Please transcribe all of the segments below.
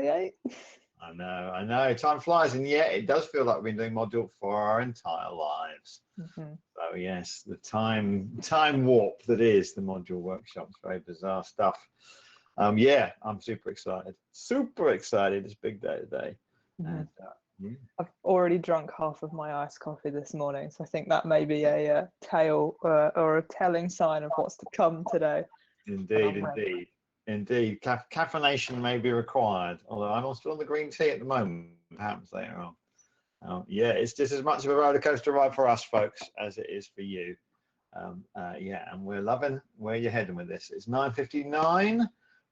day 8. I know. Time flies, and yet it does feel like we've been doing Modual for our entire lives. So yes, the time warp that is the Modual workshops. Very bizarre stuff. Yeah, I'm super excited. It's a big day today. And, I've already drunk half of my iced coffee this morning, so I think that may be a tale or a telling sign of what's to come today. Indeed. Caffeination may be required, although I'm still on the green tea at the moment. Perhaps later on. Yeah, it's just as much of a roller coaster ride for us, folks, as it is for you. Yeah, and we're loving where you're heading with this. It's 9:59.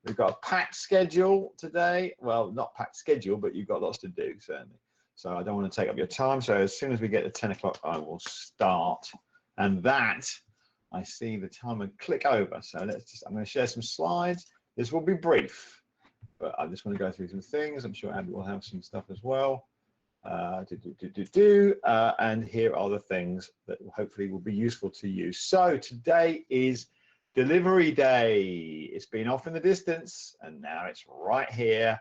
We've got a packed schedule today. Well, not packed schedule, but you've got lots to do, certainly. So I don't want to take up your time. So as soon as we get to 10 o'clock, I will start. And that, I see the timer click over. So I'm going to share some slides. This will be brief, but I just want to go through some things. I'm sure Abby will have some stuff as well. And here are the things that hopefully will be useful to you. So today is delivery day. It's been off in the distance, and now it's right here.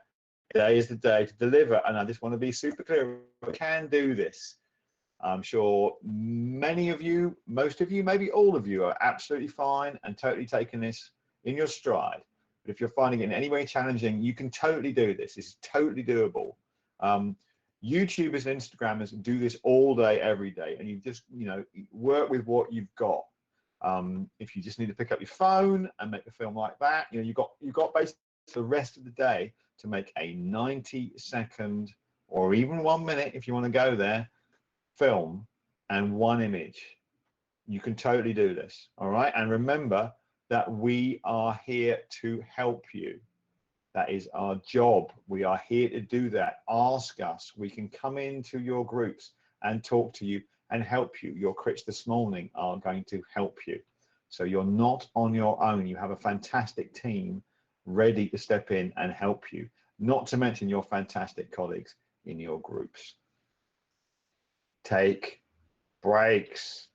Today is the day to deliver, and I just want to be super clear. We can do this. I'm sure many of you, most of you, maybe all of you are absolutely fine and totally taking this in your stride. But if you're finding it in any way challenging, you can totally do this. It's totally doable. YouTubers and Instagrammers do this all day, every day, and you just, work with what you've got. If you just need to pick up your phone and make a film like that, you've got basically the rest of the day to make a 90-second or even 1 minute, if you want to go there, film and 1 image. You can totally do this. All right, and remember that we are here to help you. That is our job. We are here to do that. Ask us. We can come into your groups and talk to you and help you. Your crits this morning are going to help you. So you're not on your own. You have a fantastic team ready to step in and help you, not to mention your fantastic colleagues in your groups. Take breaks.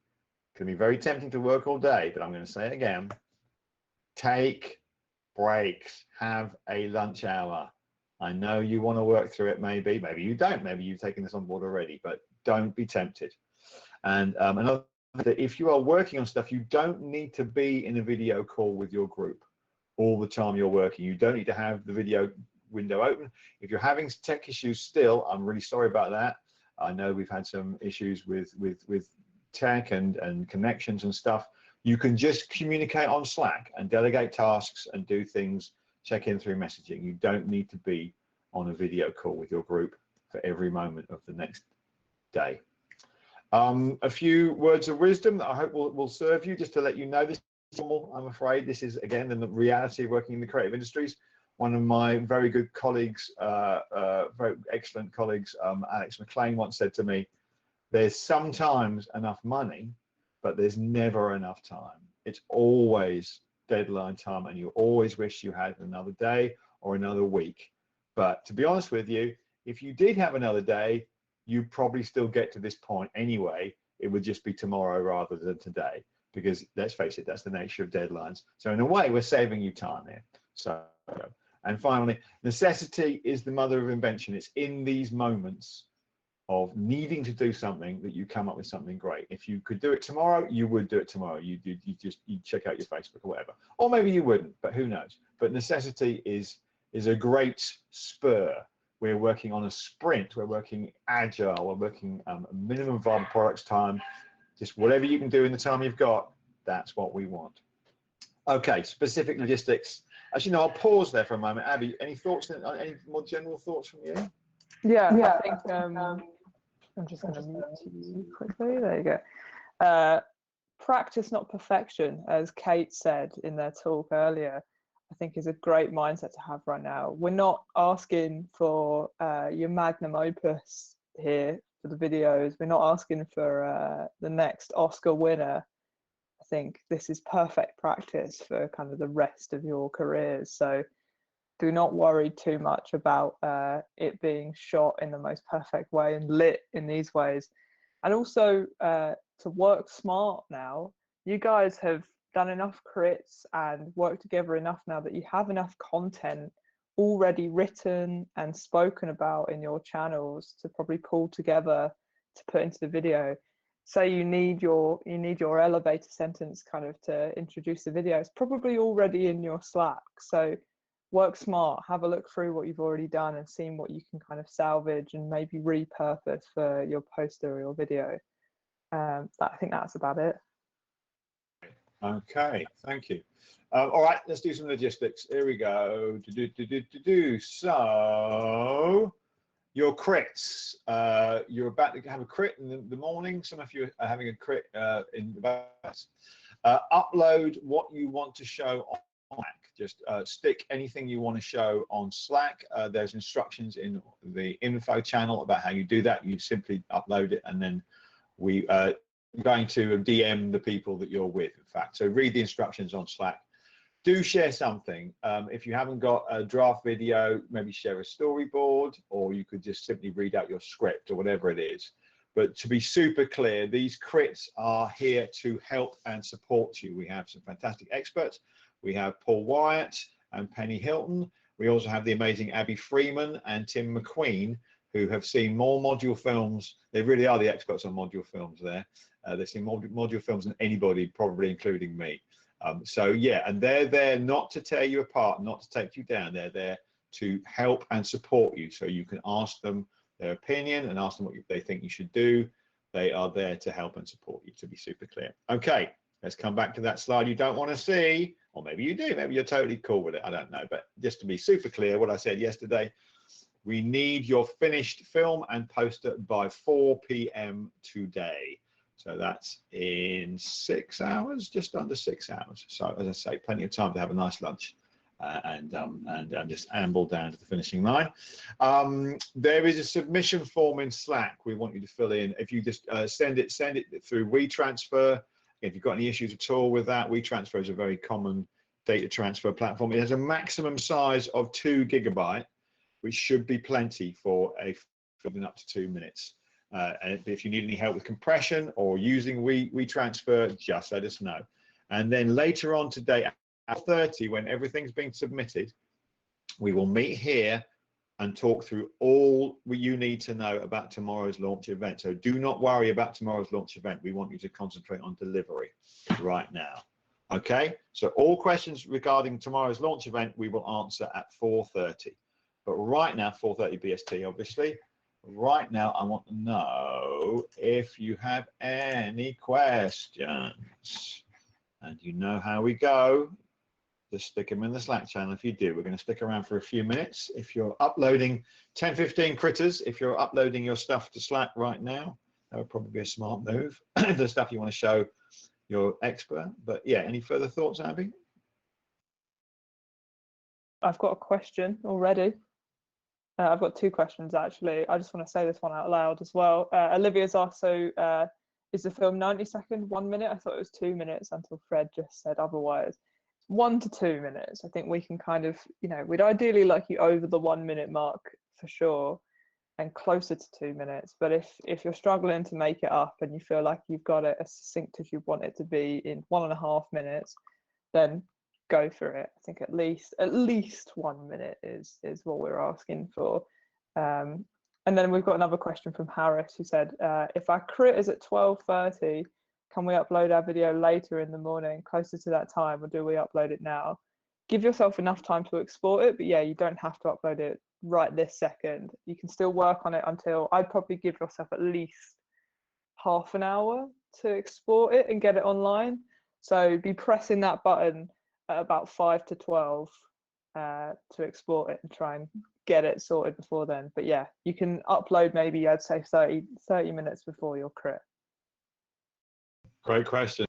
It can be very tempting to work all day, but I'm going to say it again. Take breaks. Have a lunch hour. I know you want to work through it, maybe you don't, maybe you've taken this on board already, but don't be tempted. And another, if you are working on stuff, you don't need to be in a video call with your group all the time you're working. You don't need to have the video window open. If you're having tech issues still, I'm really sorry about that. I know we've had some issues with tech and connections and stuff. You can just communicate on Slack and delegate tasks and do things, check in through messaging. You don't need to be on a video call with your group for every moment of the next day. A few words of wisdom that I hope will serve you, just to let you know this is normal. I'm afraid this is, again, the reality of working in the creative industries. One of my very good colleagues, very excellent colleagues, Alex McLean, once said to me, there's sometimes enough money, but there's never enough time. It's always deadline time, and you always wish you had another day or another week. But to be honest with you, if you did have another day, you'd probably still get to this point anyway. It would just be tomorrow rather than today, because let's face it, that's the nature of deadlines. So in a way, we're saving you time here. So, and finally, necessity is the mother of invention. It's in these moments of needing to do something that you come up with something great. If you could do it tomorrow, you would do it tomorrow. You'd check out your Facebook or whatever, or maybe you wouldn't, but who knows. But necessity is a great spur. We're working on a sprint. We're working agile. We're working minimum viable products time. Just whatever you can do in the time you've got, that's what we want. Okay, specific logistics. Actually, no, I'll pause there for a moment. Abby, any thoughts? Any more general thoughts from you? Yeah, I think I'm just going to mute you quickly. There you go. Practice, not perfection, as Kate said in their talk earlier, I think is a great mindset to have right now. We're not asking for your magnum opus here for the videos. We're not asking for the next Oscar winner. I think this is perfect practice for kind of the rest of your careers. So do not worry too much about it being shot in the most perfect way and lit in these ways. And also to work smart now. You guys have done enough crits and worked together enough now that you have enough content already written and spoken about in your channels to probably pull together to put into the video. Say you need your elevator sentence kind of to introduce the video. It's probably already in your Slack. So work smart, have a look through what you've already done and see what you can kind of salvage and maybe repurpose for your poster or your video. I think that's about it. Okay, thank you. All right, let's do some logistics. Here we go. So your crits. You're about to have a crit in the morning. Some of you are having a crit in the back. Upload what you want to show on Slack. Just stick anything you want to show on Slack. There's instructions in the info channel about how you do that. You simply upload it, and then we going to DM the people that you're with, in fact. So read the instructions on Slack. Do share something. If you haven't got a draft video, maybe share a storyboard, or you could just simply read out your script or whatever it is. But to be super clear, these crits are here to help and support you. We have some fantastic experts. We have Paul Wyatt and Penny Hilton. We also have the amazing Abby Freeman and Tim McQueen, who have seen more module films. They really are the experts on module films there. They've seen more module films than anybody, probably including me. So yeah, and they're there not to tear you apart, not to take you down. They're there to help and support you. So you can ask them their opinion and ask them what they think you should do. They are there to help and support you, to be super clear. Okay, let's come back to that slide you don't want to see, or maybe you do, maybe you're totally cool with it, I don't know. But just to be super clear, what I said yesterday, we need your finished film and poster by 4 p.m. today. So that's in 6 hours, just under 6 hours. So as I say, plenty of time to have a nice lunch and just amble down to the finishing line. There is a submission form in Slack we want you to fill in. If you just send it through WeTransfer. If you've got any issues at all with that, WeTransfer is a very common data transfer platform. It has a maximum size of 2 GB, which should be plenty for a filming up to 2 minutes. And if you need any help with compression or using WeTransfer, just let us know. And then later on today at 30, when everything's been submitted, we will meet here and talk through all you need to know about tomorrow's launch event. So do not worry about tomorrow's launch event. We want you to concentrate on delivery right now. Okay, so all questions regarding tomorrow's launch event we will answer at 4:30. But right now, 4:30 BST, obviously. Right now, I want to know if you have any questions. And you know how we go. Just stick them in the Slack channel if you do. We're going to stick around for a few minutes. If you're uploading 10, 15 critters, if you're uploading your stuff to Slack right now, that would probably be a smart move. The stuff you want to show your expert. But yeah, any further thoughts, Abby? I've got a question already. I've got 2 questions actually. I just want to say this one out loud as well. Olivia's asked, so is the film 90 seconds, 1 minute? I thought it was 2 minutes until Fred just said otherwise. 1 to 2 minutes. I think we can kind of, we'd ideally like you over the 1 minute mark for sure and closer to 2 minutes. But if you're struggling to make it up and you feel like you've got it as succinct as you want it to be in 1.5 minutes, then go for it. I think at least 1 minute is what we're asking for. And then we've got another question from Harris who said, if our crit is at 12:30, can we upload our video later in the morning, closer to that time, or do we upload it now? Give yourself enough time to export it, but yeah, you don't have to upload it right this second. You can still work on it until, I'd probably give yourself at least half an hour to export it and get it online. So be pressing that button at about 5 to 12 to export it and try and get it sorted before then. But yeah, you can upload maybe, I'd say 30 minutes before your crit. Great question.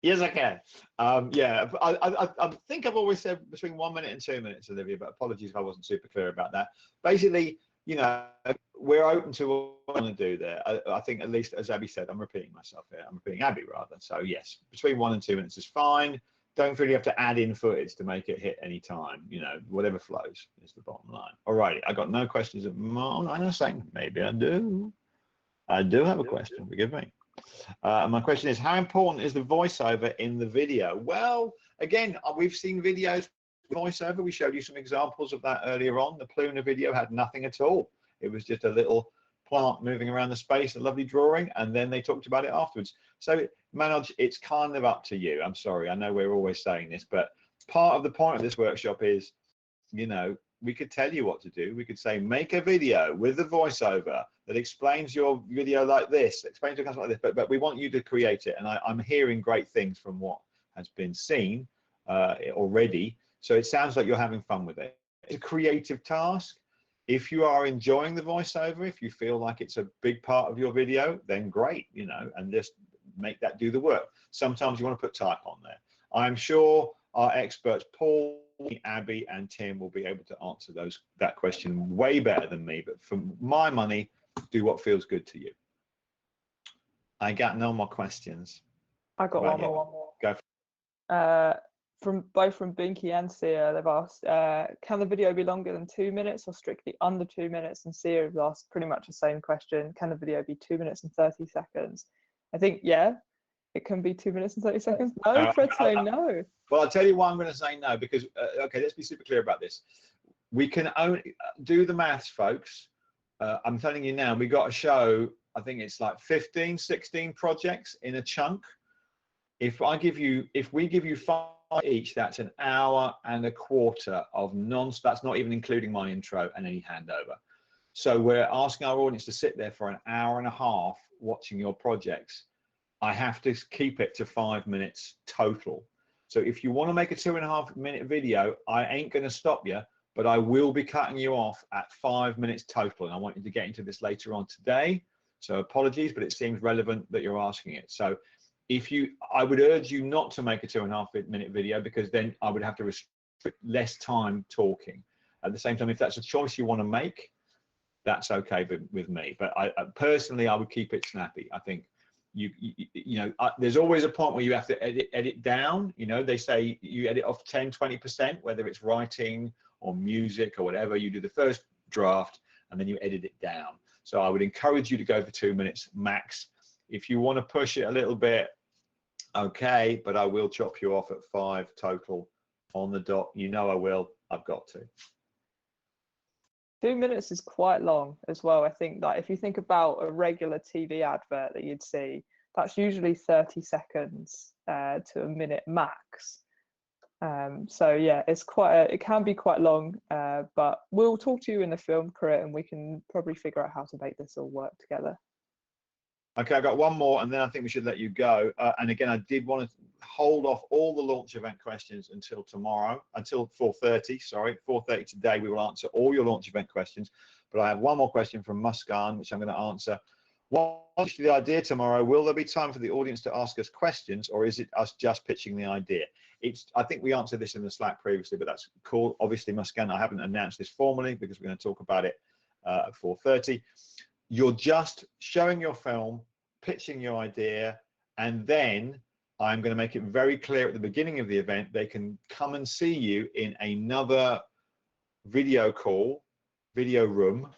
Yes, I can. Yeah, I think I've always said between 1 minute and 2 minutes, Olivia, but apologies if I wasn't super clear about that. Basically, we're open to what we want to do there. I think, at least as Abby said, I'm repeating myself here. I'm repeating Abby rather. So yes, between 1 and 2 minutes is fine. Don't really have to add in footage to make it hit any time. Whatever flows is the bottom line. All right, I got no questions at the moment. I know, saying maybe I do. I do have a question. Forgive me. And my question is, how important is the voiceover in the video? Well, again, we've seen videos with voiceover. We showed you some examples of that earlier on. The Pluna video had nothing at all. It was just a little plant moving around the space, a lovely drawing, and then they talked about it afterwards. So, Manoj, it's kind of up to you. I'm sorry, I know we're always saying this, but part of the point of this workshop is, you know, we could tell you what to do. We could say, make a video with a voiceover that explains your video like this, explains your concept like this, but we want you to create it. And I'm hearing great things from what has been seen already. So it sounds like you're having fun with it. It's a creative task. If you are enjoying the voiceover, if you feel like it's a big part of your video, then great, you know, and just make that do the work. Sometimes you want to put type on there. I'm sure our experts, Paul, Abby, and Tim, will be able to answer that question way better than me. But for my money, do what feels good to you. I got no more questions. I got one more. Go for it. From Binky and Sia, they've asked, can the video be longer than 2 minutes or strictly under 2 minutes? And Sia has asked pretty much the same question. Can the video be 2 minutes and 30 seconds? I think, yeah, it can be 2 minutes and 30 seconds. No, Fred's saying no. Well, I'll tell you why I'm going to say no, because, okay, let's be super clear about this. We can only do the maths, folks. I'm telling you now, we got a show, I think it's like 15, 16 projects in a chunk. If we give you 5 each, that's an hour and a quarter of that's not even including my intro and any handover. So we're asking our audience to sit there for an hour and a half watching your projects. I have to keep it to 5 minutes total. So if you want to make a 2.5 minute video, I ain't going to stop you, but I will be cutting you off at 5 minutes total. And I want you to get into this later on today. So apologies, but it seems relevant that you're asking it. So I would urge you not to make a 2.5 minute video, because then I would have to restrict less time talking. At the same time, if that's a choice you want to make, that's okay with me. But I personally, I would keep it snappy. I think you know, there's always a point where you have to edit down. You know, they say you edit off 10-20%, whether it's writing or music or whatever. You do the first draft and then you edit it down. So I would encourage you to go for 2 minutes max. If you want to push it a little bit, okay, but I will chop you off at 5 total on the dot. You know I will. I've got to. 2 minutes is quite long as well. I think that if you think about a regular TV advert that you'd see, that's usually 30 seconds to a minute max. So yeah, it can be quite long, but we'll talk to you in the film career and we can probably figure out how to make this all work together. Okay, I've got one more and then I think we should let you go. And again, I did want to hold off all the launch event questions until tomorrow, until 4:30, sorry. 4:30 today, we will answer all your launch event questions. But I have one more question from Muskan, which I'm going to answer. What's the idea tomorrow? Will there be time for the audience to ask us questions, or is it us just pitching the idea? I think we answered this in the Slack previously, but that's cool. Obviously, Muskan, I haven't announced this formally because we're going to talk about it at 4:30. You're just showing your film, pitching your idea, and then I'm going to make it very clear at the beginning of the event, they can come and see you in another video call, video room,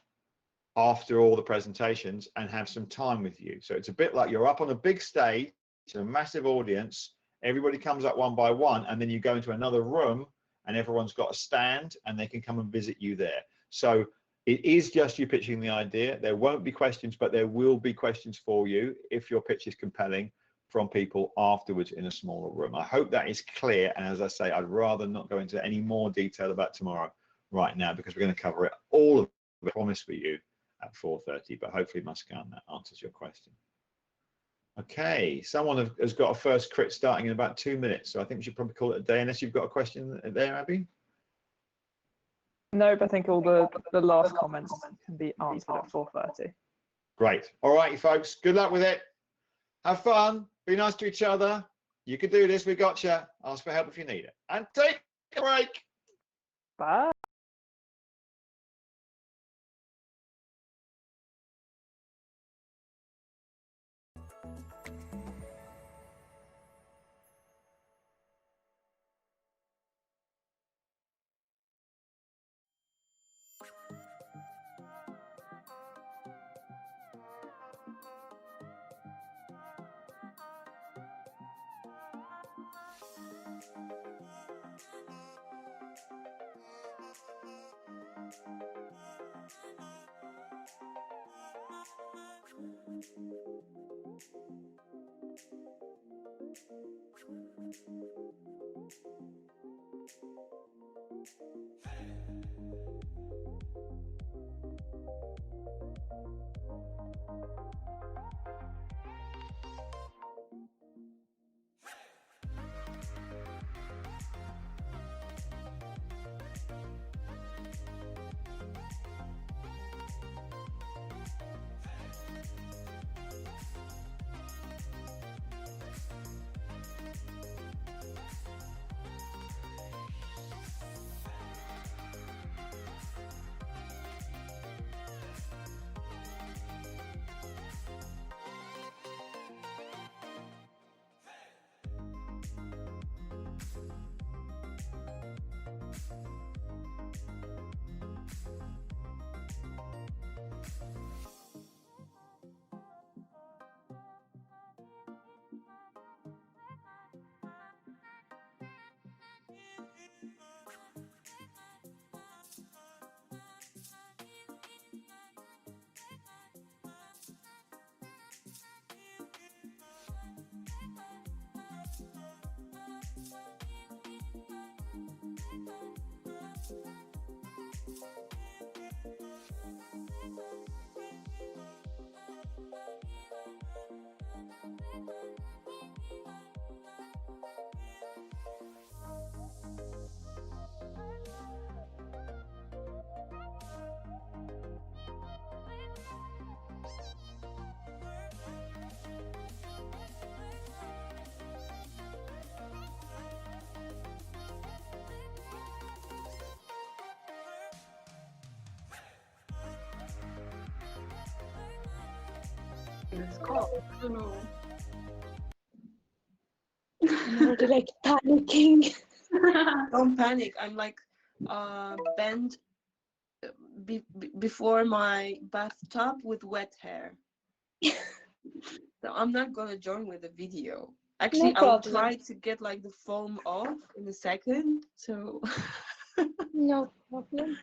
after all the presentations and have some time with you. So it's a bit like you're up on a big stage, a massive audience, everybody comes up one by one, and then you go into another room and everyone's got a stand and they can come and visit you there. So it is just you pitching the idea. There won't be questions, but there will be questions for you if your pitch is compelling from people afterwards in a smaller room. I hope that is clear. And as I say, I'd rather not go into any more detail about tomorrow right now because we're going to cover it all of it, I promise, for you at 4:30, but hopefully Muskan, that answers your question. Okay, someone has got a first crit starting in about 2 minutes, so I think we should probably call it a day unless you've got a question there, Abby. No, but I think all the last comments can be answered at 4:30. Great. All right, you folks, good luck with it. Have fun. Be nice to each other. You can do this. We got you. Ask for help if you need it. And take a break. Bye. It's called. I don't know. I'm already like panicking. Don't panic. I'm like bent before my bathtub with wet hair. So I'm not gonna join with the video. Actually, No I'll problem. try to get like the foam off in a second. So No problem.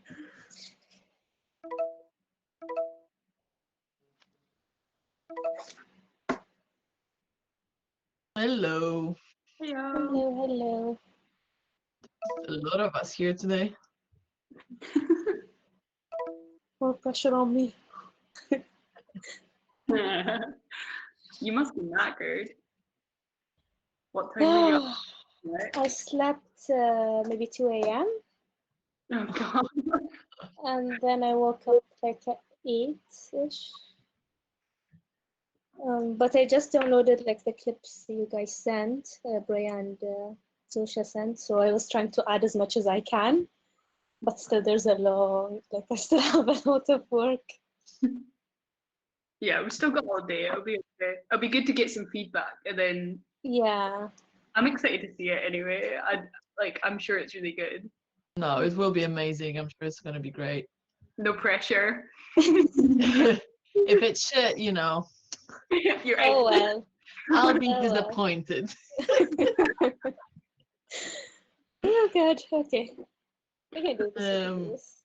Hello. Hello, hello. A lot of us here today. More pressure on me. You must be knackered. What time were you up? Right? I slept maybe 2 a.m. Oh god. and then I woke up like at 8-ish. But I just downloaded like the clips you guys sent, Brea and Zusha sent. So I was trying to add as much as I can. But still, there's a long, like I still have a lot of work. Yeah, we've still got all day. It'll be okay. It'll be good to get some feedback, and then Yeah. I'm excited to see it anyway. I'm sure it's really good. No, it will be amazing. I'm sure it's going to be great. No pressure. If it's shit, you know, You're Oh out. well. I'll be Oh, well. disappointed. Oh god. Okay. We can do this. We can do this.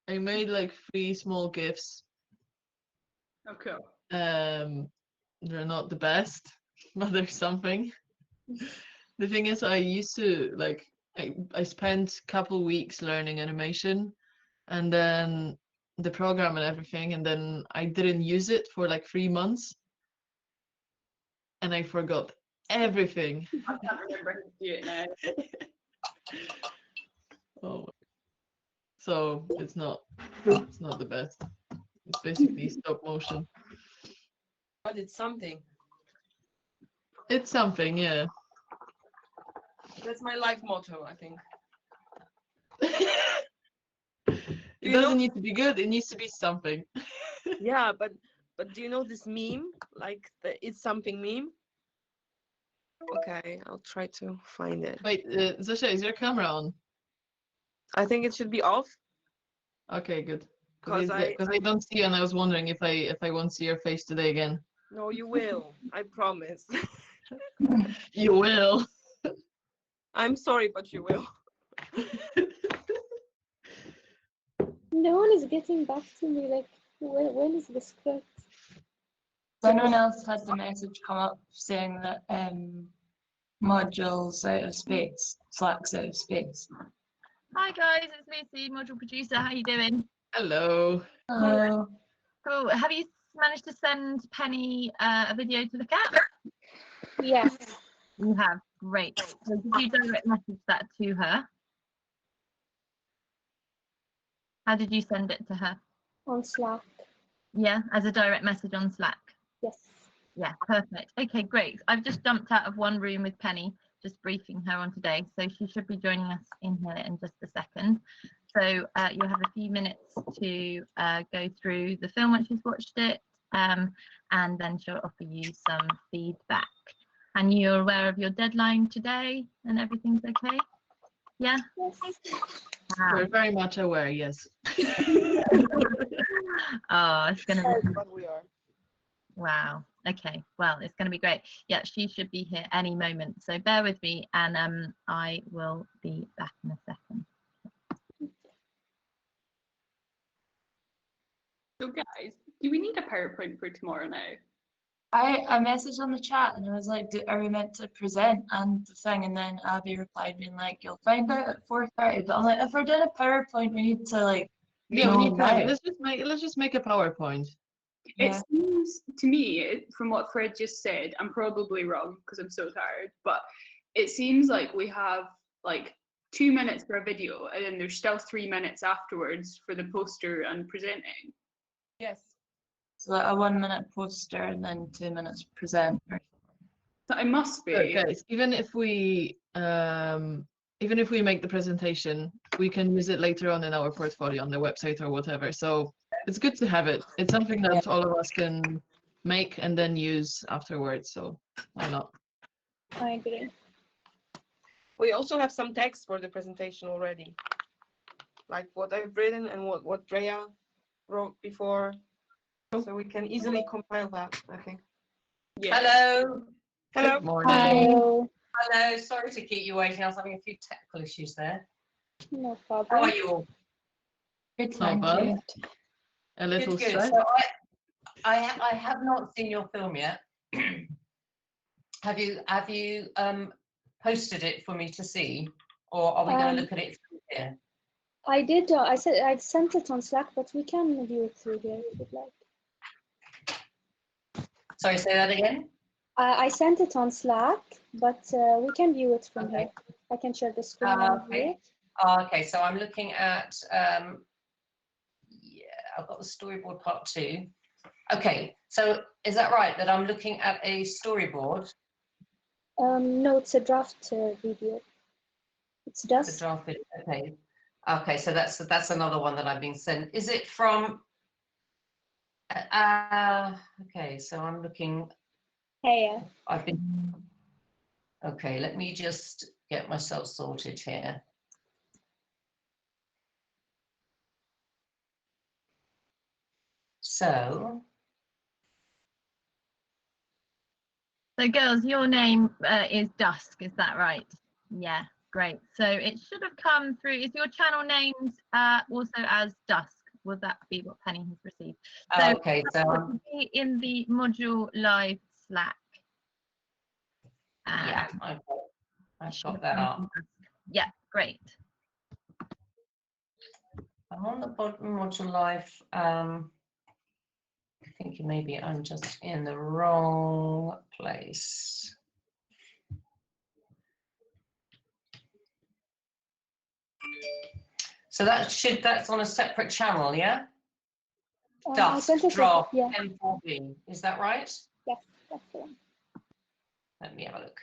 I made like 3 small gifts. Oh, cool. They're not the best, but they're something. The thing is, I used to like I spent a couple weeks learning animation, and then the program and everything, and then I didn't use it for like 3 months, and I forgot everything. I can't remember how to do it now. Oh, so it's not the best. It's basically stop motion. but it's something. It's something, yeah. That's my life motto, I think. It You doesn't know- need to be good, it needs to be something. Yeah, but do you know this meme? Like the "it's something" meme? Okay, I'll try to find it. Wait, Zosha, is your camera on? I think it should be off. Okay, good. 'Cause I- Because I don't see you, and I was wondering if I won't see your face today again. No, you will. I promise. You will. I'm sorry, but you will. No one is getting back to me. Like, when is the script? So anyone else has the message come up saying that Module's out of space, Slack's out of space. Hi guys, it's Lucy, module producer. How you doing? Hello. Hello. Cool. Have you managed to send Penny a video to look at? Yes. You have. Great. So did you direct message that to her? How did you send it to her? On Slack. Yeah, as a direct message on Slack. Yes. Yeah, perfect. Okay, great. I've just jumped out of one room with Penny, just briefing her on today. So she should be joining us in here in just a second. So you'll have a few minutes to go through the film once she's watched it, and then she'll offer you some feedback. And you're aware of your deadline today and everything's okay? Yeah? Yes. Wow. We're very much aware, yes. Oh, it's going to be... But we are. Wow. Okay. Well, it's going to be great. Yeah, she should be here any moment. So bear with me and I will be back in a second. So guys, do we need a PowerPoint for tomorrow now? I messaged on the chat and I was like, are we meant to present and the thing? And then Abby replied being like, you'll find out at 4:30. But I'm like, if we're doing a PowerPoint, we need to like, Yeah, we need time. now. Let's just make a PowerPoint. Yeah. It seems to me, from what Fred just said, I'm probably wrong because I'm so tired, but it seems like we have like 2 minutes for a video and then there's still 3 minutes afterwards for the poster and presenting. Yes. So like a 1 minute poster and then 2 minutes present. So it must be. Look, guys, even if we make the presentation, we can use it later on in our portfolio on the website or whatever. So it's good to have it. It's something that all of us can make and then use afterwards. So why not? I agree. We also have some text for the presentation already. Like what I've written and what Drea wrote before. So we can easily compile that, I think. Yeah. Hello. Hello. Good morning. Hello. Hello. Sorry to keep you waiting. I was having a few technical issues there. No How problem. are you all? Good, Not thank bad. you. A little Good, good. stressed. So I have not seen your film yet. Have you posted it for me to see, or are we going to look at it through here? I did. I said I sent it on Slack, but we can view it through here if you'd like. Sorry, say that again. I sent it on Slack, but we can view it from Okay. here. I can share the screen and view Okay. it. Okay, so I'm looking at yeah, I've got the storyboard part 2. Okay, so is that right that I'm looking at a storyboard? No, it's a draft video. It's The dust. draft video. Okay. Okay, so that's another one that I've been sent. Is it from? Okay, so I'm looking. Hey, I've been. Okay, let me just get myself sorted here. So. So girls, your name is Dusk, is that right? Yeah, great. So it should have come through. Is your channel named also as Dusk? Would that be what Penny has received? So Okay, so it would be in the Module Live Slack. yeah, I've got that up. Yeah, great. I'm on the bottom Module Live. I think maybe I'm just in the wrong place. So that's on a separate channel, yeah? I Dusk sent it. draft Yeah, M4B, is that right? yes, that's the one. Let me have a look.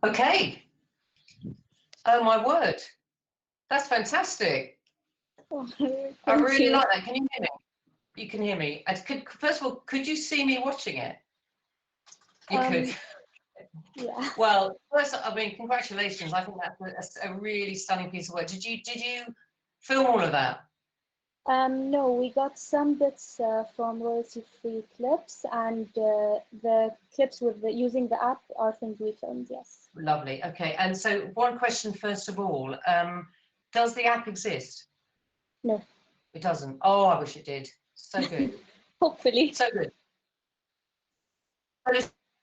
Okay. Oh my word. That's fantastic. Oh, I thank really you. like that. Can you hear me? You can hear me. First of all, could you see me watching it? You could. Yeah. Well, first, I mean, congratulations. I think that's a really stunning piece of work. Did you film all of that? No, we got some bits from royalty-free clips, and the clips with using the app are things we filmed. Yes. Lovely. Okay. And so, one question first of all: does the app exist? No. It doesn't. Oh, I wish it did. So good. Hopefully. So good.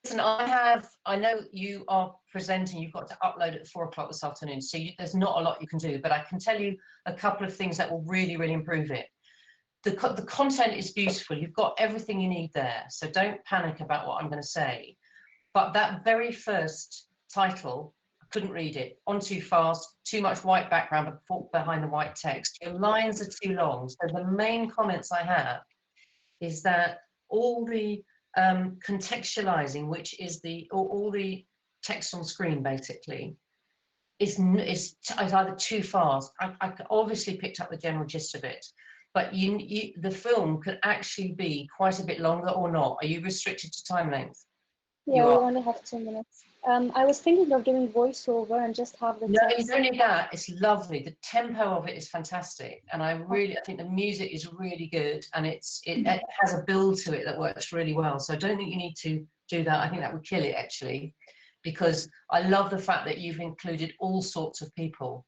Listen, I know you are presenting, you've got to upload at 4 o'clock this afternoon, so there's not a lot you can do, but I can tell you a couple of things that will really, really improve it. The content is beautiful. You've got everything you need there, so don't panic about what I'm going to say. But that very first title, I couldn't read it. On too fast, too much white background behind the white text. Your lines are too long. So the main comments I have is that all the contextualizing, which is all the text on screen basically, is either too fast. I obviously picked up the general gist of it, but the film could actually be quite a bit longer or not. Are you restricted to time length? Yeah, we only have 2 minutes. I was thinking of doing voiceover and just have the No, text. you don't need that. It's lovely. The tempo of it is fantastic, and I think the music is really good, and it has a build to it that works really well. So I don't think you need to do that. I think that would kill it actually, because I love the fact that you've included all sorts of people,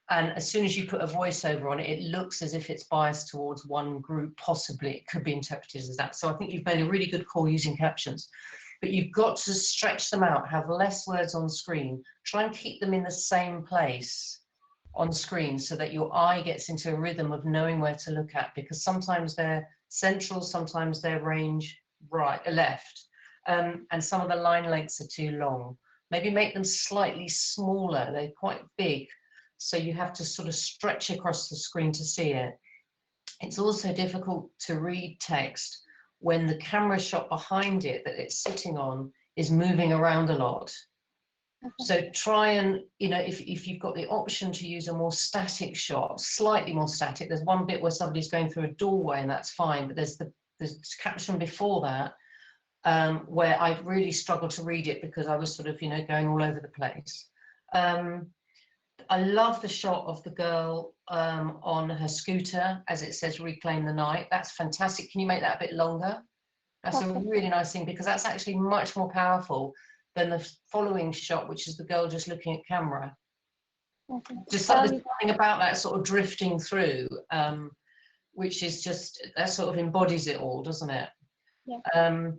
and as soon as you put a voiceover on it, it looks as if it's biased towards one group. Possibly, it could be interpreted as that. So I think you've made a really good call using captions. But you've got to stretch them out, have less words on screen, try and keep them in the same place on screen so that your eye gets into a rhythm of knowing where to look at, because sometimes they're central, sometimes they're range left, and some of the line lengths are too long. Maybe make them slightly smaller, they're quite big, so you have to sort of stretch across the screen to see it. It's also difficult to read text when the camera shot behind it that it's sitting on is moving around a lot. So try and, if you've got the option to use a more static shot, slightly more static, there's one bit where somebody's going through a doorway and that's fine, but there's the caption before that where I really struggled to read it because I was sort of, going all over the place. I love the shot of the girl on her scooter, as it says, reclaim the night. That's fantastic. Can you make that a bit longer? That's a really nice thing, because that's actually much more powerful than the following shot, which is the girl just looking at camera. Just something about that sort of drifting through, which is just, that sort of embodies it all, doesn't it? Yeah.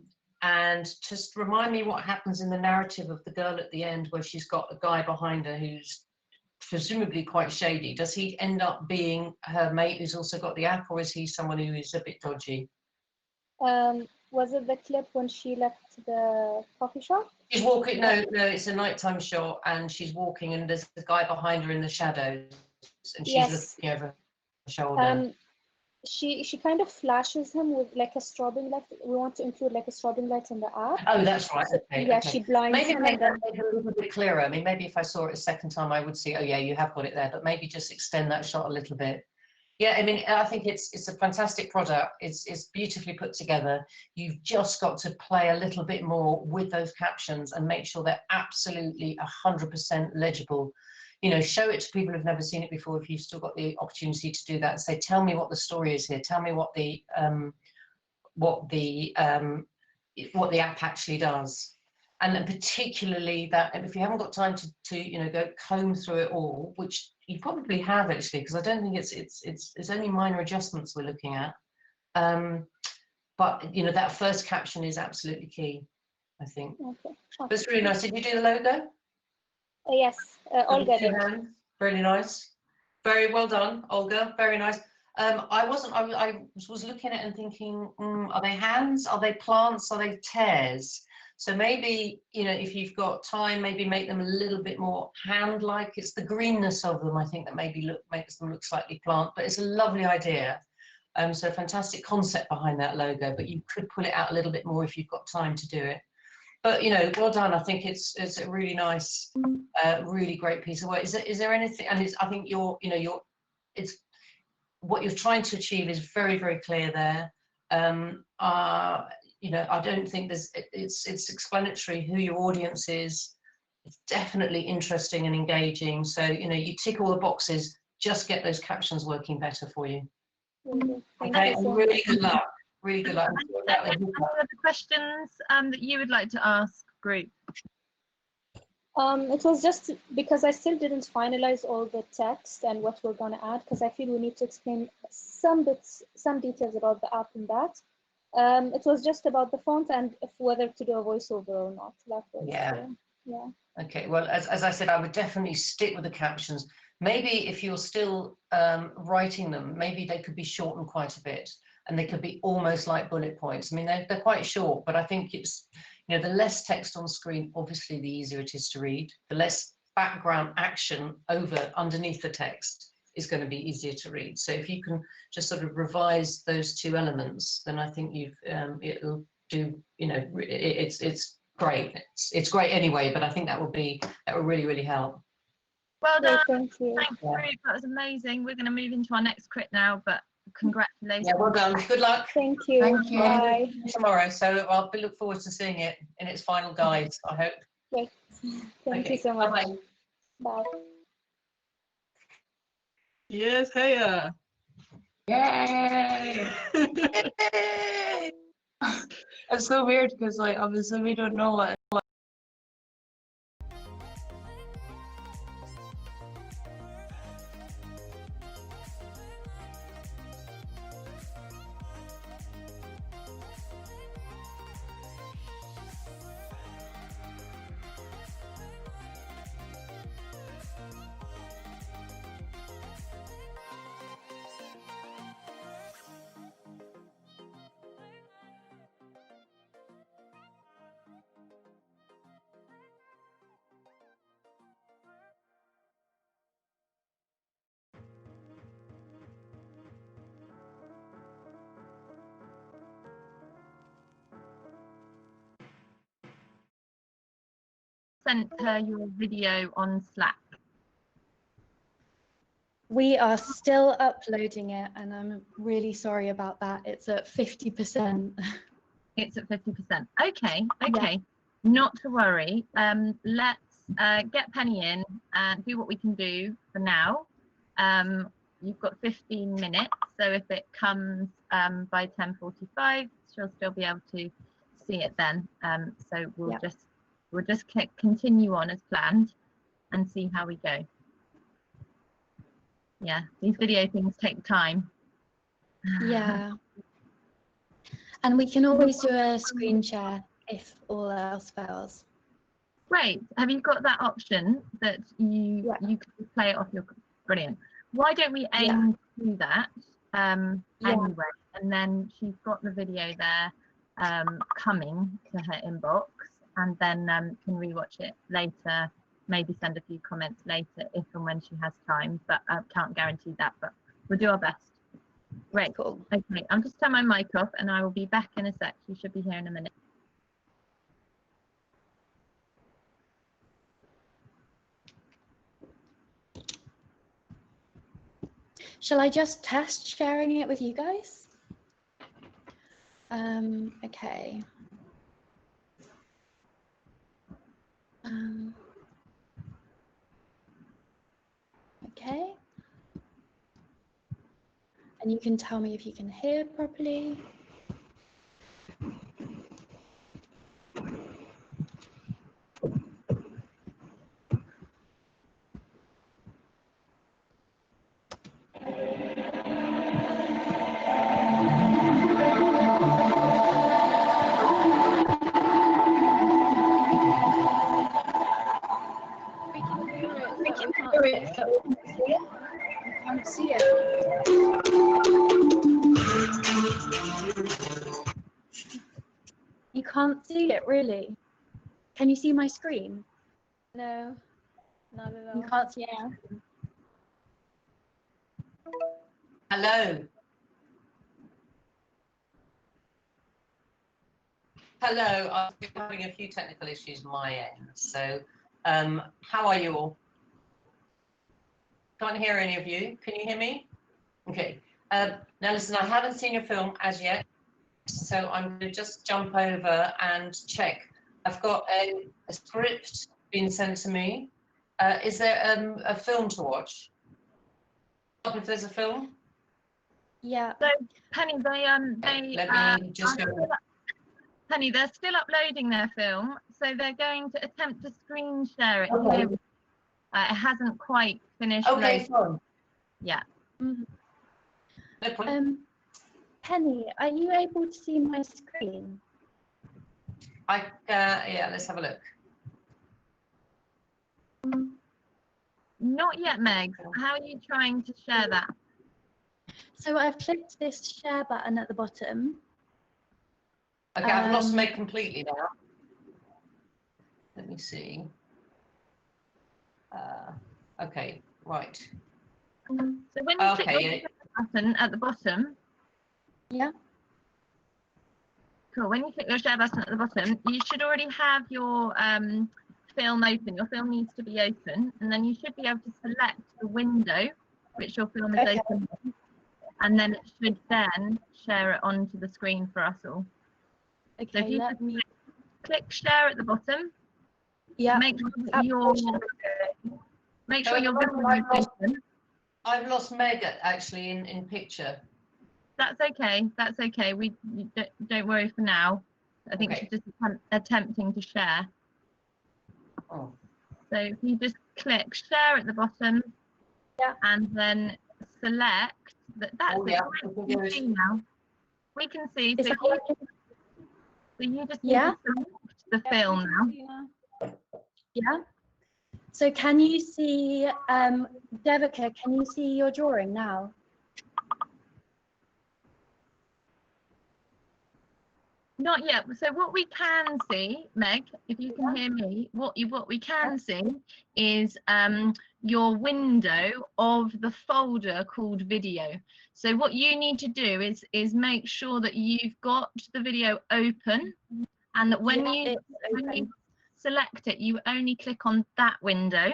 And just remind me what happens in the narrative of the girl at the end, where she's got a guy behind her who's presumably quite shady. Does he end up being her mate who's also got the app, or is he someone who is a bit dodgy? Was it the clip when she left the coffee shop? She's walking. No, it's a nighttime shot, and she's walking, and there's the guy behind her in the shadows, and she's looking over her shoulder. She kind of flashes him with like a strobing light. We want to include like a strobing light in the app. Oh, that's right. Okay. Yeah, okay. she blinds maybe him. make that a little bit clearer. I mean, maybe if I saw it a second time, I would see, oh yeah, you have got it there. But maybe just extend that shot a little bit. Yeah, I mean, I think it's a fantastic product. It's beautifully put together. You've just got to play a little bit more with those captions and make sure they're absolutely 100% legible. You know, show it to people who've never seen it before if you've still got the opportunity to do that, and say, tell me what the story is here, tell me what the app actually does. And particularly that, if you haven't got time to you know, go comb through it all, which you probably have actually, because I don't think it's only minor adjustments we're looking at, but you know, that first caption is absolutely key, I think. Okay. But it's really nice. Did you do the logo? Yes, Olga did. Really nice. Very well done, Olga. Very nice. I was looking at it and thinking, are they hands? Are they plants? Are they tears? So maybe, you know, if you've got time, maybe make them a little bit more hand-like. It's the greenness of them, I think, that maybe makes them look slightly plant, but it's a lovely idea. So a fantastic concept behind that logo, but you could pull it out a little bit more if you've got time to do it. But you know, well done. I think it's a really nice, really great piece of work. Is there anything? And I think it's what you're trying to achieve is very, very clear there. You know, I don't think it's explanatory who your audience is. It's definitely interesting and engaging. So you know, you tick all the boxes. Just get those captions working better for you. Okay, and really good luck. Really good luck. Any other questions that you would like to ask, group? It was just because I still didn't finalize all the text and what we're going to add, because I feel we need to explain some details about the app and that. It was just about the font and whether to do a voiceover or not. That was, yeah. Yeah. Okay. Well, as I said, I would definitely stick with the captions. Maybe if you're still writing them, maybe they could be shortened quite a bit, and they could be almost like bullet points. I mean, they're quite short, but I think it's, you know, the less text on screen, obviously, the easier it is to read. The less background action underneath the text is going to be easier to read. So if you can just sort of revise those two elements, then I think it'll do. You know, it's great. It's great anyway, but I think that will really, really help. Well done. Thank you. Thanks, group. That was amazing. We're going to move into our next crit now, but congratulations. Yeah, well done. Good luck. Thank you. Thank you. Bye. Tomorrow, so I'll look forward to seeing it in its final guise, I hope. Great. Thank you so much. Bye-bye. Bye. Yes, hey. Yay! It's so weird because, like, obviously we don't know what. Sent her your video on Slack. We are still uploading it, and I'm really sorry about that. It's at 50%. It's at 50%. Okay, okay. Yeah. Not to worry. Let's get Penny in and do what we can do for now. You've got 15 minutes, so if it comes by 10:45, she'll still be able to see it then. So we'll just continue on as planned and see how we go. Yeah, these video things take time. Yeah. And we can always do a screen share if all else fails. Great. Have you got that option that you can play it off your? Brilliant. Why don't we aim to do that anyway? And then she's got the video there coming to her inbox, and then can rewatch it later. Maybe send a few comments later if and when she has time, but I can't guarantee that. But we'll do our best. Great. Cool. Okay, I'll just turn my mic off, and I will be back in a sec. You should be here in a minute. Shall I just test sharing it with you guys? Okay. Okay. And you can tell me if you can hear properly. Can't see it. You can't see it, really? Can you see my screen? No, not at all. You can't see Yeah. Hello. Hello, I've been having a few technical issues my end. So, how are you all? Can't hear any of you. Can you hear me? Okay. Now listen, I haven't seen your film as yet, so I'm going to just jump over and check. I've got a script being sent to me. Is there a film to watch? If there's a film? Yeah. So Penny, Let me just go. Penny, they're still uploading their film, so they're going to attempt to screen share it. Okay. Here. It hasn't quite finished. Okay, fine. Yeah. Mhm. No problem. Penny, are you able to see my screen? Yeah, let's have a look. Not yet, Meg. How are you trying to share that? So I've clicked this share button at the bottom. Okay, I've lost Meg completely now. Let me see. Okay, right. So when you click Okay, the share button at the bottom. Yeah. Cool. When you click your share button at the bottom, you should already have your film open. Your film needs to be open, and then you should be able to select the window which your film is open in, and then it should then share it onto the screen for us all. Okay, So if you let me. click share at the bottom, Yeah. make sure that your video is open. I've lost Meg actually in picture. That's okay. That's okay. Don't worry for now. I think she's just attempting to share. Oh. So if you just click share at the bottom, and then select that. That's it. We can see now. We can see. So you just need to select the film now. Yeah. So can you see, Devika, can you see your drawing now? Not yet. So what we can see, Meg, if you can hear me, what we can see is your window of the folder called video. So what you need to do is make sure that you've got the video open, and that when you select it, you only click on that window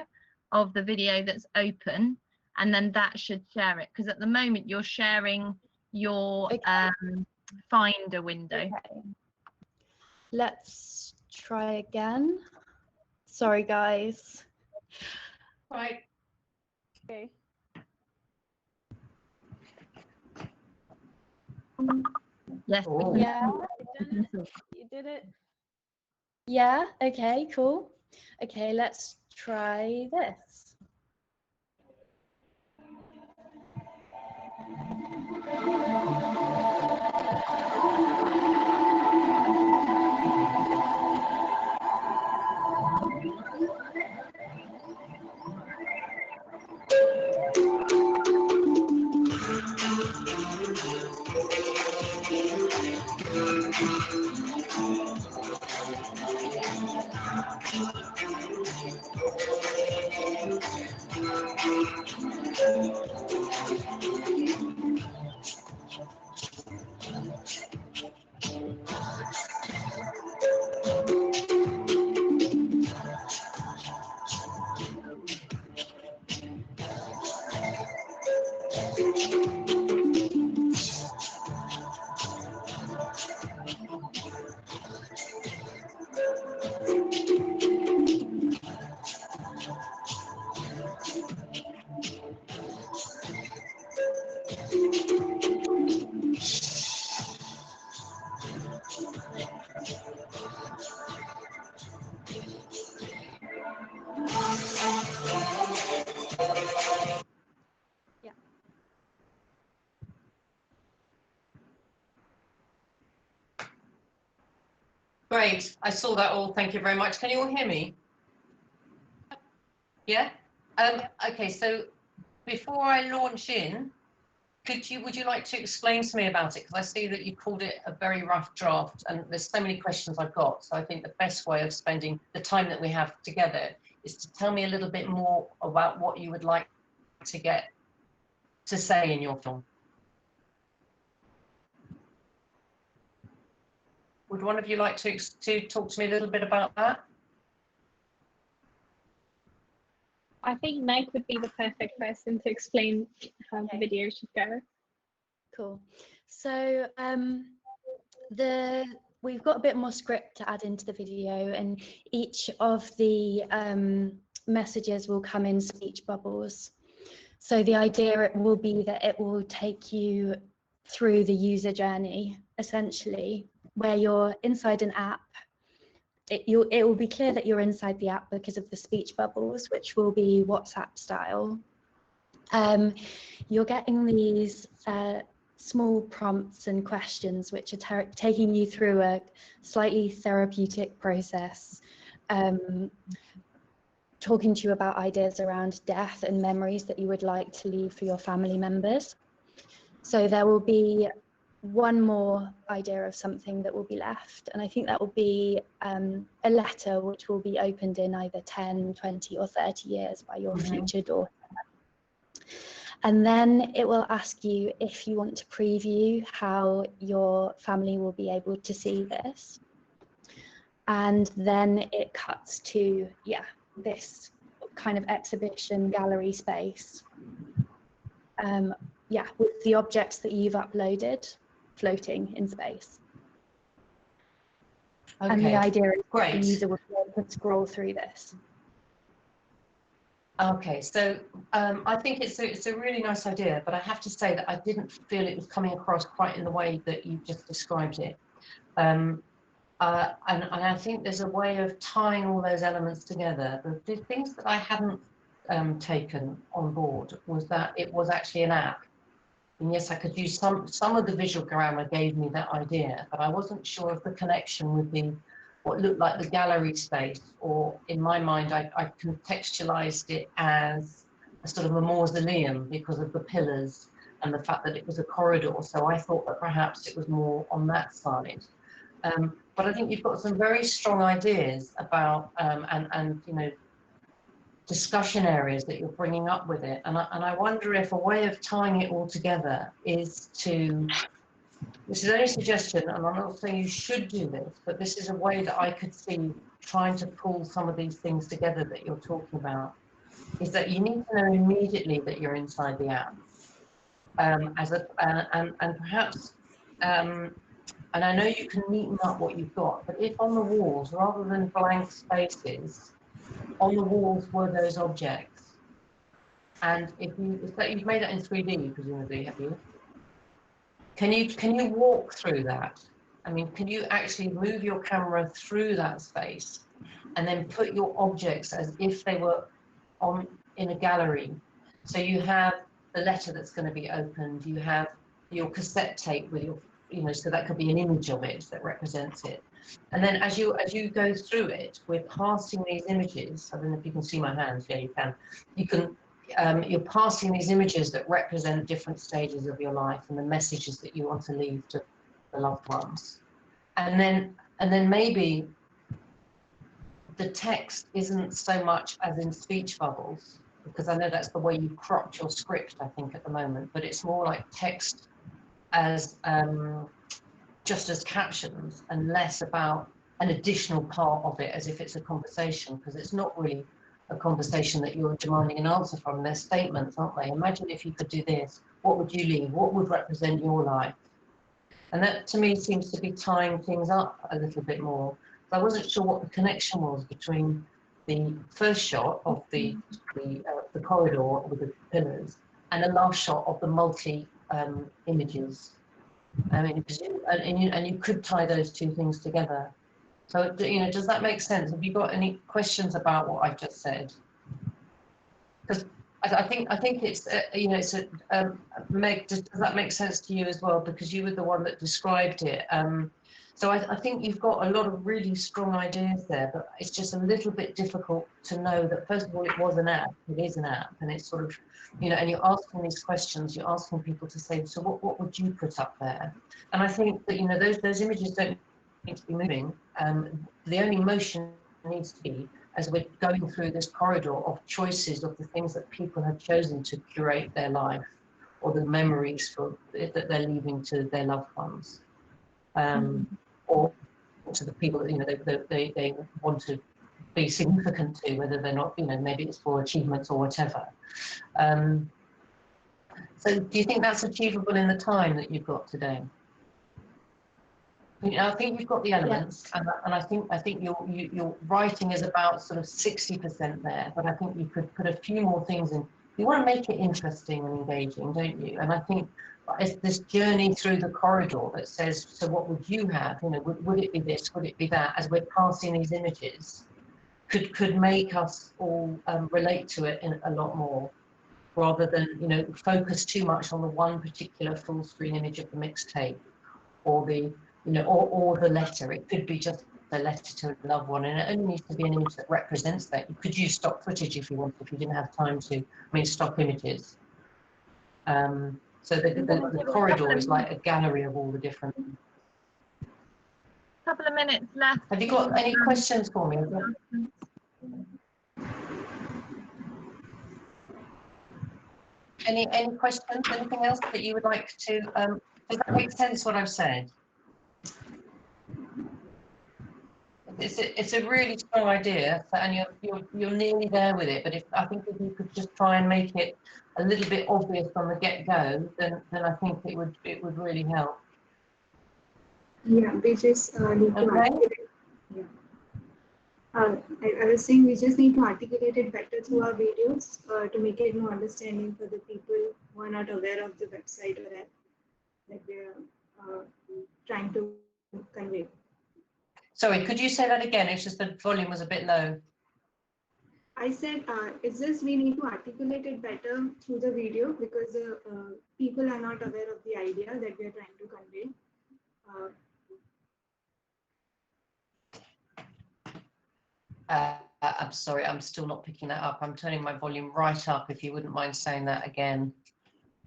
of the video that's open, and then that should share it. Because at the moment you're sharing your Finder window. Okay. Let's try again. Sorry, guys. Right. Okay. Yes. Oh. Yeah. You did it. Yeah. Okay. Cool. Okay. Let's try this. Great, I saw that all. Thank you very much. Can you all hear me? Yeah. Okay, so before I launch in, would you like to explain to me about it? Because I see that you called it a very rough draft, and there's so many questions I've got. So I think the best way of spending the time that we have together is to tell me a little bit more about what you would like to get to say in your film. Would one of you like to talk to me a little bit about that? I think Meg would be the perfect person to explain how the video should go. Cool. So we've got a bit more script to add into the video, and each of the messages will come in speech bubbles. So the idea will be that it will take you through the user journey, essentially, where you're inside an app. It will be clear that you're inside the app because of the speech bubbles, which will be WhatsApp style. You're getting these small prompts and questions which are taking you through a slightly therapeutic process, talking to you about ideas around death and memories that you would like to leave for your family members. So there will be one more idea of something that will be left, and I think that will be a letter which will be opened in either 10, 20 or 30 years by your future daughter. And then it will ask you if you want to preview how your family will be able to see this. And then it cuts to, this kind of exhibition gallery space. With the objects that you've uploaded floating in space. Okay. And the idea is that the user will be able to scroll through this. Okay, so I think it's a really nice idea, but I have to say that I didn't feel it was coming across quite in the way that you just described it. And I think there's a way of tying all those elements together. The things that I hadn't taken on board was that it was actually an app. And yes, I could use some of the visual grammar gave me that idea, but I wasn't sure of the connection with what looked like the gallery space, or in my mind, I contextualized it as a sort of a mausoleum because of the pillars and the fact that it was a corridor. So I thought that perhaps it was more on that side. But I think you've got some very strong ideas about, and you know, discussion areas that you're bringing up with it. And I wonder if a way of tying it all together is to, this is only a suggestion, and I'm not saying you should do this, but this is a way that I could see trying to pull some of these things together that you're talking about, is that you need to know immediately that you're inside the app. And perhaps, and I know you can neaten up what you've got, but if on the walls, rather than blank spaces, on the walls were those objects, and if you've made that in 3D, presumably, have you? Can you walk through that? I mean, can you actually move your camera through that space and then put your objects as if they were in a gallery? So you have the letter that's going to be opened, you have your cassette tape with your, you know, so that could be an image of it that represents it. And then as you go through it, we're passing these images. I don't know if you can see my hands. Yeah, you can. You're passing these images that represent different stages of your life and the messages that you want to leave the loved ones. And then maybe the text isn't so much as in speech bubbles, because I know that's the way you cropped your script, I think, at the moment, but it's more like text as just as captions and less about an additional part of it as if it's a conversation, because it's not really a conversation that you're demanding an answer from. They're statements, aren't they? Imagine if you could do this, what would you leave? What would represent your life? And that to me seems to be tying things up a little bit more. I wasn't sure what the connection was between the first shot of the corridor with the pillars and the last shot of the multi images. I mean, and you could tie those two things together. So, you know, does that make sense? Have you got any questions about what I've just said? Because I think it's, you know, it's Meg, does that make sense to you as well? Because you were the one that described it. So I think you've got a lot of really strong ideas there, but it's just a little bit difficult to know that, first of all, it was an app, it is an app, and it's sort of, you know, and you're asking these questions, you're asking people to say, so what would you put up there? And I think that, you know, those images don't need to be moving. The only motion needs to be as we're going through this corridor of choices of the things that people have chosen to curate their life, or the memories that they're leaving to their loved ones, or to the people that, you know, they want to be significant to, whether they're not, you know, maybe it's for achievements or whatever. So do you think that's achievable in the time that you've got today? You know, I think you've got the elements, and I think your writing is about sort of 60% there, but I think you could put a few more things in. You want to make it interesting and engaging, don't you? And I think it's this journey through the corridor that says, so what would you have? You know, would it be this? Would it be that? As we're passing these images, could make us all relate to it in a lot more, rather than, you know, focus too much on the one particular full screen image of the mixtape, or the, you know, or the letter. It could be just a letter to a loved one, and it only needs to be an image that represents that. You could use stock footage if you want, if you didn't have time to, I mean, stock images. So the corridor is like a gallery of all the different. Couple of minutes left. Have you got any questions for me? Any questions? Anything else that you would like to? Does that make sense what I've said? It's a really strong idea, and you're nearly there with it. But I think if you could just try and make it a little bit obvious from the get-go, then I think it would really help. Yeah, we just need to articulate. Yeah. I was saying we just need to articulate it better through our videos to make it more understanding for the people who are not aware of the website or app that we're trying to convey. Sorry, could you say that again? It's just the volume was a bit low. I said it's just we need to articulate it better through the video, because people are not aware of the idea that we are trying to convey. I'm sorry, I'm still not picking that up. I'm turning my volume right up, if you wouldn't mind saying that again.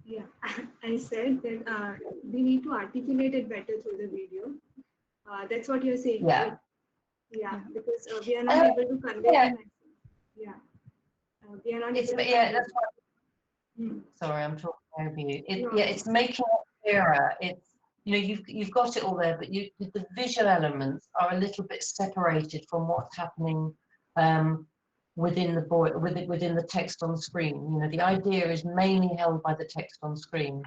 Yeah, I said that we need to articulate it better through the video. That's what you're saying, Yeah. right? Yeah, because we are not able to convey the message. Yeah. We are not able to that's what, sorry, I'm talking over you. It's making it clearer. It's, you know, you've got it all there, but the visual elements are a little bit separated from what's happening within the text on screen. You know, the idea is mainly held by the text on screen,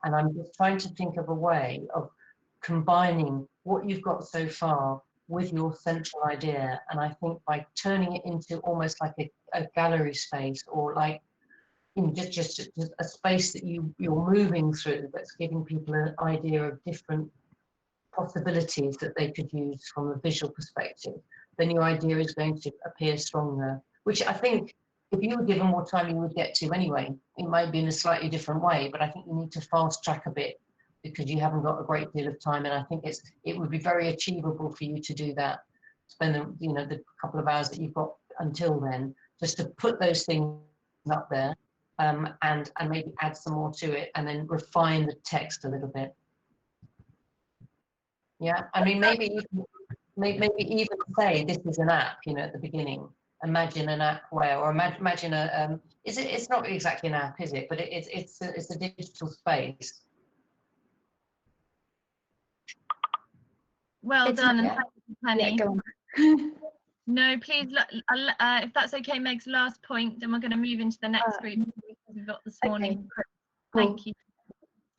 and I'm just trying to think of a way of combining what you've got so far with your central idea. And I think by turning it into almost like a gallery space, or like, you know, just a space that you're moving through, that's giving people an idea of different possibilities that they could use from a visual perspective, then your idea is going to appear stronger, which I think if you were given more time you would get to anyway. It might be in a slightly different way, but I think you need to fast track a bit, because you haven't got a great deal of time, and I think it would be very achievable for you to do that. Spend the couple of hours that you've got until then, just to put those things up there, and maybe add some more to it, and then refine the text a little bit. Yeah, I mean, maybe even say this is an app, you know, at the beginning. Imagine an app where, or imagine a, it's not exactly an app, is it? But it's a digital space. Well done, and yeah. thank you, Penny. Yeah, go on. No, please, if that's okay, Meg's last point, then we're going to move into the next group we've got this morning. Thank you.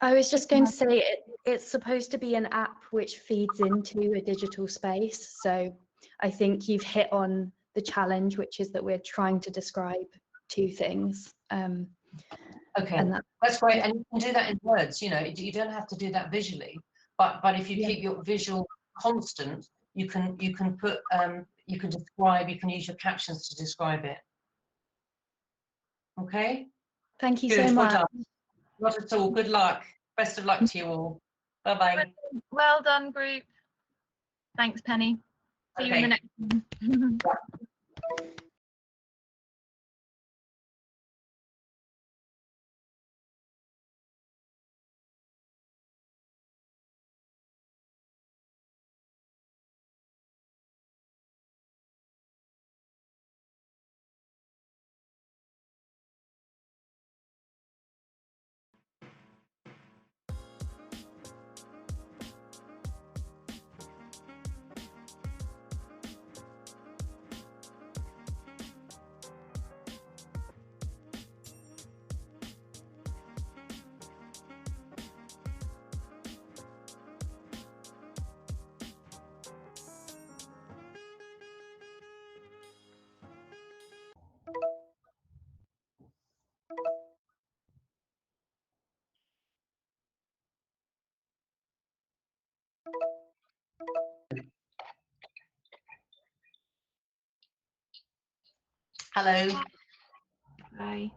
I was just going to say it's supposed to be an app which feeds into a digital space. So I think you've hit on the challenge, which is that we're trying to describe two things. Okay, and that's great. And you can do that in words, you know, you don't have to do that visually, but if you keep your visual constant, you can put, you can describe, you can use your captions to describe it. Okay? Thank you Good, so well much. done. Not at all. Good luck. Best of luck to you all. Bye-bye. Well done, group. Thanks, Penny. See you in the next one. Hello. Bye.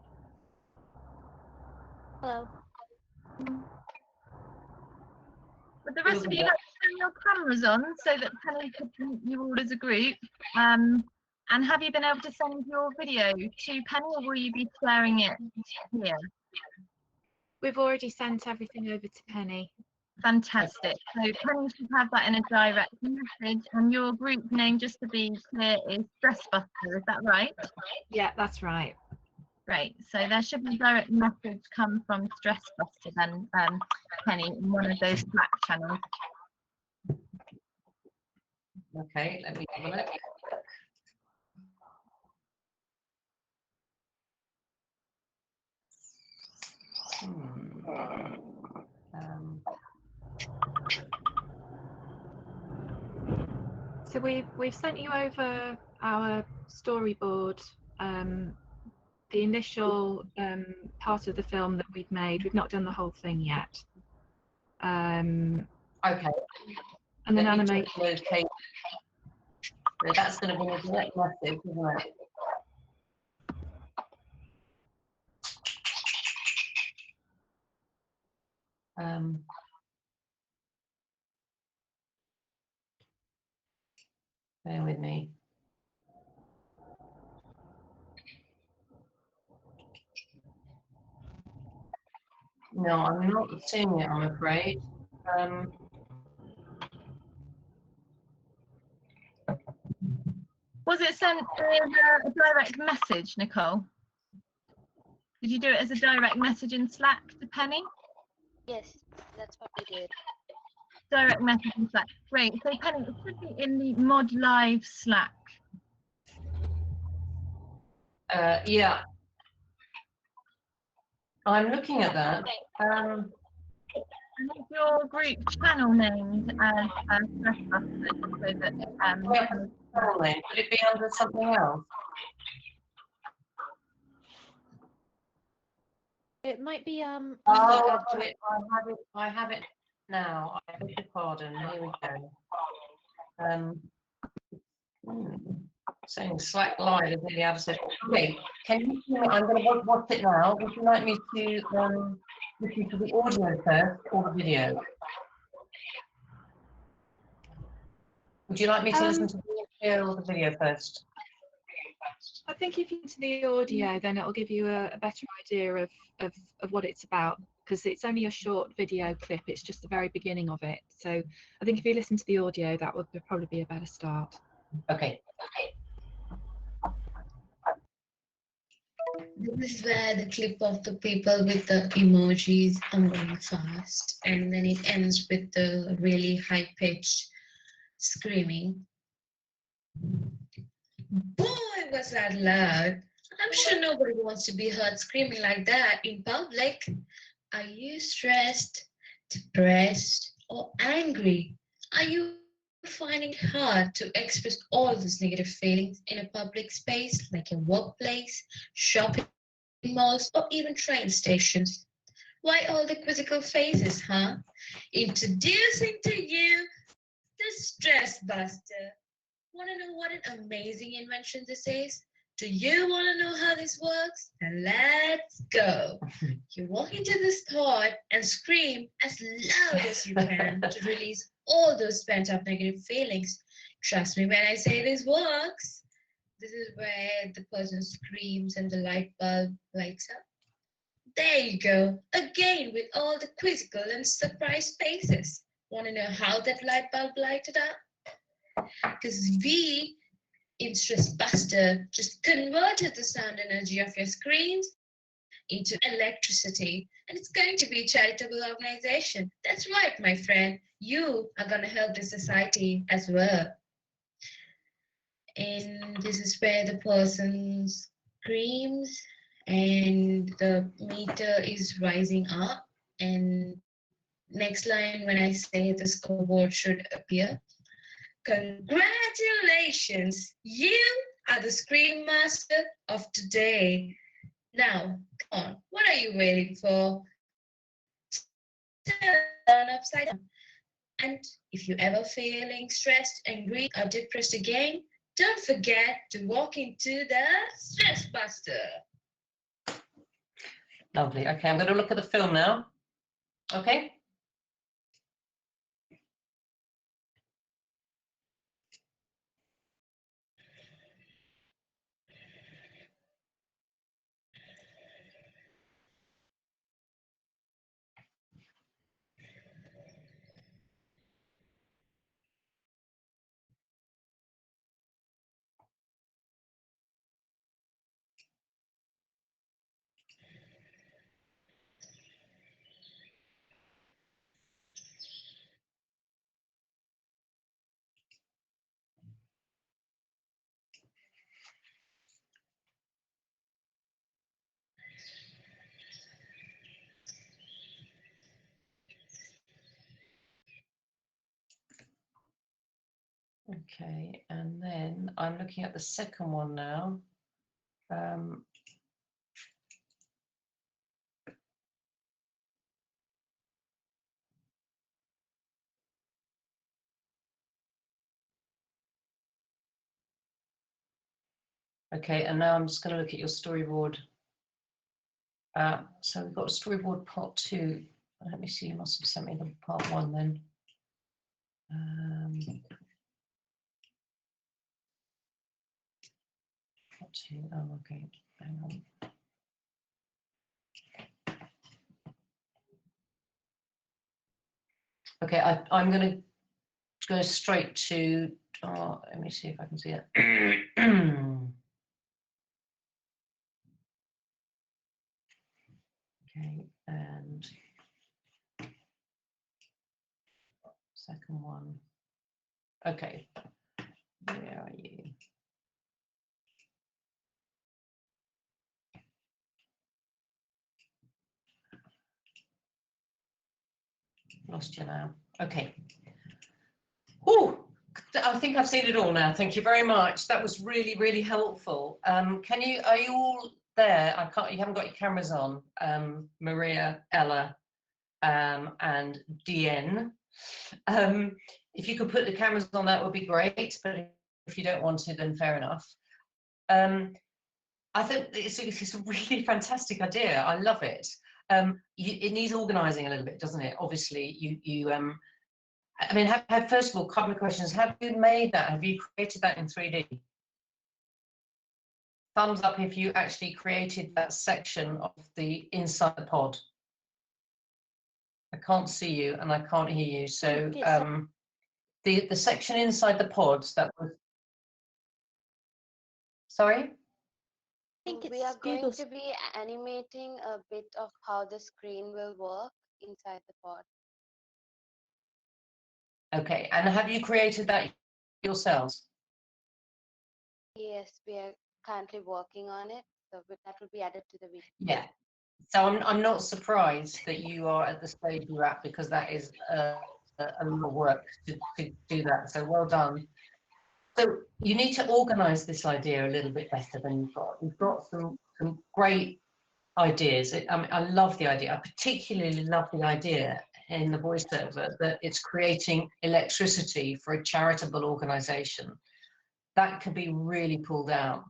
Hello. Would the rest of you like to turn your cameras on so that Penny could meet you all as a group? And have you been able to send your video to Penny, or will you be sharing it here? We've already sent everything over to Penny. Fantastic. So Penny should have that in a direct message, and your group name, just to be clear, is Stressbuster. Is that right? Yeah, that's right. Great. So there should be a direct message come from Stressbuster then, Penny, in one of those Slack channels. Okay, let me have a look. So we've sent you over our storyboard, the initial part of the film that we've made. We've not done the whole thing yet. Okay. And then animate. Okay. So that's going to be a direct message, isn't it? Bear with me. No, I'm not seeing it, I'm afraid. Was it sent in a direct message, Nicole? Did you do it as a direct message in Slack to Penny? Yes, that's what we did. Direct message in Slack. Great. So Penny, it should be in the Mod Live Slack. Yeah. I'm looking at that. And is your group channel named as Stressbuster, so that Could it be under something else? It might be Oh, I have it now. I beg your pardon. Here we go. Saying Slack live is in the other side. Okay, can you see me? I'm going to watch it now. Would you like me to listen to the audio first or the video? Would you like me to listen to the audio or the video first? I think if you listen to the audio, then it'll give you a better idea of what it's about. because it's only a short video clip. It's just the very beginning of it. So I think if you listen to the audio, that would probably be a better start. Okay. This is where the clip of the people with the emojis are going fast, and then it ends with the really high-pitched screaming. Boy, was that loud. I'm sure nobody wants to be heard screaming like that in public. Are you stressed, depressed, or angry? Are you finding it hard to express all those negative feelings in a public space like a workplace, shopping malls, or even train stations? Why all the quizzical faces, huh? Introducing to you the Stress Buster. Want to know what an amazing invention this is? Do you want to know how this works? Then let's go. You walk into this thought and scream as loud as you can to release all those pent up negative feelings. Trust me when I say this works. This is where the person screams and the light bulb lights up. There you go, again with all the quizzical and surprise faces. Want to know how that light bulb lighted up? Because we in Stress Buster just converted the sound energy of your screens into electricity, and it's going to be a charitable organization. That's right, my friend. You are going to help the society as well. And this is where the person screams and the meter is rising up, and next line when I say the scoreboard should appear. Congratulations, you are the Scream Master of today. Now, come on, what are you waiting for? Turn upside down. And if you're ever feeling stressed, angry, or depressed again, don't forget to walk into the Stress Buster. Lovely. Okay, I'm going to look at the film now. Okay. Okay, and then I'm looking at the second one now. Okay, and now I'm just going to look at your storyboard. So we've got a storyboard part 2. Let me see, you must have sent me the part 1 then. Part 2, oh, okay, hang on. Okay, I'm going to go straight to, let me see if I can see it. Okay, and second one. Okay, where are you? Lost you now. Okay. Oh, I think I've seen it all now. Thank you very much. That was really, really helpful. Are you all there? You haven't got your cameras on. Maria, Ella, and DN. If you could put the cameras on, that would be great. But if you don't want to, then fair enough. I think it's a really fantastic idea. I love it. It needs organising a little bit, doesn't it? Obviously, I mean, first of all, a couple of questions. Have you made that? Have you created that in 3D? Thumbs up if you actually created that section of the inside the pod. I can't see you and I can't hear you. So Okay, so the section inside the pods that was, sorry? I think We are it's going Google's. to be animating a bit of how the screen will work inside the pod. Okay, and have you created that yourselves? Yes, we are currently working on it, so that will be added to the video. Yeah. So I'm not surprised that you are at the stage you're at, because that is a lot of work to do that. So well done. So you need to organise this idea a little bit better than you've got. You've got some great ideas. I mean, I love the idea. I particularly love the idea in the voiceover that it's creating electricity for a charitable organisation. That could be really pulled out.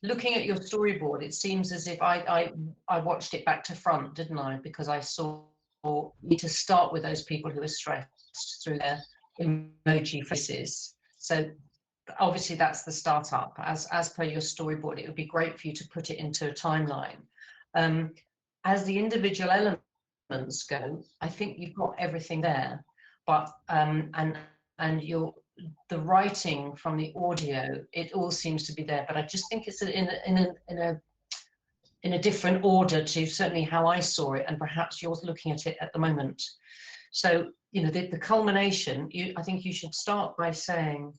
Looking at your storyboard, it seems as if I watched it back to front, didn't I? Because I saw you need to start with those people who are stressed through their emoji faces. So obviously that's the startup. As per your storyboard, it would be great for you to put it into a timeline. As the individual elements go, I think you've got everything there, but the writing from the audio, it all seems to be there, but I just think it's in a different order to certainly how I saw it, and perhaps you're looking at it at the moment. So, you know, the culmination, I think you should start by saying,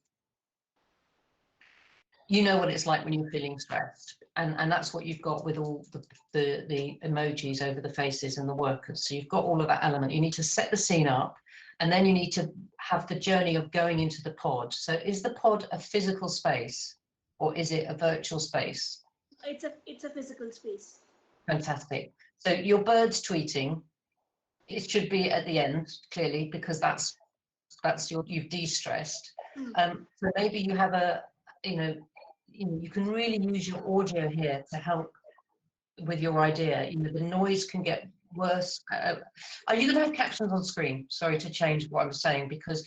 you know what it's like when you're feeling stressed, and that's what you've got with all the emojis over the faces and the workers. So you've got all of that element. You need to set the scene up, and then you need to have the journey of going into the pod. So is the pod a physical space, or is it a virtual space? It's a physical space. Fantastic. So your birds tweeting, it should be at the end, clearly, because that's you've de-stressed. So maybe you have you can really use your audio here to help with your idea. You know, the noise can get worse. Are you going to have captions on screen? Sorry to change what I was saying, because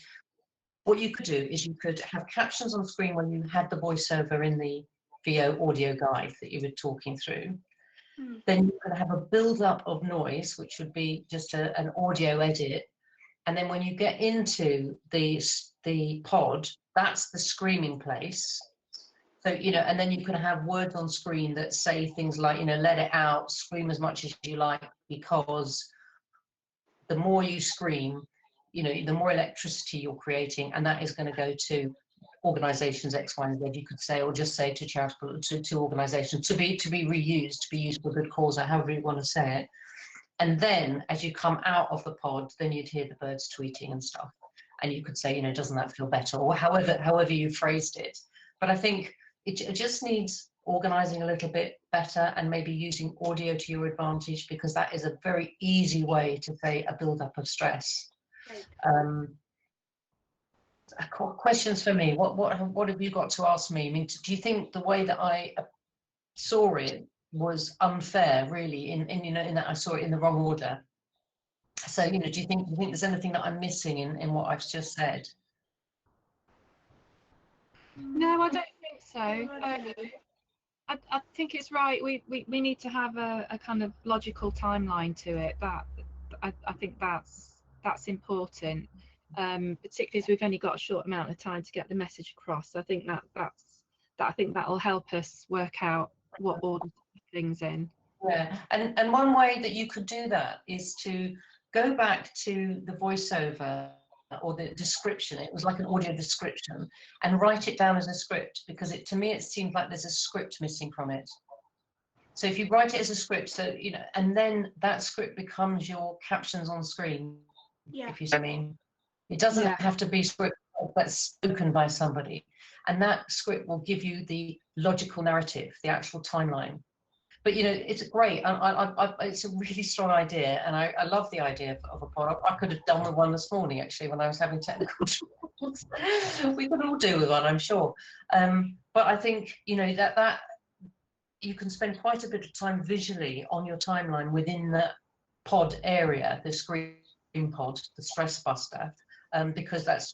what you could do is you could have captions on screen when you had the voiceover in the VO audio guide that you were talking through. Then you can have a build-up of noise, which would be just an audio edit. And then when you get into the pod, that's the screaming place. So, you know, and then you can have words on screen that say things like, you know, let it out, scream as much as you like, because the more you scream, you know, the more electricity you're creating, and that is going to go to organizations X, Y, and Z, you could say, or just say to charitable, to organizations, to be reused, to be used for a good cause, or however you want to say it. And then as you come out of the pod, then you'd hear the birds tweeting and stuff. And you could say, you know, doesn't that feel better? Or however you phrased it. But I think it just needs organizing a little bit better, and maybe using audio to your advantage, because that is a very easy way to say a build-up of stress. Right. Questions for me? What have you got to ask me? I mean, do you think the way that I saw it was unfair, really, in that I saw it in the wrong order? So, you know, do you think there's anything that I'm missing in what I've just said? No, I don't think so. I think it's right. We need to have a kind of logical timeline to it. That I think that's important, particularly as we've only got a short amount of time to get the message across. I think that'll help us work out what order to put things in. Yeah, and one way that you could do that is to go back to the voiceover or the description. It was like an audio description, and write it down as a script, because to me it seems like there's a script missing from it. So if you write it as a script, so you know, and then that script becomes your captions on screen. Yeah. If you see what I mean, it doesn't have to be script that's spoken by somebody, and that script will give you the logical narrative, the actual timeline. But you know, it's great. It's a really strong idea, and I love the idea of a pod. I could have done with one this morning, actually, when I was having technical troubles. We could all do with one, I'm sure. But I think, you know, that you can spend quite a bit of time visually on your timeline within the pod area, the screen pod, the stress buster, because that's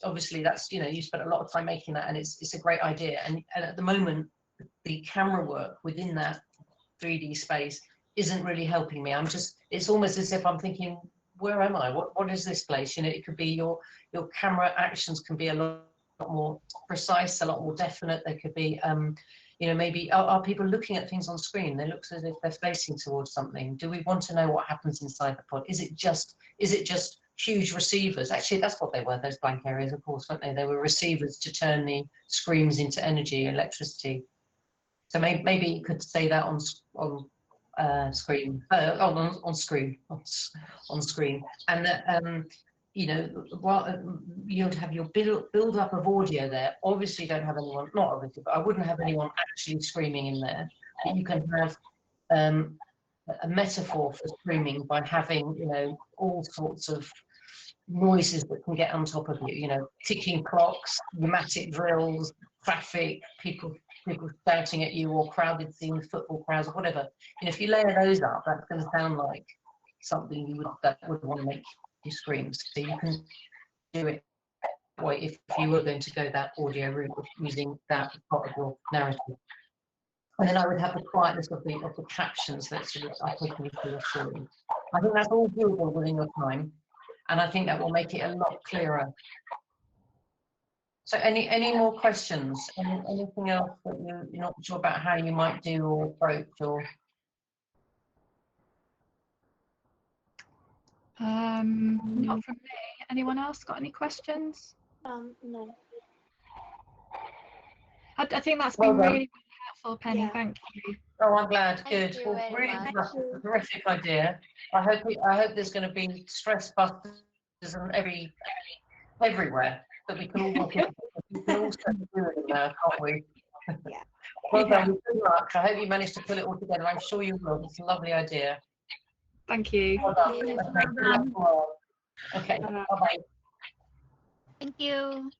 you know, you spent a lot of time making that, and it's a great idea. And at the moment, the camera work within that 3D space isn't really helping me. It's almost as if I'm thinking, where am I? What is this place? You know, it could be your camera actions can be a lot more precise, a lot more definite. They could be, you know, maybe are people looking at things on screen? They look as if they're facing towards something. Do we want to know what happens inside the pod? Is it just huge receivers? Actually, that's what they were, those blank areas, of course, weren't they? They were receivers to turn the screens into energy, electricity. So maybe you could say that on screen, on screen, and that you know, you'd have your build up of audio there. Obviously, you don't have anyone, not obviously, but I wouldn't have anyone actually screaming in there. But you can have a metaphor for screaming by having, you know, all sorts of noises that can get on top of you. You know, ticking clocks, pneumatic drills, traffic, people shouting at you, or crowded scenes, football crowds, or whatever. You know, if you layer those up, that's going to sound like something that would want to make you scream. So you can do it that way if you were going to go that audio route using that part of your narrative. And then I would have the quietness of the captions that sort of are taking you through the story. I think that's all doable within your time, and I think that will make it a lot clearer. So any more questions? Anything else that you're not sure about how you might do or approach or? Not from me. Anyone else got any questions? No. I think that's Well been done. really helpful, Penny. Yeah. Thank you. Oh, I'm glad. Thank Good. you Well, very really much. terrific idea. I hope there's going to be stress busters and everywhere that we can all walk in. We can all start doing it now, can't we? Yeah. Well done. Good luck. I hope you manage to pull it all together. I'm sure you will. It's a lovely idea. Thank you. Well done. Okay, good luck tomorrow. Okay. Bye-bye. Thank you.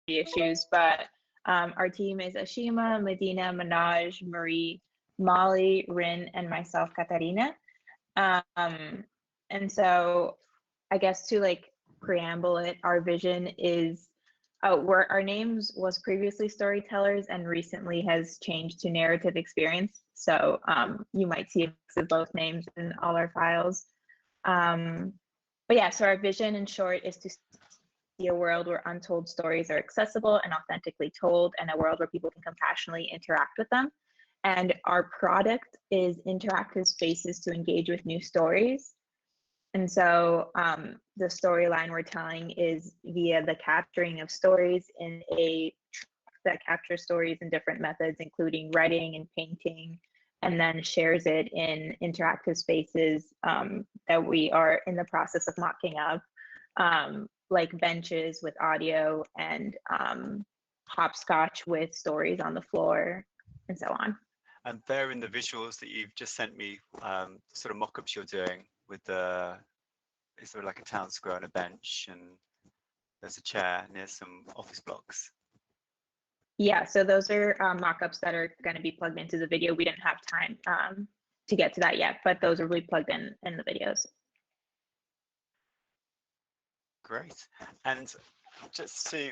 issues, but our team is Ashima, Medina, Manaj, Marie, Molly, Rin, and myself, Katarina. And so I guess to like preamble it, our vision is our names was previously storytellers and recently has changed to narrative experience. So you might see a mix of both names in all our files. But yeah, so our vision in short is to see a world where untold stories are accessible and authentically told, and a world where people can compassionately interact with them. And our product is interactive spaces to engage with new stories. And so the storyline we're telling is via the capturing of stories in a truck that captures stories in different methods, including writing and painting, and then shares it in interactive spaces that we are in the process of mocking up, like benches with audio and hopscotch with stories on the floor and so on. And there in the visuals that you've just sent me, sort of mock-ups you're doing with the, is there like a town square and a bench and there's a chair near some office blocks? Yeah, so those are mock-ups that are going to be plugged into the video. We didn't have time to get to that yet, but those will be plugged in the videos. Great. And just to,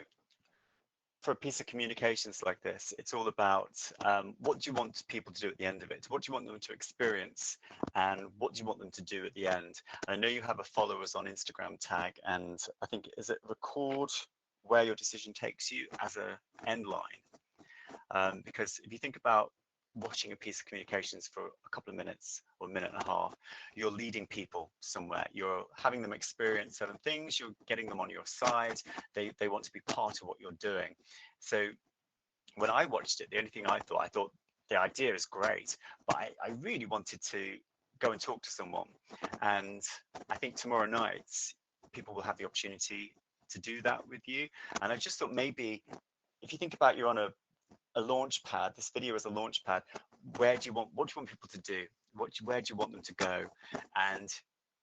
for a piece of communications like this, it's all about what do you want people to do at the end of it? What do you want them to experience? And what do you want them to do at the end? And I know you have a followers on Instagram tag, and I think, is it record where your decision takes you as a end line? Because if you think about watching a piece of communications for a couple of minutes or a minute and a half, you're leading people somewhere, you're having them experience certain things, you're getting them on your side, they want to be part of what you're doing. So when I watched it, the only thing I thought the idea is great, but I really wanted to go and talk to someone. And I think tomorrow night, people will have the opportunity to do that with you. And I just thought maybe if you think about you're on a launch pad, this video is a launch pad, what do you want people to do? Where do you want them to go? And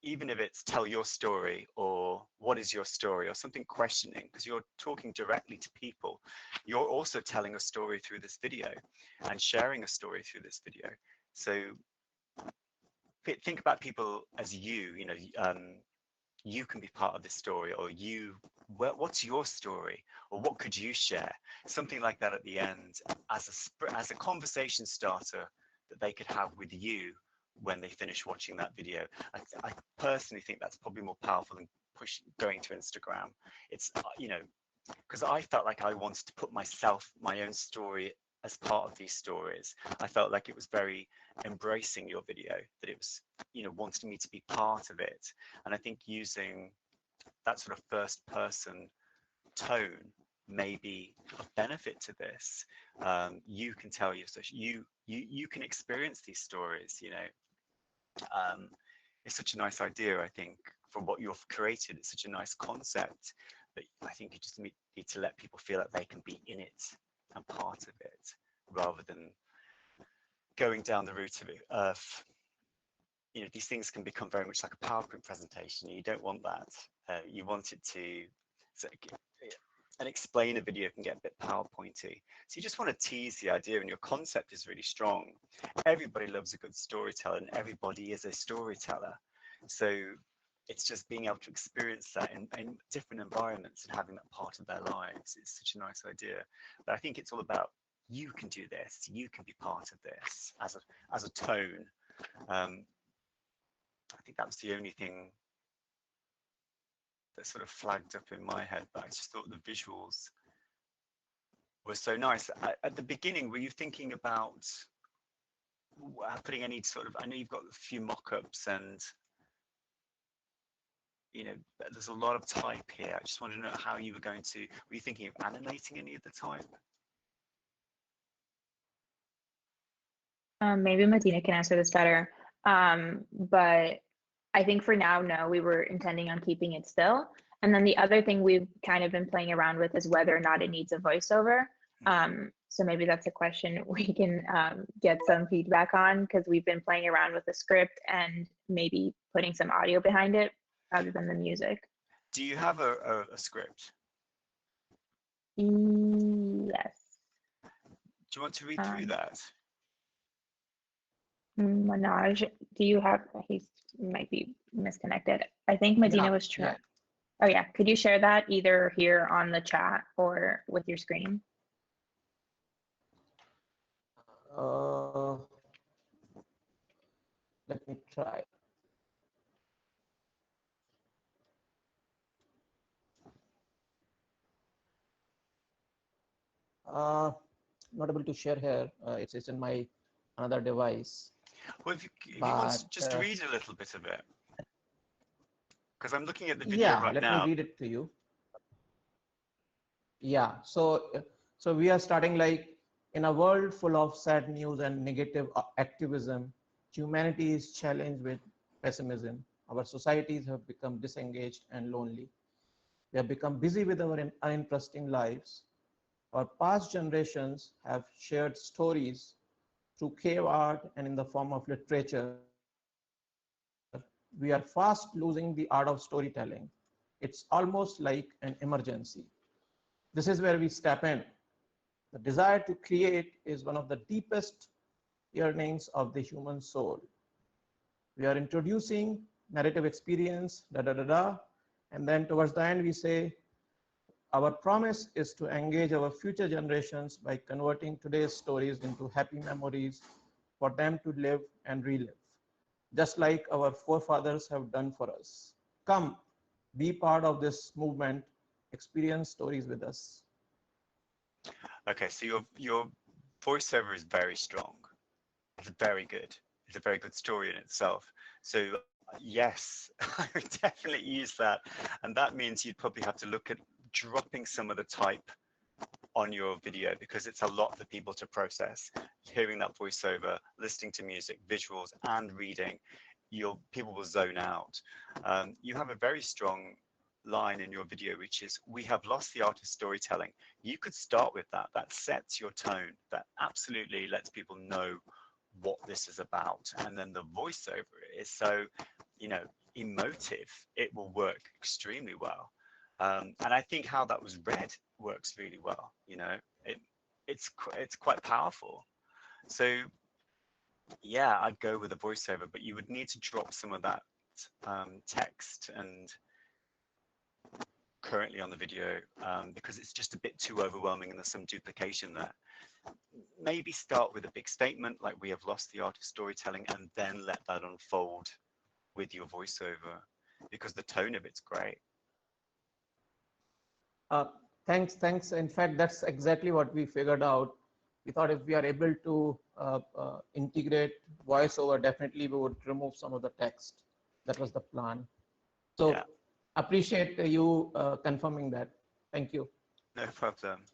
even if it's tell your story or what is your story or something questioning, because you're talking directly to people, you're also telling a story through this video and sharing a story through this video. So think about people as you can be part of this story, or what's your story, or what could you share? Something like that at the end as a conversation starter that they could have with you when they finish watching that video. I personally think that's probably more powerful than going to Instagram. It's because I felt like I wanted to put my own story as part of these stories. I felt like it was very embracing your video, that it was wanting me to be part of it. And I think using that sort of first person tone may be of benefit to this. You can tell you can experience these stories. It's such a nice idea. I think for what you've created, it's such a nice concept, but I think you just need to let people feel that they can be in it and part of it, rather than going down the route of these things can become very much like a PowerPoint presentation. You don't want that. You want it to, and explain a video can get a bit PowerPointy. So you just want to tease the idea, and your concept is really strong. Everybody loves a good storyteller, and everybody is a storyteller. So it's just being able to experience that in different environments and having that part of their lives. It's such a nice idea. But I think it's all about, you can do this, you can be part of this as a tone. I think that was the only thing that sort of flagged up in my head, but I just thought the visuals were so nice. At the beginning, were you thinking about putting any sort of, I know you've got a few mock-ups and there's a lot of type here. I just wanted to know how you were going to, were you thinking of animating any of the type? Maybe Medina can answer this better. But I think for now, no, we were intending on keeping it still. And then the other thing we've kind of been playing around with is whether or not it needs a voiceover. So maybe that's a question we can get some feedback on, because we've been playing around with the script and maybe putting some audio behind it rather than the music. Do you have a script? Yes. Do you want to read through that? Manoj, do you have, he might be misconnected. I think Medina was trying. Oh yeah, could you share that either here on the chat or with your screen? Let me try. Not able to share here. It's in my another device. Well, if you want to just read a little bit of it, because I'm looking at the video yeah, right let now. me read it to you. Yeah, so we are starting like, in a world full of sad news and negative activism, humanity is challenged with pessimism. Our societies have become disengaged and lonely. We have become busy with our uninteresting lives. Our past generations have shared stories through cave art and in the form of literature. We are fast losing the art of storytelling. It's almost like an emergency. This is where we step in. The desire to create is one of the deepest yearnings of the human soul. We are introducing narrative experience, and then towards the end we say, our promise is to engage our future generations by converting today's stories into happy memories for them to live and relive, just like our forefathers have done for us. Come, be part of this movement, experience stories with us. Okay, so your voiceover is very strong. It's very good. It's a very good story in itself. So yes, I would definitely use that. And that means you'd probably have to look at dropping some of the type on your video, because it's a lot for people to process. Hearing that voiceover, listening to music, visuals, and reading, people will zone out. You have a very strong line in your video, which is, "We have lost the art of storytelling." You could start with that. That sets your tone. That absolutely lets people know what this is about. And then the voiceover is so, emotive. It will work extremely well. And I think how that was read works really well. It's quite powerful. So yeah, I'd go with a voiceover, but you would need to drop some of that text and currently on the video, because it's just a bit too overwhelming and there's some duplication there. Maybe start with a big statement like, "We have lost the art of storytelling," and then let that unfold with your voiceover, because the tone of it's great. Thanks. In fact, that's exactly what we figured out. We thought if we are able to integrate voiceover, definitely we would remove some of the text. That was the plan. So Yeah. Appreciate you confirming that. Thank you. No problem.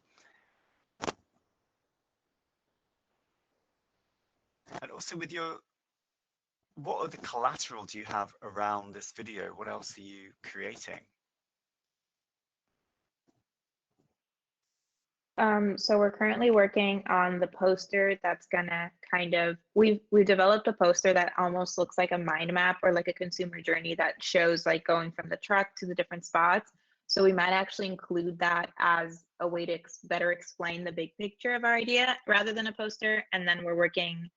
And also with what other collateral do you have around this video? What else are you creating? So we're currently working on the poster that's gonna we've developed a poster that almost looks like a mind map or like a consumer journey that shows like going from the truck to the different spots. So we might actually include that as a way to better explain the big picture of our idea rather than a poster. And then we're working,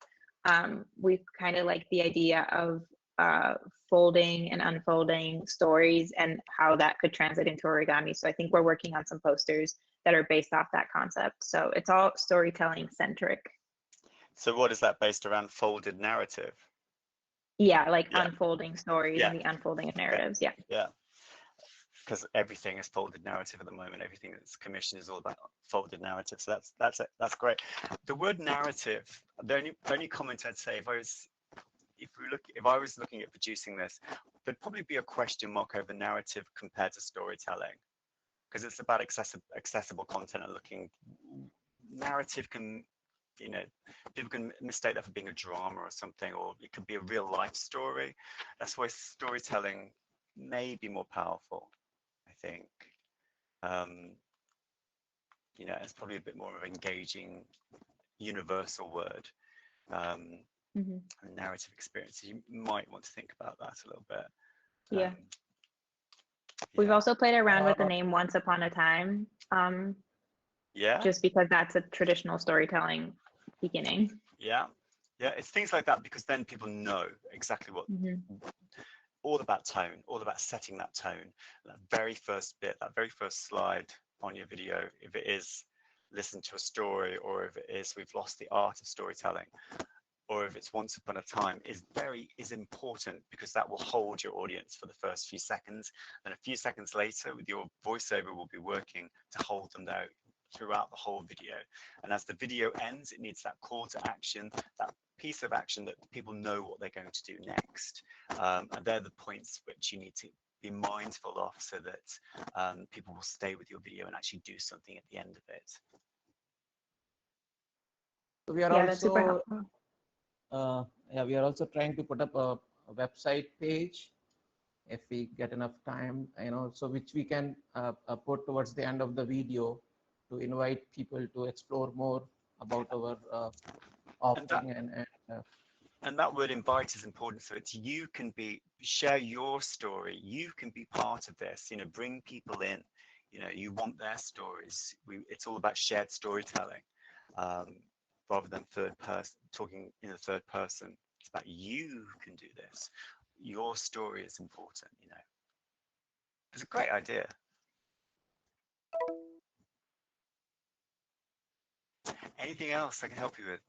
we kind of like the idea of folding and unfolding stories and how that could translate into origami. So I think we're working on some posters that are based off that concept. So it's all storytelling centric. So what is that based around? Folded narrative? Yeah, like unfolding stories Yeah. and the unfolding of narratives. Yeah. Yeah. Because everything is folded narrative at the moment. Everything that's commissioned is all about folded narrative. So that's great. The word narrative, the only comment I'd say, if I was looking at producing this, there'd probably be a question mark over narrative compared to storytelling, because it's about accessible content and looking. Narrative can, people can mistake that for being a drama or something, or it could be a real life story. That's why storytelling may be more powerful, I think. It's probably a bit more of an engaging, universal word. Narrative experience. You might want to think about that a little bit. Yeah. We've also played around with the name Once Upon a Time. Yeah. Just because that's a traditional storytelling beginning. Yeah. Yeah. It's things like that, because then people know exactly what, all about tone, all about setting that tone. That very first bit, that very first slide on your video, if it is listen to a story, or if it is we've lost the art of storytelling, or if it's once upon a time, is important, because that will hold your audience for the first few seconds. And a few seconds later, with your voiceover, will be working to hold them there throughout the whole video. And as the video ends, it needs that call to action, that piece of action that people know what they're going to do next. And they're the points which you need to be mindful of, so that people will stay with your video and actually do something at the end of it. So we are that's super helpful. We are also trying to put up a website page if we get enough time, so which we can put towards the end of the video to invite people to explore more about our offering and that word invite is important. So it's share your story. You can be part of this. Bring people in. You want their stories. It's all about shared storytelling. Rather than talking in the third person. It's about you can do this. Your story is important, It's a great idea. Anything else I can help you with?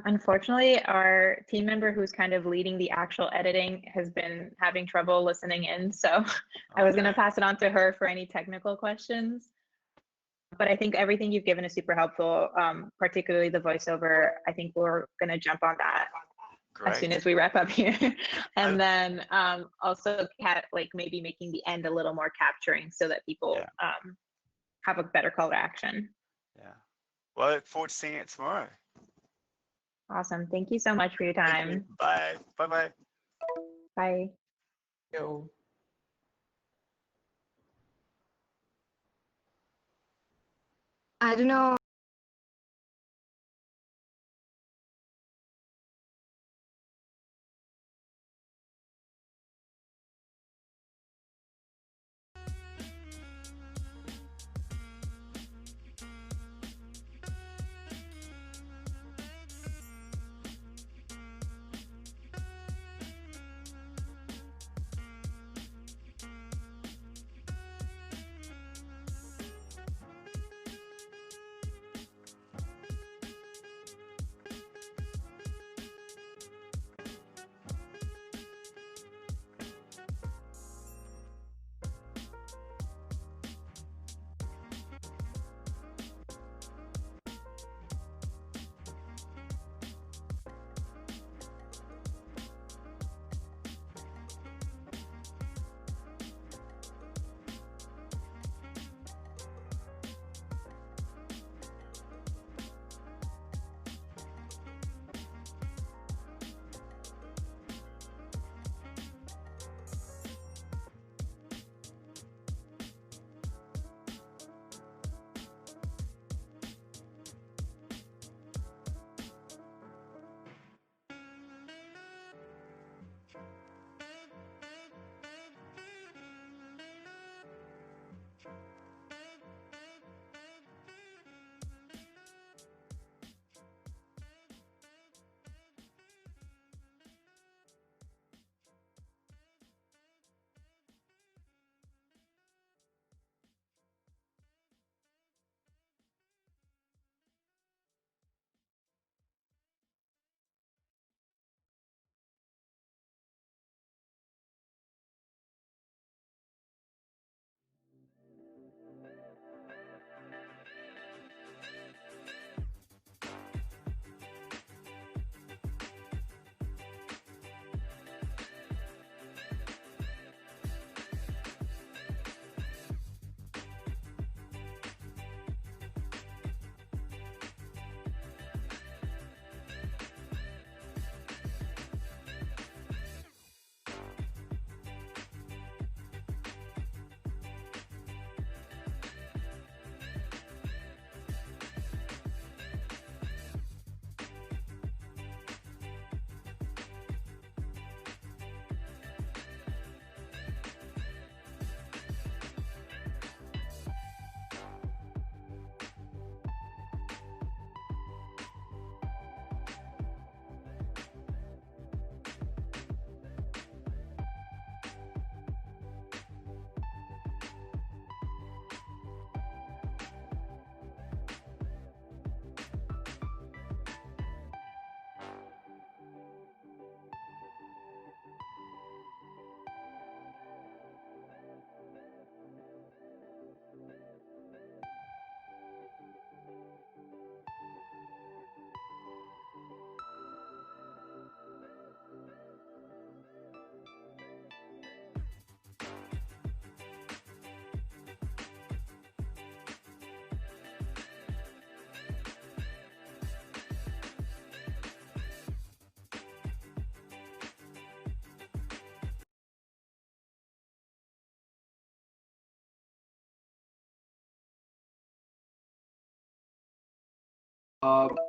Unfortunately, our team member who's kind of leading the actual editing has been having trouble listening in. So I was going to pass it on to her for any technical questions. But I think everything you've given is super helpful, particularly the voiceover. I think we're going to jump on that as soon as we wrap up here. And then also like maybe making the end a little more capturing so that people have a better call to action. Yeah. Well, I look forward to seeing it tomorrow. Awesome. Thank you so much for your time. Bye. Bye-bye. Bye. Yo. I don't know.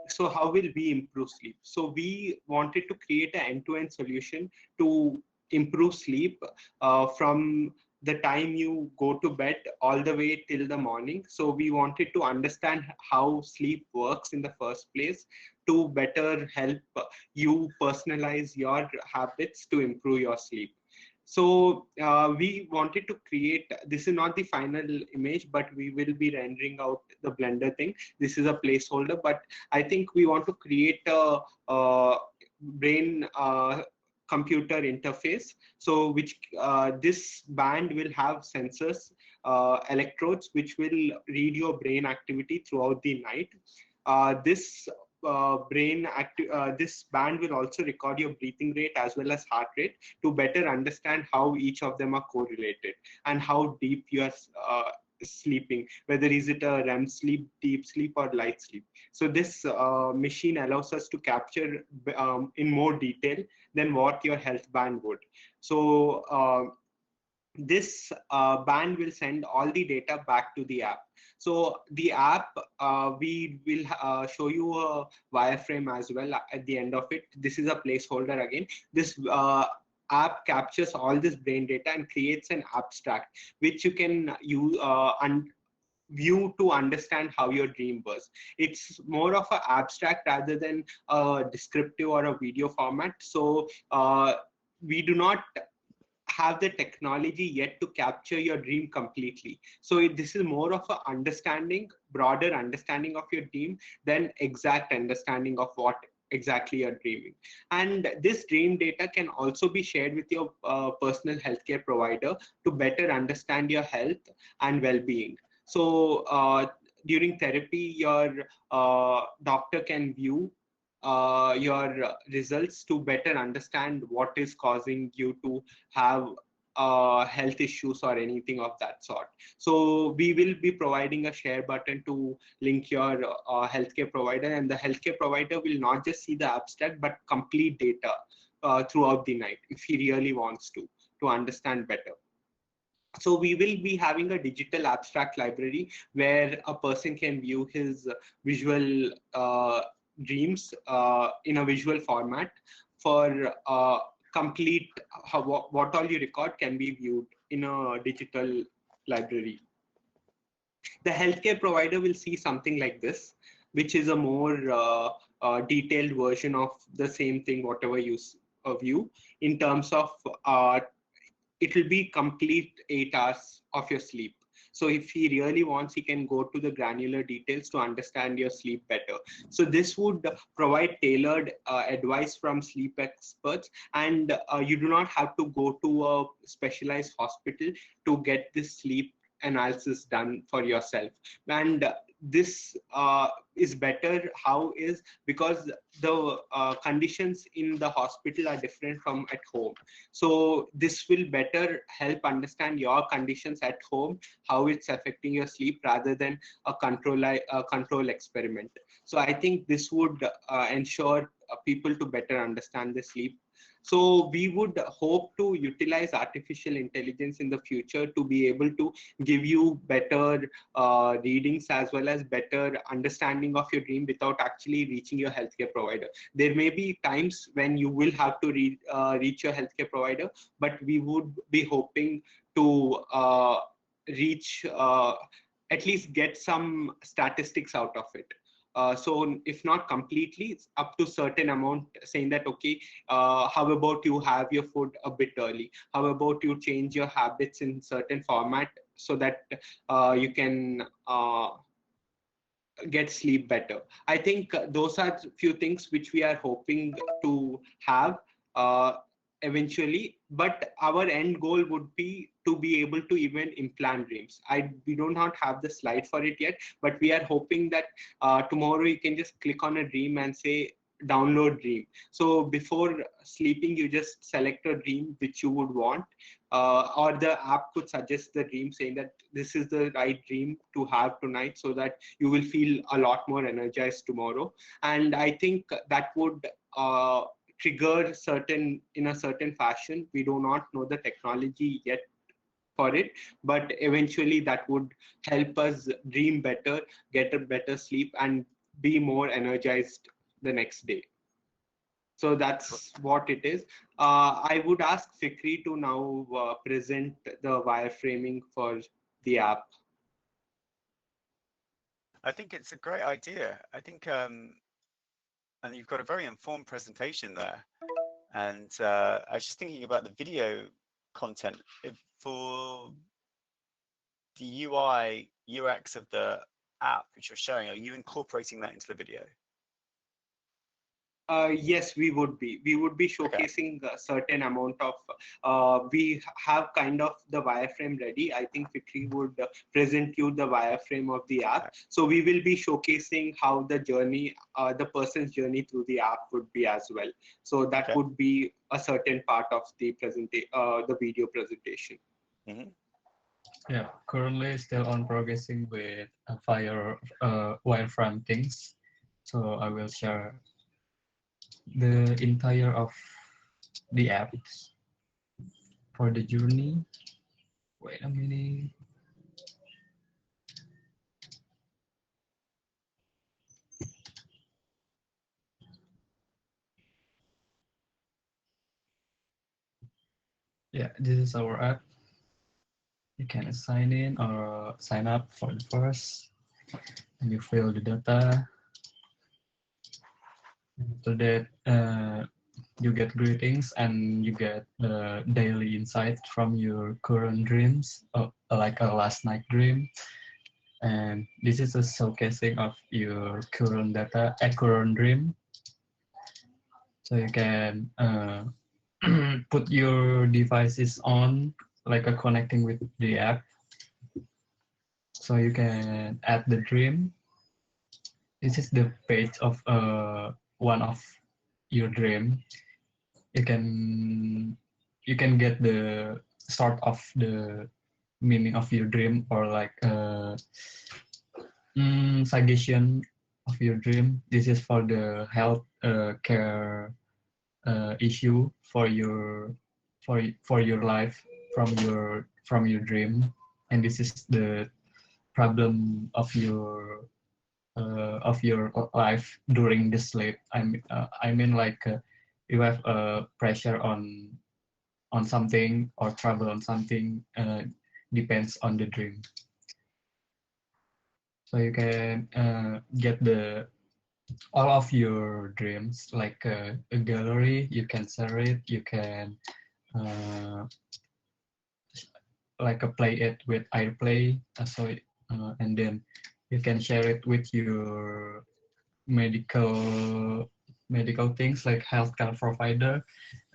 So how will we improve sleep? So we wanted to create an end-to-end solution to improve sleep from the time you go to bed all the way till the morning. So we wanted to understand how sleep works in the first place to better help you personalize your habits to improve your sleep. So we wanted to create, this is not the final image, but we will be rendering out the Blender thing. This is a placeholder, but I think we want to create a brain computer interface. So which this band will have sensors, electrodes, which will read your brain activity throughout the night. This this band will also record your breathing rate as well as heart rate to better understand how each of them are correlated and how deep you are sleeping, whether is it a REM sleep, deep sleep, or light sleep. So this machine allows us to capture in more detail than what your health band would. So this band will send all the data back to the app. So the app, we will show you a wireframe as well at the end of it. This is a placeholder again. This app captures all this brain data and creates an abstract, which you can use and view to understand how your dream was. It's more of an abstract rather than a descriptive or a video format. So we do not have the technology yet to capture your dream completely. So this is more of a understanding, broader understanding of your dream than exact understanding of what exactly you're dreaming. And this dream data can also be shared with your personal healthcare provider to better understand your health and well-being. So during therapy, your doctor can view your results to better understand what is causing you to have health issues or anything of that sort. So we will be providing a share button to link your healthcare provider, and the healthcare provider will not just see the abstract but complete data throughout the night if he really wants to understand better. So we will be having a digital abstract library where a person can view his visual dreams in a visual format for complete what all you record can be viewed in a digital library. The healthcare provider will see something like this, which is a more detailed version of the same thing, whatever you view, in terms of it will be complete 8 hours of your sleep. So if he really wants, he can go to the granular details to understand your sleep better. So this would provide tailored advice from sleep experts, and you do not have to go to a specialized hospital to get this sleep analysis done for yourself. And this is better how is because the conditions in the hospital are different from at home. So this will better help understand your conditions at home, how it's affecting your sleep, rather than a control experiment. So I think this would ensure people to better understand the sleep. So we would hope to utilize artificial intelligence in the future to be able to give you better readings as well as better understanding of your dream without actually reaching your healthcare provider. There may be times when you will have to reach your healthcare provider, but we would be hoping to reach at least get some statistics out of it. So if not completely, up to certain amount, saying that, okay, how about you have your food a bit early? How about you change your habits in certain format so that you can get sleep better? I think those are few things which we are hoping to have eventually, but our end goal would be to be able to even implant dreams. We do not have the slide for it yet, but we are hoping that tomorrow you can just click on a dream and say download dream. So before sleeping, you just select a dream which you would want, or the app could suggest the dream saying that this is the right dream to have tonight, so that you will feel a lot more energized tomorrow. And I think that would trigger in a certain fashion. We do not know the technology yet for it, but eventually that would help us dream better, get a better sleep, and be more energized the next day. So that's what it is. I would ask Fikri to now present the wireframing for the app. I think it's a great idea. I think, and you've got a very informed presentation there. And I was just thinking about the video content. For the UI, UX of the app which you're showing, are you incorporating that into the video? Yes, we would be. We would be showcasing a certain amount of. We have kind of the wireframe ready. I think Fikri would present you the wireframe of the app. So we will be showcasing how the journey, the person's journey through the app would be as well. So that would be a certain part of the the video presentation. Yeah, currently still on progressing with wireframe things. So I will share the entire of the apps for the journey. Wait a minute. Yeah, this is our app. You can sign in or sign up for the first, and you fill the data. After that, you get greetings and you get daily insights from your current dreams, like a last night dream. And this is a showcasing of your current data, a current dream. So you can put your devices on, like a connecting with the app. So you can add the dream. This is the page of one of your dream. You can get the sort of the meaning of your dream, or like suggestion of your dream. This is for the health care issue for your life from your dream, and this is the problem of your life during the sleep. I mean like you have pressure on something or trouble on something, depends on the dream. So you can get the all of your dreams, like a gallery. You can share it. You can like play it with AirPlay. And then you can share it with your medical things like healthcare provider.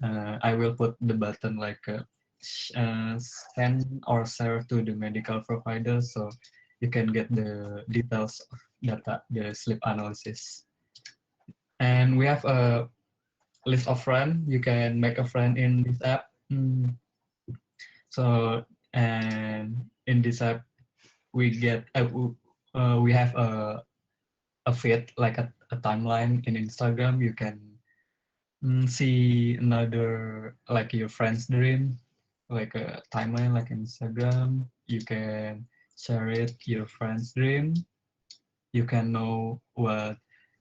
I will put the button like send or share to the medical provider, so you can get the details of data, the sleep analysis. And we have a list of friends. You can make a friend in this app. So, and in this app we get we have a feed, like a timeline in Instagram. You can see another, like your friend's dream, like a timeline like Instagram. You can share it, your friend's dream. You can know what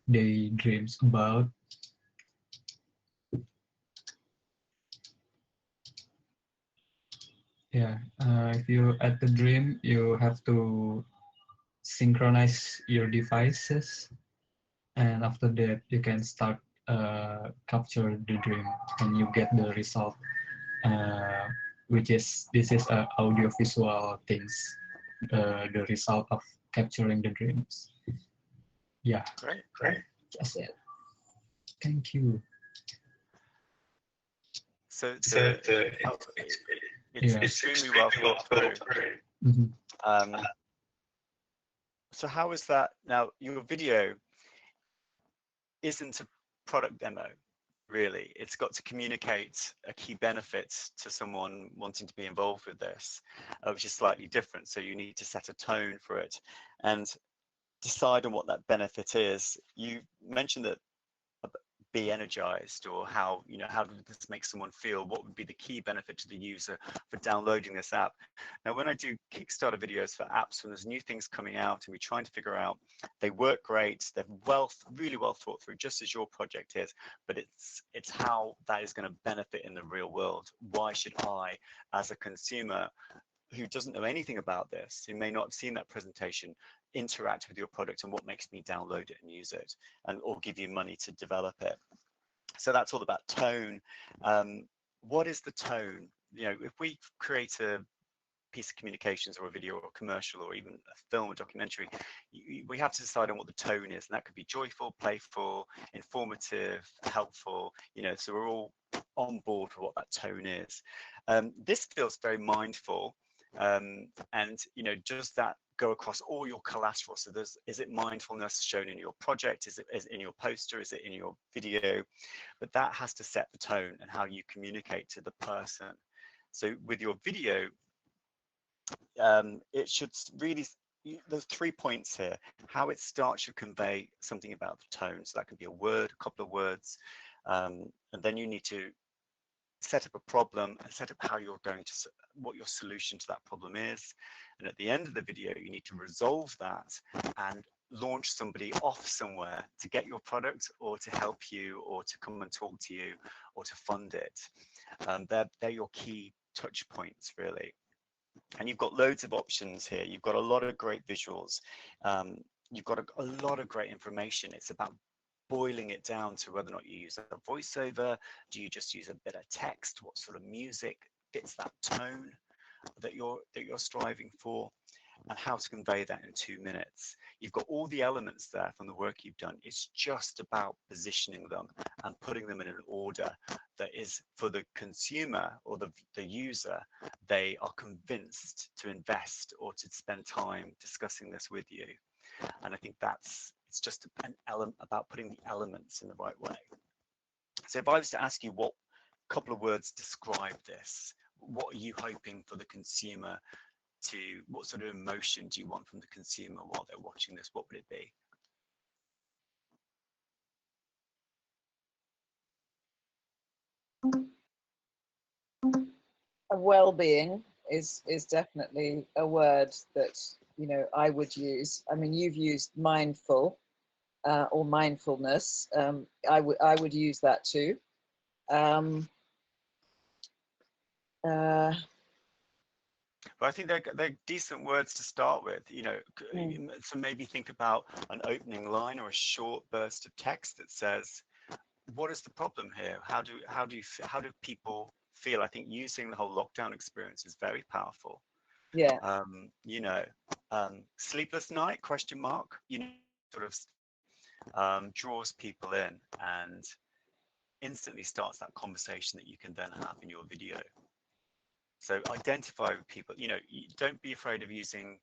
they dreams about. Yeah, if you add the dream, you have to synchronize your devices, and after that you can start capture the dream, and you get the result, which is this is audio visual things, the result of capturing the dreams. Yeah, Great. That's it. Thank you. So it's extremely well thought through. So how is that now? Your video isn't a product demo, really. It's got to communicate a key benefit to someone wanting to be involved with this, which is slightly different. So you need to set a tone for it and decide on what that benefit is. You mentioned that be energized, or how did this make someone feel? What would be the key benefit to the user for downloading this app? Now, when I do Kickstarter videos for apps, when there's new things coming out and we're trying to figure out, they work great, they're really well thought through, just as your project is, but it's how that is going to benefit in the real world. Why should I, as a consumer who doesn't know anything about this, who may not have seen that presentation, interact with your product, and what makes me download it and use it, and or give you money to develop it? So that's all about tone. What is the tone? If we create a piece of communications or a video or a commercial or even a film or documentary, we have to decide on what the tone is, and that could be joyful, playful, informative, helpful, you know, so we're all on board for what that tone is. This feels very mindful, and you know, does that go across all your collateral? So is it mindfulness shown in your project? Is it in your poster? Is it in your video? But that has to set the tone and how you communicate to the person. So with your video, it should really, there's 3 points here. How it starts should convey something about the tone. So that could be a word, a couple of words, and then you need to set up a problem and set up how you're going to, what your solution to that problem is. And at the end of the video, you need to resolve that and launch somebody off somewhere to get your product or to help you or to come and talk to you or to fund it. They're your key touch points, really. And you've got loads of options here. You've got a lot of great visuals. You've got a lot of great information. It's about boiling it down to whether or not you use a voiceover. Do you just use a bit of text? What sort of music fits that tone that you're striving for, and how to convey that in 2 minutes. You've got all the elements there from the work you've done. It's just about positioning them and putting them in an order that is for the consumer or the user. They are convinced to invest or to spend time discussing this with you. And I think it's just an element about putting the elements in the right way. So if I was to ask you what couple of words describe this, what are you hoping for the consumer to, what sort of emotion do you want from the consumer while they're watching this? What would it be? Well-being is definitely a word that, you know, I would use. I mean, you've used mindful or mindfulness. I would use that too. But I think they're decent words to start with, you know. So maybe think about an opening line or a short burst of text that says, what is the problem here? How do people feel? I think using the whole lockdown experience is very powerful. Yeah. You know, sleepless night, question mark, you know, sort of draws people in and instantly starts that conversation that you can then have in your video. So identify with people, you know, don't be afraid of using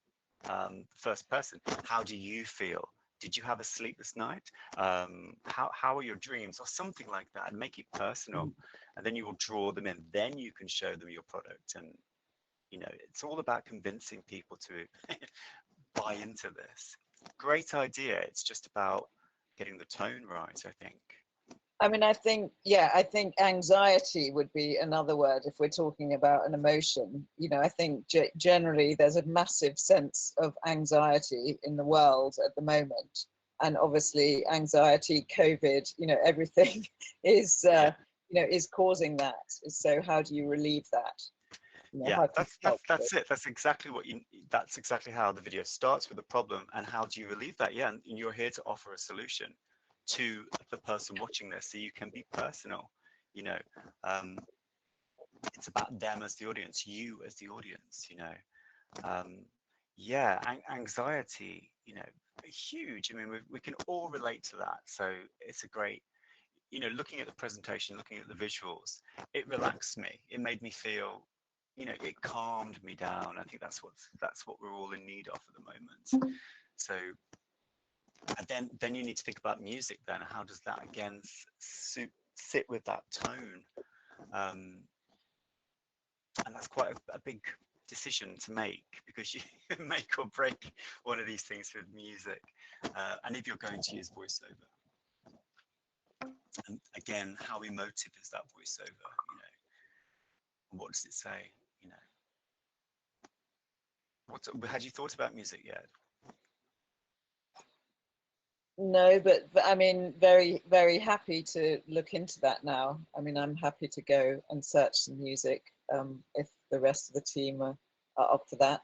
first person. How do you feel? Did you have a sleepless night? How are your dreams, or something like that, and make it personal. And then you will draw them in. Then you can show them your product. And, you know, it's all about convincing people to buy into this. Great idea. It's just about getting the tone right, I think. I mean, I think anxiety would be another word if we're talking about an emotion. You know, I think generally there's a massive sense of anxiety in the world at the moment. And obviously anxiety, COVID, you know, everything is, you know, is causing that. So how do you relieve that? You know, Yeah, that's it. That's exactly that's exactly how the video starts, with a problem, and how do you relieve that? Yeah, and you're here to offer a solution to the person watching this, so you can be personal. You know, it's about them as the audience, you as the audience. You know, yeah, anxiety. You know, huge. I mean, we can all relate to that. So it's a great. You know, looking at the presentation, looking at the visuals, it relaxed me. It made me feel. You know, it calmed me down. I think that's what we're all in need of at the moment. So. And then you need to think about music. Then how does that again sit with that tone? And that's quite a big decision to make, because you make or break one of these things with music. And if you're going to use voiceover, and again, how emotive is that voiceover? You know, what does it say? You know, had you thought about music yet? No, but I mean, very, very happy to look into that now. I mean, I'm happy to go and search some music if the rest of the team are up for that.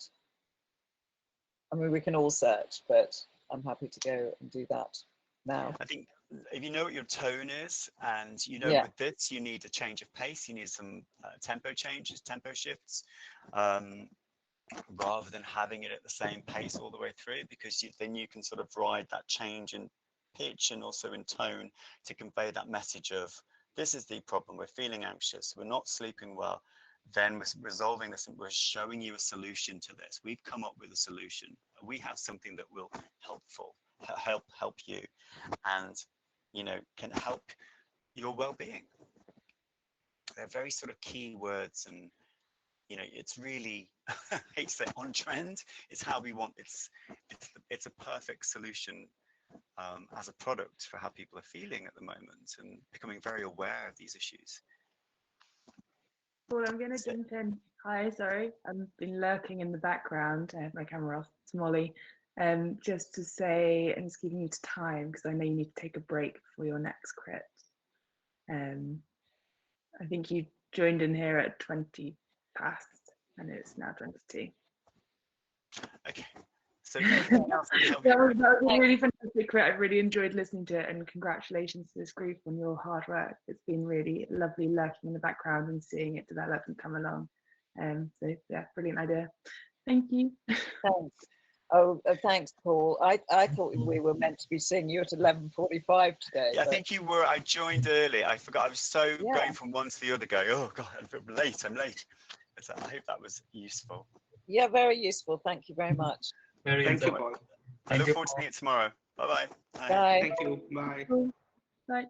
I mean, we can all search, but I'm happy to go and do that now. I think if you know what your tone is, and you know with this, you need a change of pace, you need some tempo changes, tempo shifts. rather than having it at the same pace all the way through, because then you can sort of ride that change in pitch and also in tone to convey that message of, this is the problem, we're feeling anxious, we're not sleeping well, then we're resolving this and we're showing you a solution to this. We've come up with a solution. We have something that will help you, and can help your well-being. They're very sort of key words, and it's really I hate to say on trend. It's how we want. It's a perfect solution as a product for how people are feeling at the moment and becoming very aware of these issues. Well, I'm going to jump in. Hi, sorry, I've been lurking in the background. I have my camera off. It's Molly. Just to say, and just giving you time because I know you need to take a break before your next crit. I think you joined in here at 20 past, and it's now 22. Okay. So anything else that was a really fantastic crit. I've really enjoyed listening to it, and congratulations to this group on your hard work. It's been really lovely lurking in the background and seeing it develop and come along. So yeah, brilliant idea. Thank you. Thanks. Oh, thanks, Paul. I thought we were meant to be seeing you at 11:45 today. Yeah, I think you were. I joined early. I forgot. I was so Yeah. going from one to the other, going, oh God, I'm late. But I hope that was useful. Yeah, very useful. Thank you very much. Thank you, Paul. I look forward to seeing you tomorrow. Bye-bye. Bye. Thank you. Bye. Bye.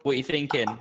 What are you thinking?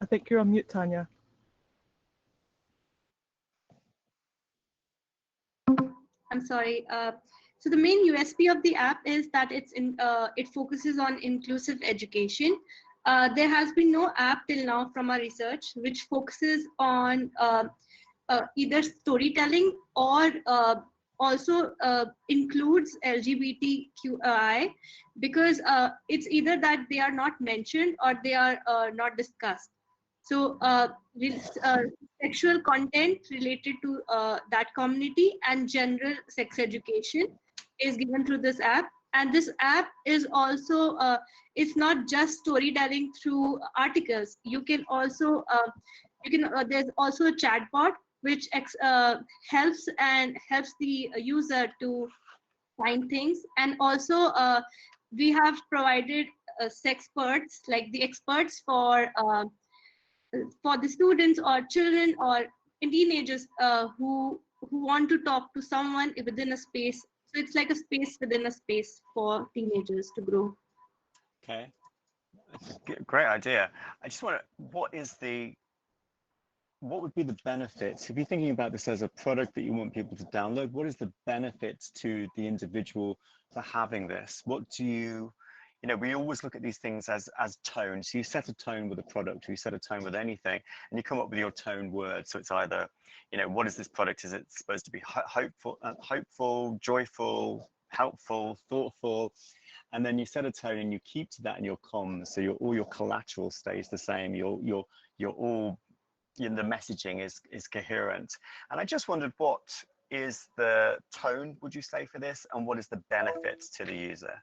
I think you're on mute, Tanya. I'm sorry. So the main USP of the app is that it focuses on inclusive education. There has been no app till now from our research which focuses on either storytelling or also includes LGBTQI, because it's either that they are not mentioned or they are not discussed. So sexual content related to that community and general sex education is given through this app. And this app is also, it's not just storytelling through articles. You can also, there's also a chatbot which helps the user to find things. And also we have provided sexperts, like the experts for the students or children or teenagers who want to talk to someone within a space. So it's like a space within a space for teenagers to grow. Okay, great idea. I just want to, what would be the benefits? If you're thinking about this as a product that you want people to download, what is the benefits to the individual for having this? What do you know, we always look at these things as tone. So you set a tone with a product, or you set a tone with anything, and you come up with your tone word. So it's either, you know, what is this product? Is it supposed to be hopeful, joyful, helpful, thoughtful? And then you set a tone and you keep to that in your comms. So all your collateral stays the same. You're all, you know, the messaging is coherent. And I just wondered, what is the tone, would you say, for this, and what is the benefit to the user?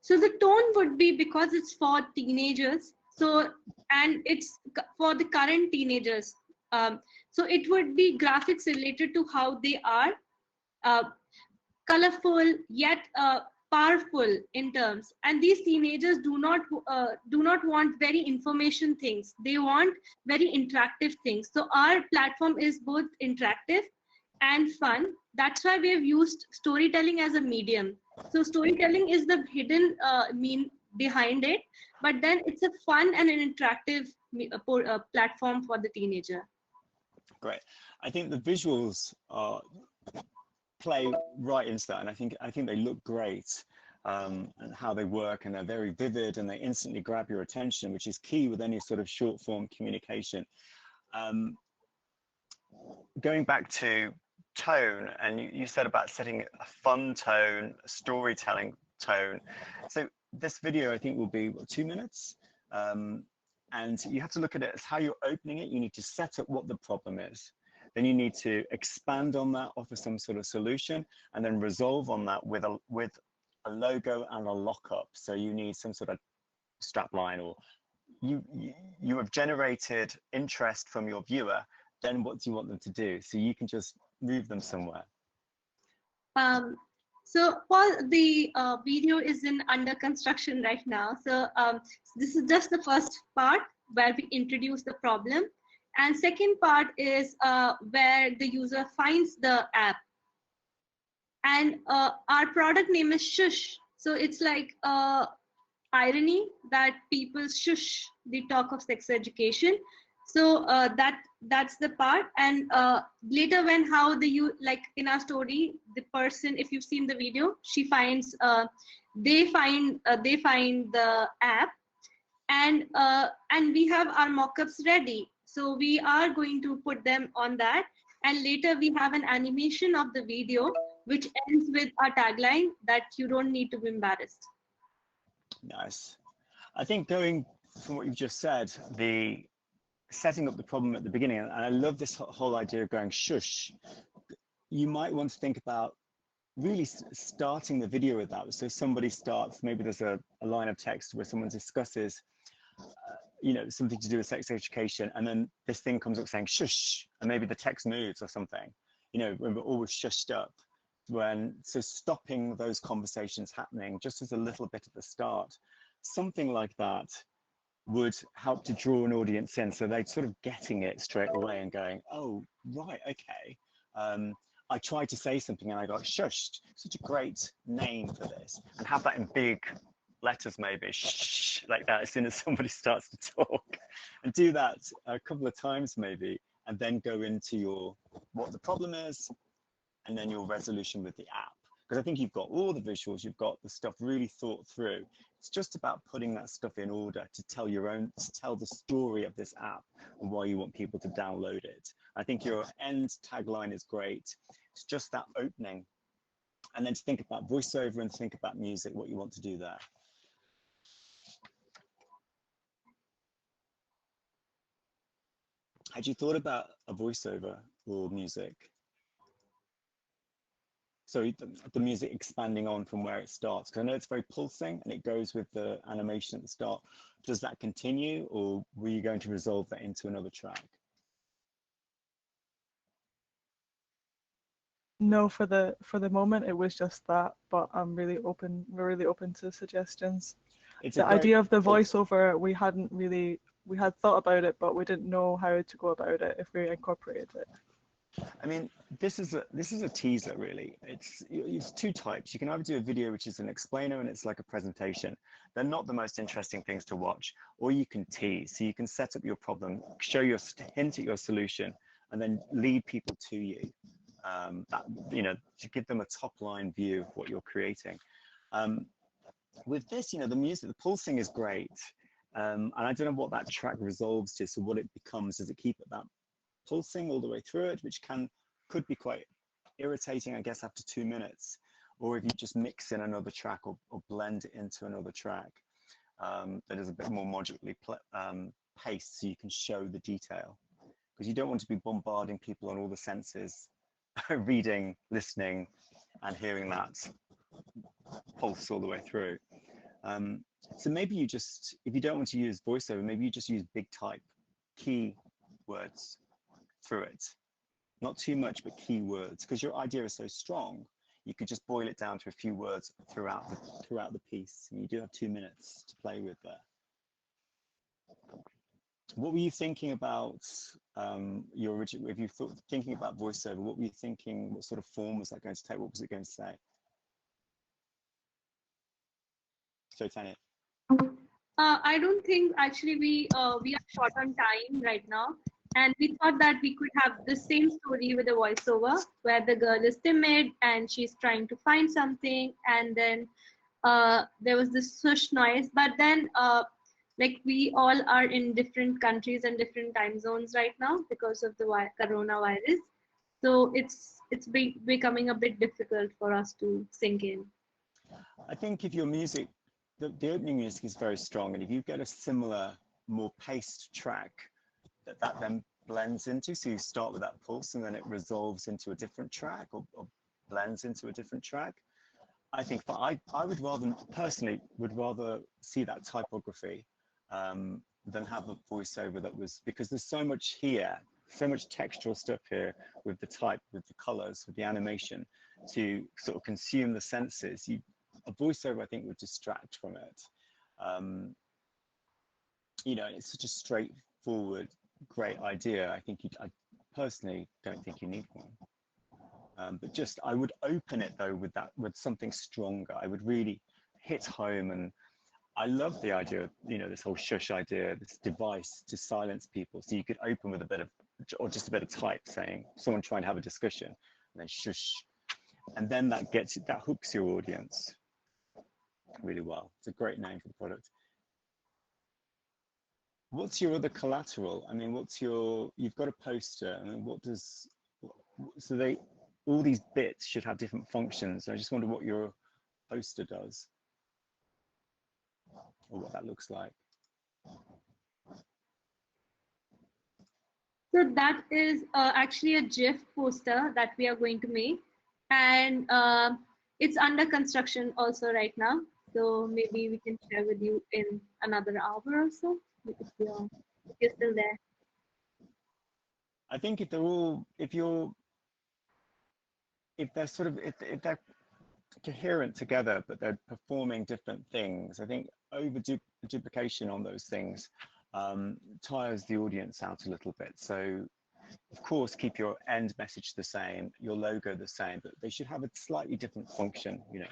So the tone would be, because it's for teenagers, so, and it's for the current teenagers, so it would be graphics related to how they are, colorful yet powerful in terms. And these teenagers do not want very information things. They want very interactive things. So our platform is both interactive and fun. That's why we have used storytelling as a medium. So storytelling is the hidden mean behind it, but then it's a fun and an interactive platform for the teenager. Great. I think the visuals play right into that, and I think they look great, and how they work, and they're very vivid, and they instantly grab your attention, which is key with any sort of short form communication. Going back to tone, and you said about setting a fun tone, a storytelling tone. So this video, I think, will be 2 minutes, and you have to look at it as how you're opening it. You need to set up what the problem is, then you need to expand on that, offer some sort of solution, and then resolve on that with a logo and a lockup. So you need some sort of strap line, or you have generated interest from your viewer. Then what do you want them to do? So you can just move them somewhere. So Paul, the video is under construction right now. So this is just the first part where we introduce the problem. And second part is where the user finds the app. And our product name is Shush. So it's like irony that people shush the talk of sex education. So that's the part. And later, when like in our story, the person, if you've seen the video, she finds they find the app, and we have our mockups ready. So we are going to put them on that, and later we have an animation of the video which ends with our tagline that you don't need to be embarrassed. Nice. I think going from what you've just said, the setting up the problem at the beginning, and I love this whole idea of going shush. You might want to think about really starting the video with that. So somebody starts, maybe there's a line of text where someone discusses you know, something to do with sex education, and then this thing comes up saying shush, and maybe the text moves or something, you know, when we're always shushed up. So stopping those conversations happening just as a little bit at the start, something like that would help to draw an audience in, so they're sort of getting it straight away and going, oh, right, okay. I tried to say something and I got shushed. Such a great name for this, and have that in big letters maybe, shh, like that as soon as somebody starts to talk, and do that a couple of times maybe, and then go into your what the problem is, and then your resolution with the app. Because I think you've got all the visuals, you've got the stuff really thought through. It's just about putting that stuff in order to tell to tell the story of this app and why you want people to download it. I think your end tagline is great. It's just that opening. And then to think about voiceover and think about music, what you want to do there. Had you thought about a voiceover or music? So the music expanding on from where it starts, because I know it's very pulsing and it goes with the animation at the start. Does that continue, or were you going to resolve that into another track? No, for the moment it was just that, but I'm really open. We're really open to suggestions. The idea of the voiceover, we had thought about it, but we didn't know how to go about it if we incorporated it. I mean, this is a teaser, really. It's two types. You can either do a video which is an explainer and it's like a presentation. They're not the most interesting things to watch, or you can tease. So you can set up your problem, hint at your solution, and then lead people to you. To give them a top line view of what you're creating. With this, the music, the pulsing is great. And I don't know what that track resolves to. So what it becomes, does it keep it that pulsing all the way through it, which could be quite irritating, I guess, after 2 minutes, or if you just mix in another track or blend it into another track that is a bit more modularly paced, so you can show the detail, because you don't want to be bombarding people on all the senses, reading, listening, and hearing that pulse all the way through. So maybe you just, if you don't want to use voiceover, maybe you just use big type, key words through it. Not too much, but key words, because your idea is so strong. You could just boil it down to a few words throughout the piece, and you do have 2 minutes to play with there. What were you thinking about your original? If you thought thinking about voiceover, what were you thinking? What sort of form was that going to take? What was it going to say? So Tanya. I don't think actually we are short on time right now, and we thought that we could have the same story with a voiceover where the girl is timid and she's trying to find something, and then there was this swoosh noise. But then like we all are in different countries and different time zones right now because of the coronavirus, so it's becoming a bit difficult for us to sink in. I think if your music, the opening music is very strong, and if you get a similar, more paced track that then blends into, so you start with that pulse and then it resolves into a different track or blends into a different track. I think I would rather, personally, see that typography than have a voiceover that was, because there's so much here, so much textural stuff here with the type, with the colors, with the animation, to sort of consume the senses. A voiceover, I think, would distract from it. It's such a straightforward, great idea. I personally don't think you need one. But just, I would open it though with something stronger. I would really hit home, and I love the idea of, this whole shush idea, this device to silence people. So you could open with a bit of, or just a bit of type saying, someone trying to have a discussion, and then shush. And then that hooks your audience really well. It's a great name for the product. What's your other collateral? I mean, you've got a poster. I mean, all these bits should have different functions. I just wonder what your poster does, or what that looks like. So that is actually a GIF poster that we are going to make, and it's under construction also right now. So maybe we can share with you in another hour or so if you're still there. I think if they're coherent together, but they're performing different things, I think over duplication on those things tires the audience out a little bit. So of course, keep your end message the same, your logo the same, but they should have a slightly different function. You know,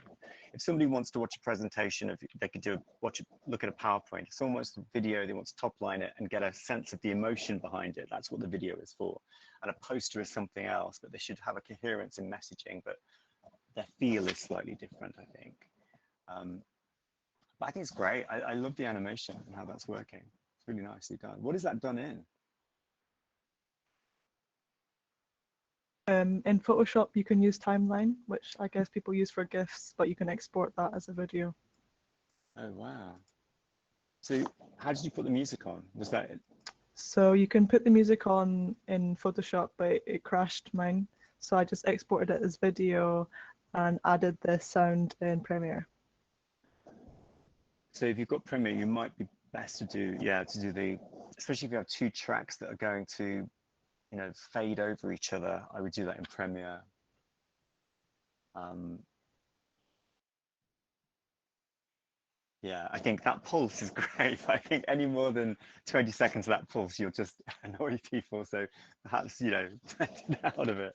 if somebody wants to watch a presentation, they could look at a PowerPoint. If someone wants to video, they want to top line it and get a sense of the emotion behind it. That's what the video is for. And a poster is something else, but they should have a coherence in messaging, but their feel is slightly different, I think. But I think it's great. I love the animation and how that's working. It's really nicely done. What is that done in? In Photoshop, you can use timeline, which I guess people use for GIFs, but you can export that as a video. Oh, wow. So how did you put the music on? Was that it? So you can put the music on in Photoshop, but it crashed mine. So I just exported it as video and added the sound in Premiere. So if you've got Premiere, you might be best to do, especially if you have two tracks that are going to, fade over each other. I would do that in Premiere. Yeah, I think that pulse is great. I think any more than 20 seconds of that pulse, you'll just annoy people. So perhaps, take it out of it.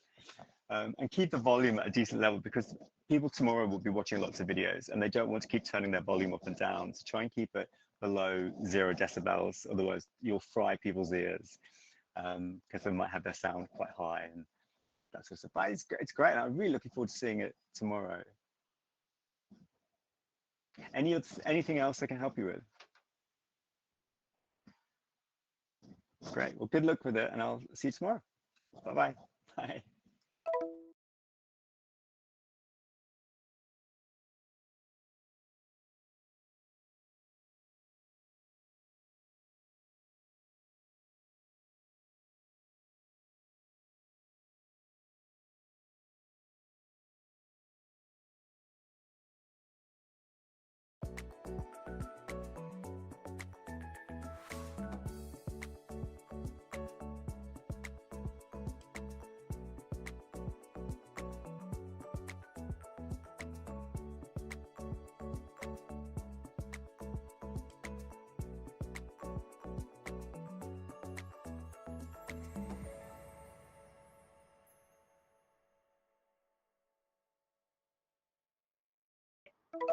And keep the volume at a decent level, because people tomorrow will be watching lots of videos and they don't want to keep turning their volume up and down. So try and keep it below 0 decibels. Otherwise, you'll fry people's ears because they might have their sound quite high and that sort of stuff. But it's great. I'm really looking forward to seeing it tomorrow. Anything else I can help you with? Great. Well, good luck with it, and I'll see you tomorrow. Bye-bye. Bye.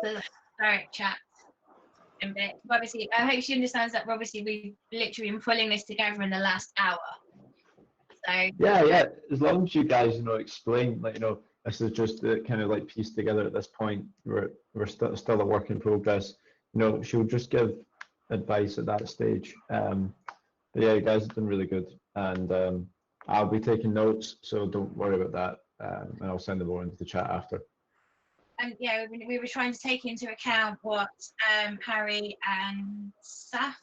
The direct chat and bit. Obviously, I hope she understands that obviously we've literally been pulling this together in the last hour. So yeah. As long as you guys, explain, this is just the kind of pieced together at this point. We're still a work in progress. She'll just give advice at that stage. But yeah, you guys have done really good, and I'll be taking notes, so don't worry about that. And I'll send them more into the chat after. And yeah, we were trying to take into account what Harry and Saf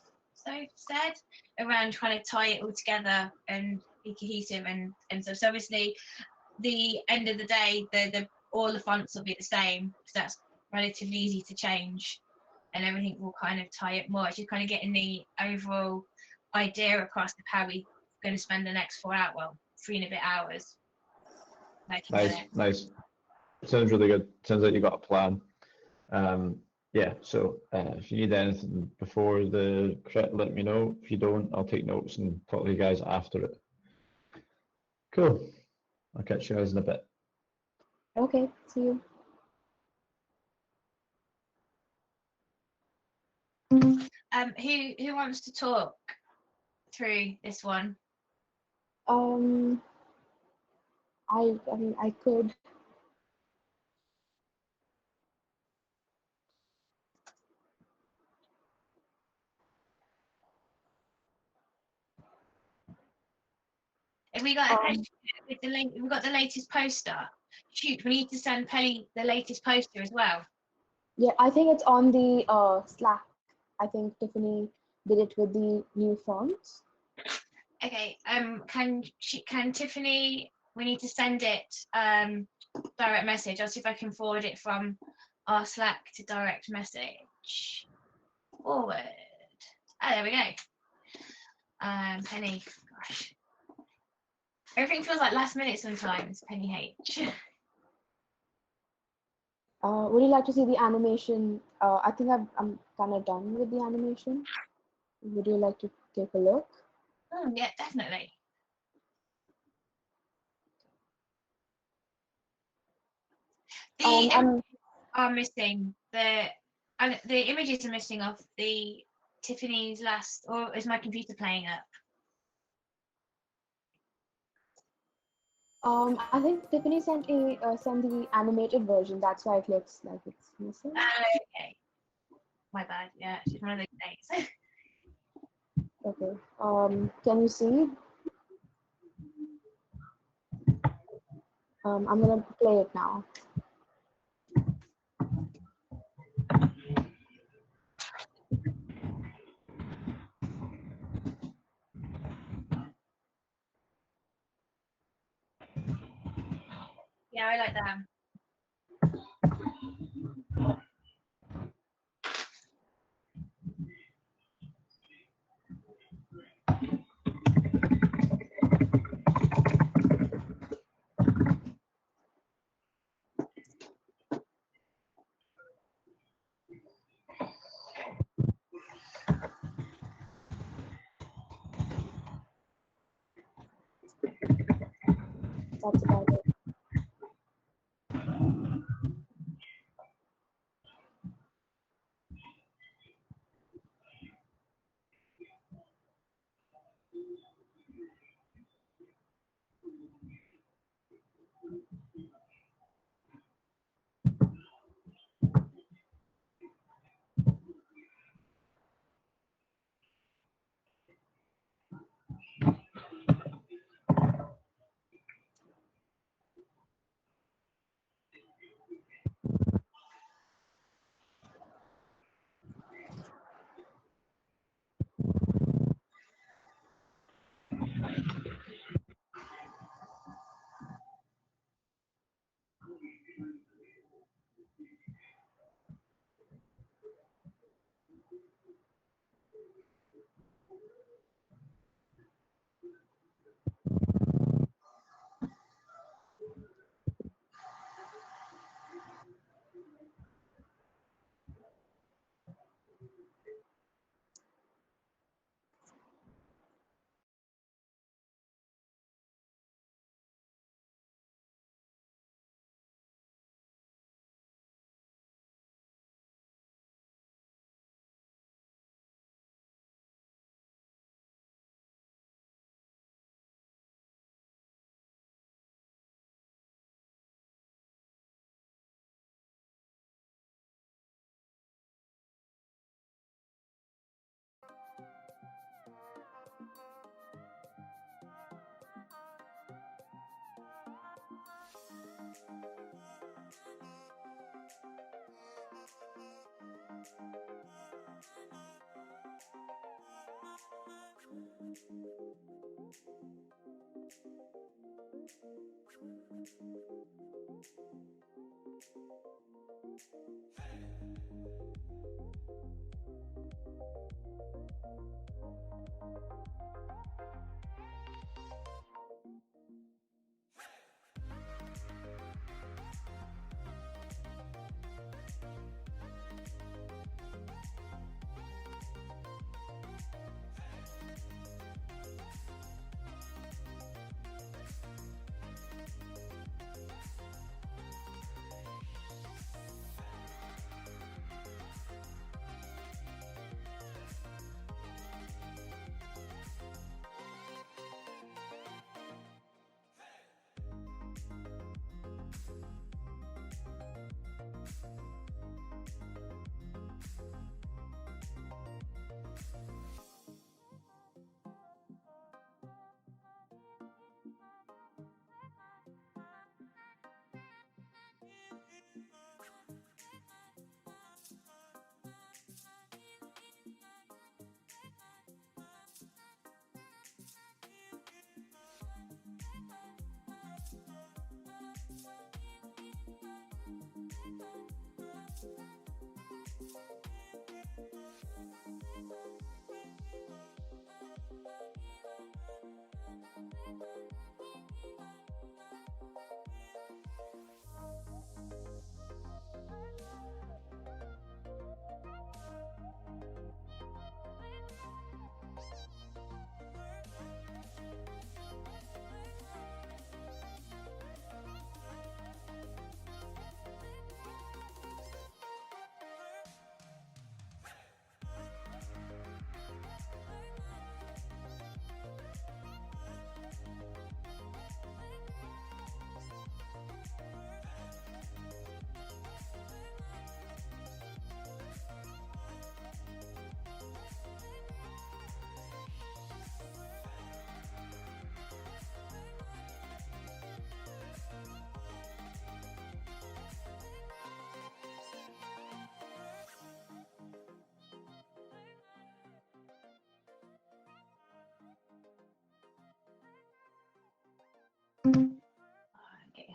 said around trying to tie it all together and be cohesive and stuff. So obviously, the end of the day, all the fonts will be the same, so that's relatively easy to change, and everything will kind of tie it more. It's just kind of getting the overall idea across of how we're going to spend the next 3 and a bit hours. Nice. Sounds really good. Sounds like you got a plan. Yeah, so if you need anything before the crit, let me know. If you don't, I'll take notes and talk to you guys after it. Cool. I'll catch you guys in a bit. Okay, see you. Who wants to talk through this one? I mean, I could. If we got with the link, we got the latest poster. Shoot, we need to send Pelly the latest poster as well. Yeah, I think it's on the Slack. I think Tiffany did it with the new fonts. Okay. Can Tiffany? We need to send it direct message. I'll see if I can forward it from our Slack to direct message. Forward. Oh, there we go. Penny. Gosh. Everything feels like last minute sometimes, Penny H. Would you like to see the animation? I think I'm kind of done with the animation. Would you like to take a look? Yeah, definitely. The I'm are missing. The images are missing off the Tiffany's last, or is my computer playing up? I think Tiffany sent the animated version. That's why it looks like it's missing. Okay. My bad. Yeah, it's just one of those days. Okay. Can you see? I'm gonna play it now. Yeah, I like that. That's about it.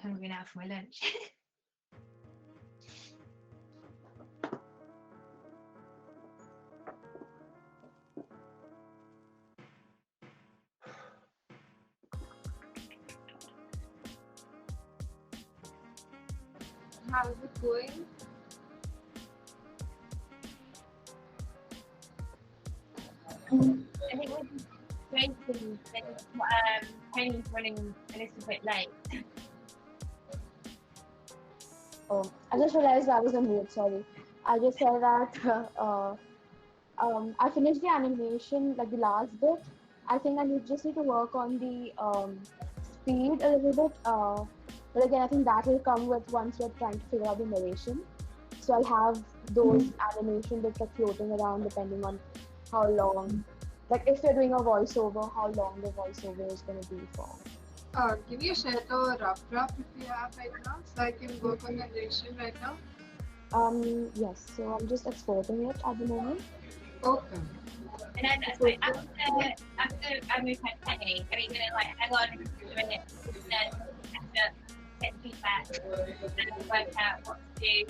hungry now for my lunch. How is it going? I think we're creating Penny's running a little bit late. Oh, I just realized I was on mute, sorry. I just said that I finished the animation, like the last bit. I think I just need to work on the speed a little bit. But again, I think that will come with once you're trying to figure out the narration. So I'll have those animation bits like floating around depending on how long, like if you're doing a voiceover, how long the voiceover is going to be for. Can you share the rough draft if you have right now, so I can work on the narration right now? Yes, so I'm just exporting it at the moment. Okay. And then like, after I move my Penny, are you gonna like hang on a minute and then get feedback and work out what to do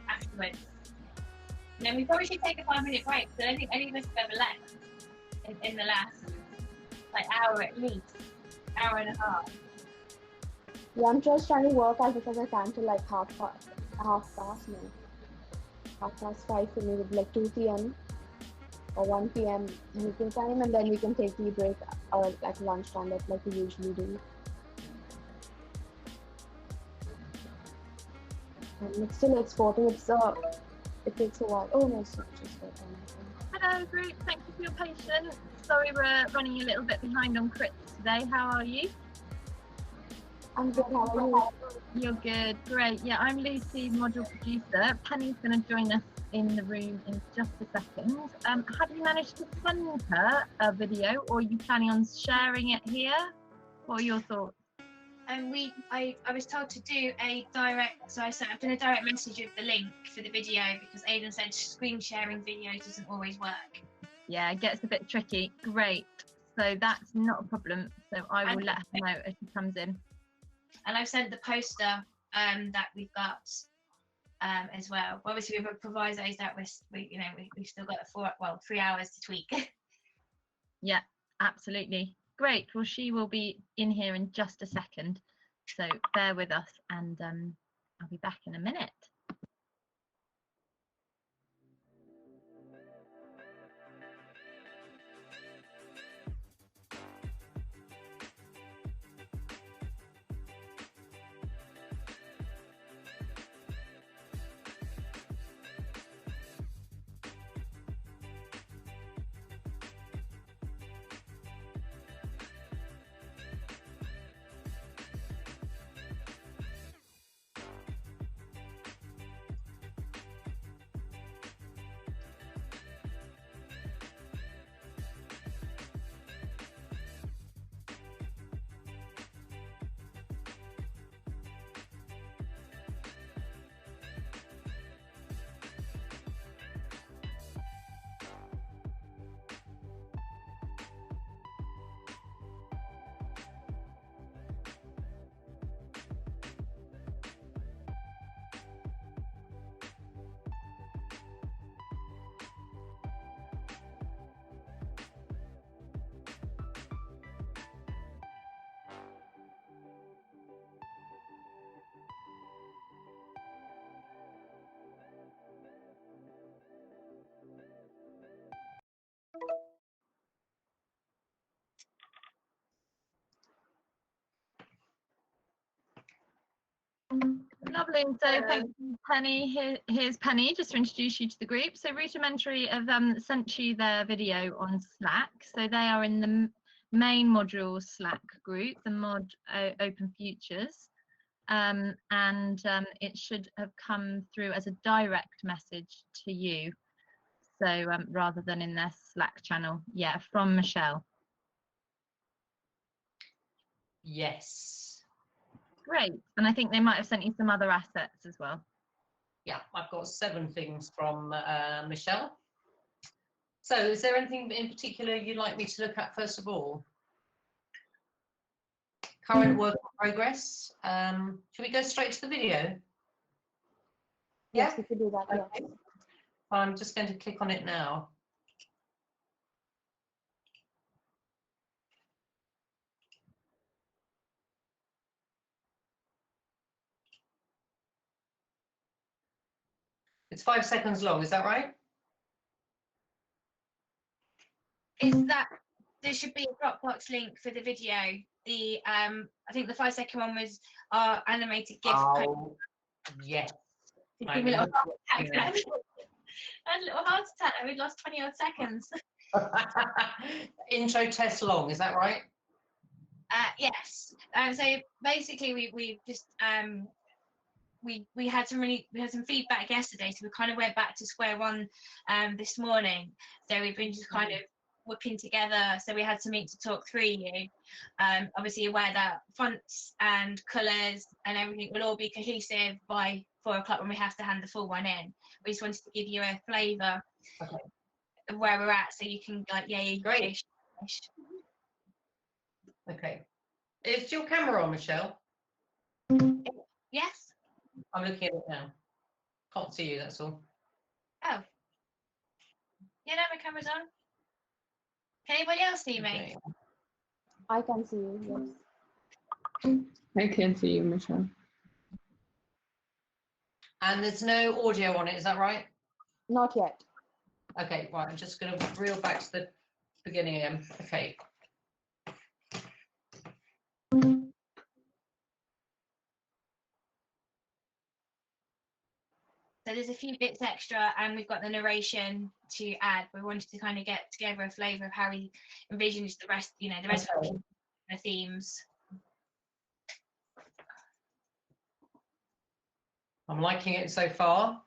afterwards? And then we probably should take a 5-minute break, so I don't think any of us have ever left in the last like hour at least, hour and a half. Yeah, I'm just trying to work as much as I can till like half past now. 5:30 for me would be like 2 p.m. or 1 p.m. meeting time, and then we can take the break at lunchtime that like we usually do. And it's still exporting. It takes a while. Oh no, it's not just working. Hello, group. Thank you for your patience. Sorry, we're running a little bit behind on crits today. How are you? I'm good. How are you? You're good. Great. Yeah, I'm Lucy, module producer. Penny's going to join us in the room in just a second. Have you managed to send her a video, or are you planning on sharing it here? What are your thoughts? And I was told to do a direct, so I've done a direct message with the link for the video because Aidan said screen sharing videos doesn't always work. Yeah, it gets a bit tricky. Great. So that's not a problem. So I will let her know as she comes in. And I've sent the poster that we've got as well. Obviously, with provisos that we've still got 3 hours to tweak. Yeah, absolutely. Great. Well, she will be in here in just a second. So bear with us and I'll be back in a minute. Lovely. So thank you, Penny. Here's Penny, just to introduce you to the group. So Rudimentary have sent you their video on Slack. So they are in the main module Slack group, the mod Open Futures. And it should have come through as a direct message to you. So rather than in their Slack channel. Yeah, from Michelle. Yes. Great. And I think they might have sent you some other assets as well. Yeah, I've got 7 things from Michelle. So is there anything in particular you'd like me to look at first of all? current work in progress. Should we go straight to the video? Yes, we could do that. Okay. Yeah. I'm just going to click on it now. It's 5 seconds long, is that right? Is that there should be a Dropbox link for the video? The I think the 5 second one was our animated GIF. Oh, yes. Give me a little heart attack then. I had a little heart attack and we'd lost 20 odd seconds. Intro test long, is that right? Yes. So basically we just we had some feedback yesterday, so we kind of went back to square one this morning. So we've been just kind of whipping together. So we had something to talk through you. Obviously aware that fonts and colours and everything will all be cohesive by 4 o'clock when we have to hand the full one in. We just wanted to give you a flavour of where we're at, so you can like great. Okay. Is your camera on, Michelle? Yes. I'm looking at it now. Can't see you, that's all. Oh. Yeah, no, my camera's on. Can anybody else see me? I can see you, yes. I can see you, Michelle. And there's no audio on it, is that right? Not yet. Okay, right, I'm just going to reel back to the beginning again. Okay. So there's a few bits extra, and we've got the narration to add. We wanted to kind of get together a flavour of how we envisaged the rest, the rest of the themes. I'm liking it so far.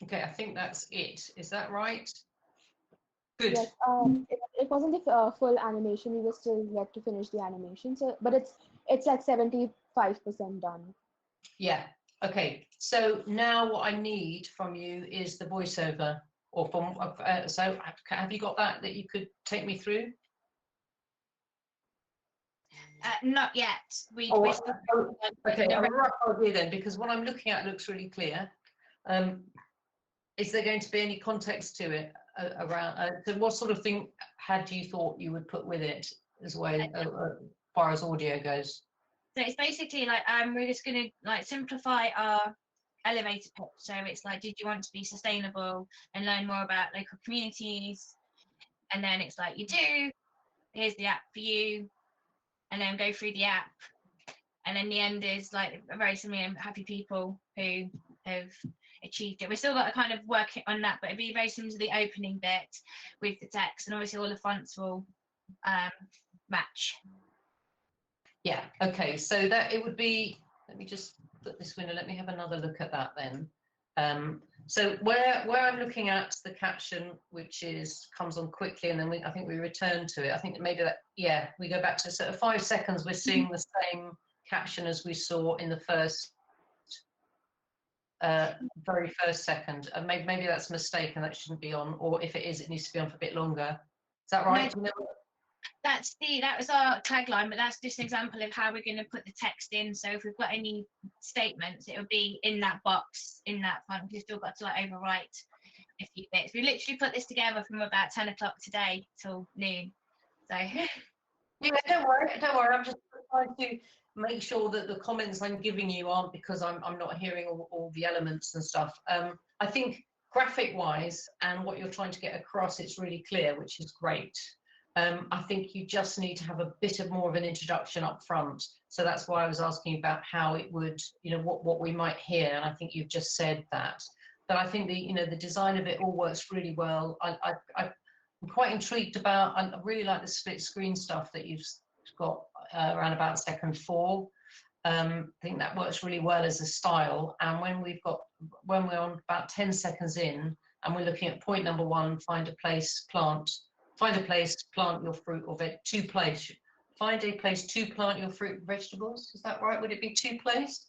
Okay, I think that's it. Is that right? Good. Yes, it wasn't the full animation. We were still yet to finish the animation. So, but it's like 75% done. Yeah. Okay. So now what I need from you is the voiceover, or from. So have you got that you could take me through? Not yet. Okay. I'm a rough idea then, because what I'm looking at looks really clear. Is there going to be any context to it around? So what sort of thing had you thought you would put with it as far as audio goes? So it's basically like we're just going to like simplify our elevator pitch. So it's like, did you want to be sustainable and learn more about local communities? And then it's like, you do. Here's the app for you, and then go through the app. And then the end is like very similar, happy people who have achieved it. We're still got to kind of work on that, but it'd be very similar to the opening bit with the text, and obviously all the fonts will match. Yeah. Okay. So that it would be. Let me just put this window. Let me have another look at that then. So where I'm looking at the caption, which comes on quickly, and then I think we return to it. I think maybe that we go back to sort of 5 seconds. We're seeing the same caption as we saw in the very first second. Maybe that's a mistake and that shouldn't be on, or if it is, it needs to be on for a bit longer. Is that right? No, that was our tagline, but that's just an example of how we're going to put the text in. So if we've got any statements, it will be in that box, in that font. We've still got to like overwrite a few bits. We literally put this together from about 10 o'clock today till noon. So yeah, don't worry. I'm just trying to make sure that the comments I'm giving you aren't because I'm not hearing all the elements and stuff. I think graphic wise and what you're trying to get across, it's really clear, which is great. I think you just need to have a bit of more of an introduction up front. So that's why I was asking about how it would, what we might hear. And I think you've just said that. But I think the design of it all works really well. I'm quite intrigued about, I really like the split screen stuff that you've got around about second 4. I think that works really well as a style. And when we're on about 10 seconds in and we're looking at point number 1, find a place, plant your fruit or find a place to plant your fruit and vegetables. Is that right? Would it be to place?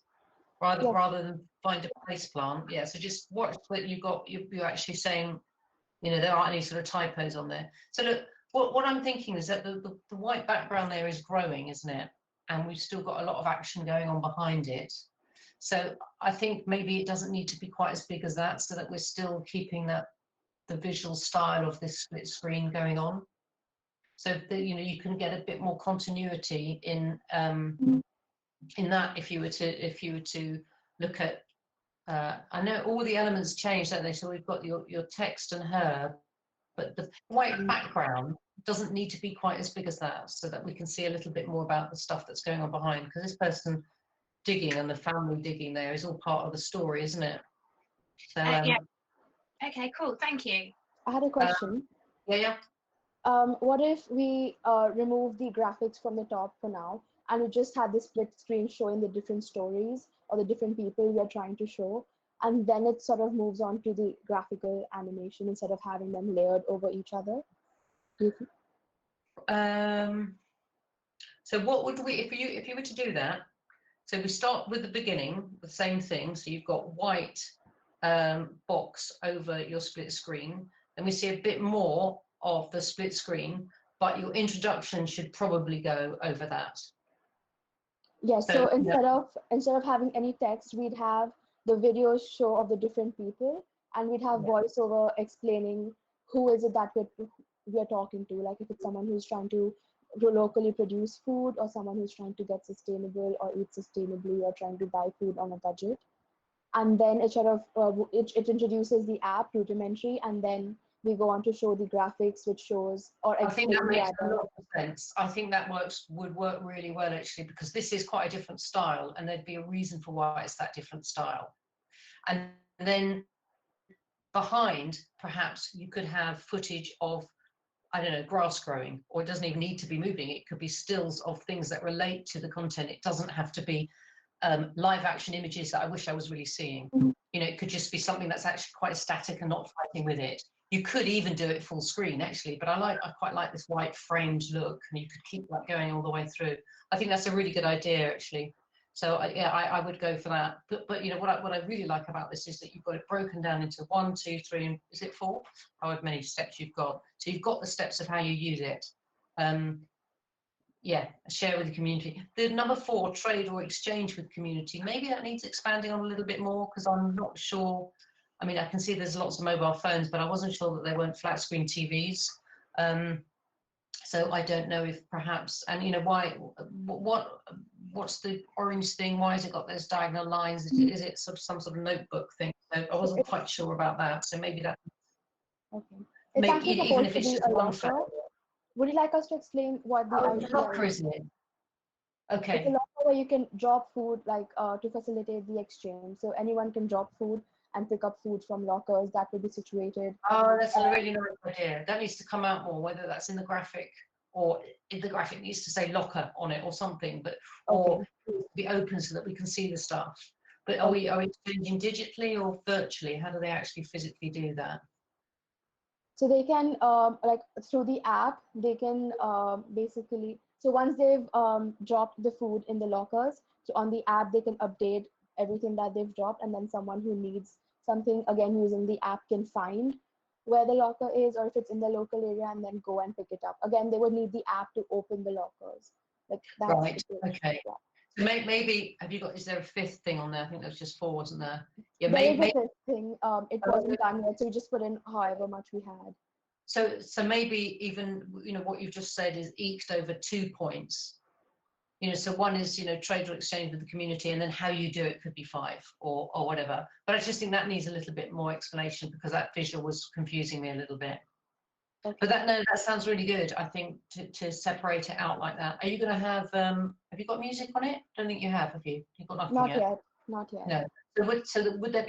rather than find a place plant. Yeah, so just watch that you're actually saying, you know, there aren't any sort of typos on there. So look, what I'm thinking is that the white background there is growing, isn't it? And we've still got a lot of action going on behind it. So I think maybe it doesn't need to be quite as big as that, so that we're still keeping the visual style of this split screen going on. So that, you know, you can get a bit more continuity in that if you were to look at. I know all the elements change, don't they? So we've got your text and her, but the white background doesn't need to be quite as big as that, so that we can see a little bit more about the stuff that's going on behind. Because this person digging and the family digging there is all part of the story, isn't it? So yeah. Okay, cool. Thank you. I had a question. Yeah. What if we remove the graphics from the top for now, and we just have the split screen showing the different stories or the different people we are trying to show, and then it sort of moves on to the graphical animation instead of having them layered over each other? So what would we, if you were to do that? So we start with the beginning, the same thing. So you've got white box over your split screen, and we see a bit more of the split screen, but your introduction should probably go over that. Yes. So instead of having any text, we'd have the video show of the different people, and we'd have voiceover explaining who is it that we're talking to. Like if it's someone who's trying to locally produce food, or someone who's trying to get sustainable or eat sustainably, or trying to buy food on a budget. And then it sort of it introduces the app rudimentary, and then we go on to show the graphics, which shows or I think that explain makes a lot of sense. I think that would work really well, actually, because this is quite a different style, and there'd be a reason for why it's that different style. And then behind, perhaps you could have footage of, I don't know, grass growing, or it doesn't even need to be moving. It could be stills of things that relate to the content. It doesn't have to be live action images that I wish I was really seeing. You know, it could just be something that's actually quite static and not fighting with it. You could even do it full screen, actually, but I quite like this white framed look, and you could keep that going all the way through. I think that's a really good idea, actually. So I would go for that. But you know what I really like about this is that you've got it broken down into 1, 2, 3, and is it 4? However many steps you've got. So you've got the steps of how you use it. Yeah, share with the community. The number 4, trade or exchange with community. Maybe that needs expanding on a little bit more, because I'm not sure. I mean, I can see there's lots of mobile phones, but I wasn't sure that they weren't flat screen TVs. So I don't know if perhaps, and you know, what's the orange thing? Why has it got those diagonal lines? Is it some sort of notebook thing? So I wasn't quite sure about that. So maybe that. Okay. Make it, even if it's just one locker. Would you like us to explain what the locker is? Okay. It's a locker where you can drop food, like to facilitate the exchange. So anyone can drop food and pick up food from lockers that will be situated. Oh, that's a really nice idea. That needs to come out more, whether that's in the graphic, or if the graphic needs to say locker on it or something, but or be open so that we can see the stuff. But are we exchanging digitally or virtually? How do they actually physically do that? So they can like through the app, they can basically, so once they've dropped the food in the lockers, so on the app they can update everything that they've dropped, and then someone who needs something, again using the app, can find where the locker is, or if it's in the local area, and then go and pick it up. Again, they would need the app to open the lockers. Like that's right. Okay. Yeah. So maybe have you got? Is there a 5th thing on there? I think there's just 4, wasn't there? Yeah. There is a 5th thing. It wasn't done yet, so we just put in however much we had. So maybe even, you know, what you've just said is eked over 2 points. You know, so one is, you know, trade or exchange with the community, and then how you do it could be 5 or whatever. But I just think that needs a little bit more explanation, because that visual was confusing me a little bit. Okay. But that sounds really good. I think to separate it out like that. Are you going to have you got music on it? I don't think you have you? You've got nothing Not yet. yet. Not yet. No. So would there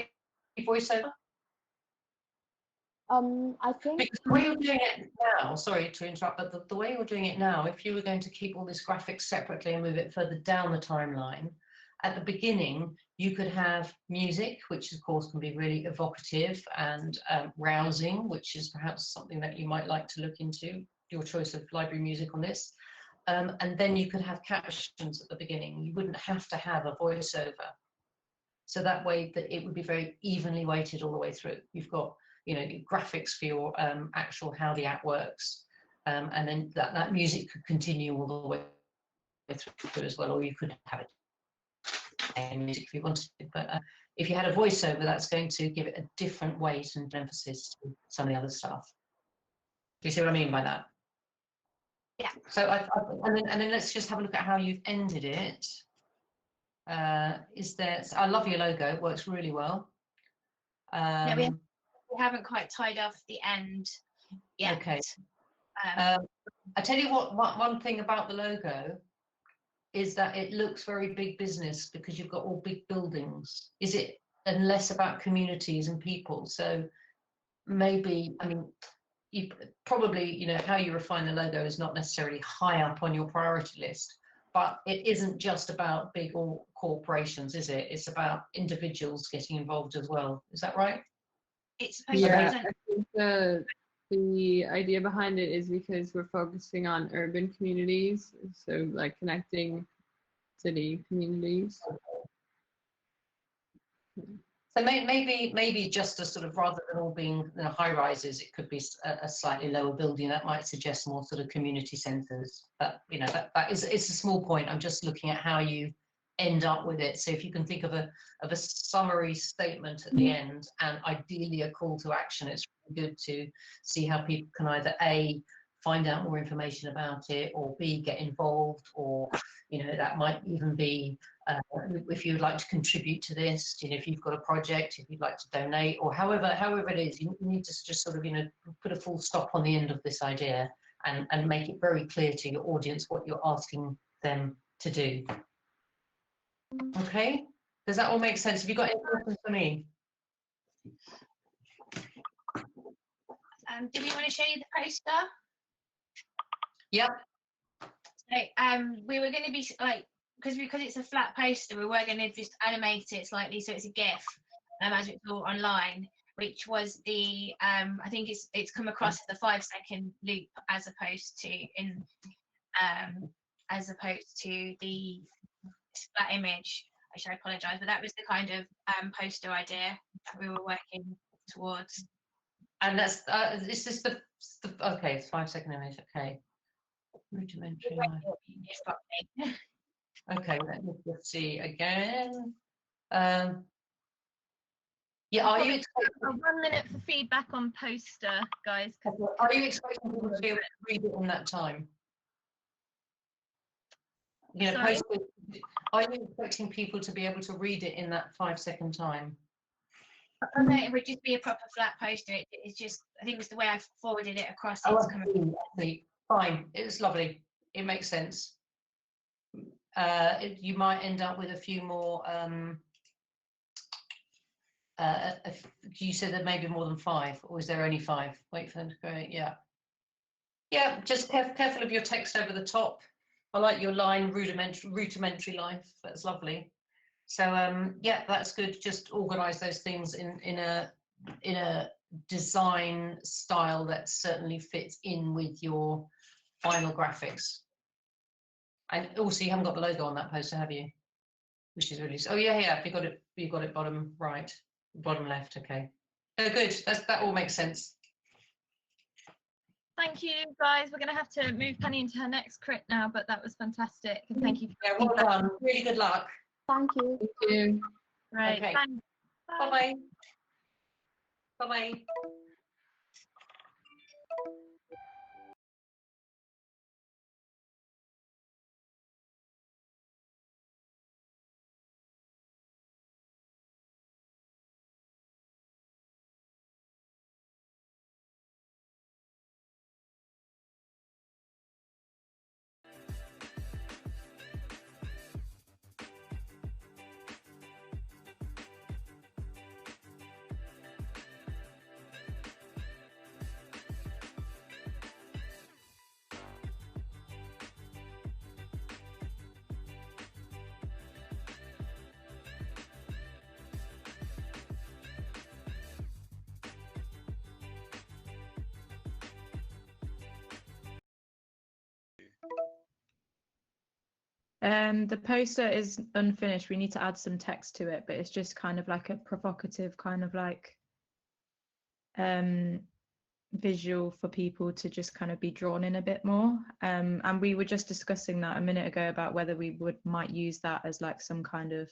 be voiceover? I think because the way you're doing it now, sorry to interrupt, but the way you're doing it now, if you were going to keep all this graphics separately and move it further down the timeline, at the beginning you could have music, which of course can be really evocative and rousing, which is perhaps something that you might like to look into, your choice of library music on this. And then you could have captions at the beginning. You wouldn't have to have a voiceover. So that way that it would be very evenly weighted all the way through. You've got, you know, your graphics for your actual how the app works. And then that music could continue all the way through as well, or you could have it music if you wanted to. But if you had a voiceover, that's going to give it a different weight and emphasis to some of the other stuff. Do you see what I mean by that? Yeah. So and then let's just have a look at how you've ended it. Is there? I love your logo. It works really well. Yeah, we haven't quite tied off the end yet. Okay. I tell you what. One thing about the logo is that it looks very big business because you've got all big buildings. Is it, and less about communities and people? So maybe, I mean, you probably, you know, how you refine the logo is not necessarily high up on your priority list, but it isn't just about big or corporations, is it? It's about individuals getting involved as well. Is that right? It's supposed Yeah, to I think the idea behind it is because we're focusing on urban communities, so like connecting city communities. So maybe just a sort of, rather than all being, you know, high rises, it could be a slightly lower building that might suggest more sort of community centres. But you know, that is, it's a small point. I'm just looking at how you end up with it. So if you can think of a summary statement at the end, and ideally a call to action, it's really good to see how people can either A, find out more information about it, or B, get involved, or, you know, that might even be if you'd like to contribute to this, you know, if you've got a project, if you'd like to donate, or however it is, you need to just sort of, you know, put a full stop on the end of this idea and make it very clear to your audience what you're asking them to do. Okay, does that all make sense? Have you got any questions for me? did we want to show you the poster? Yep. So, we were going to be like, because it's a flat poster, we were going to just animate it slightly so it's a GIF, as it's all online, which was the I think it's come across as the 5-second loop as opposed to the flat image. I apologise, but that was the kind of poster idea that we were working towards. And that's is this the okay, it's 5-second image. Okay. Rudimentary. Okay, let me just see again. Yeah, are you expecting 1 minute for feedback on poster, guys? Are you expecting people to be able to read it in that time? You know, are you expecting people to be able to read it in that 5-second time? No, it would just be a proper flat poster. It's just, I think it's the way I forwarded it across. Oh, fine, it was lovely. It makes sense. You might end up with a few more. You said there may be more than 5, or is there only 5? Wait for them to go. Yeah. Yeah, just careful of your text over the top. I like your line, rudimentary life. That's lovely. So yeah, that's good. Just organise those things in a design style that certainly fits in with your final graphics. And also, you haven't got the logo on that poster, have you? Which is really, oh yeah, you got it bottom right, bottom left. Okay, good. That all makes sense. Thank you, guys. We're going to have to move Penny into her next crit now, but that was fantastic. And thank you. Yeah, well done. Really good luck. Thank you. Thank you. Right. Okay. Thanks. Bye-bye. Bye-bye. The poster is unfinished. We need to add some text to it, but it's just kind of like a provocative kind of like visual for people to just kind of be drawn in a bit more. And we were just discussing that a minute ago about whether we might use that as like some kind of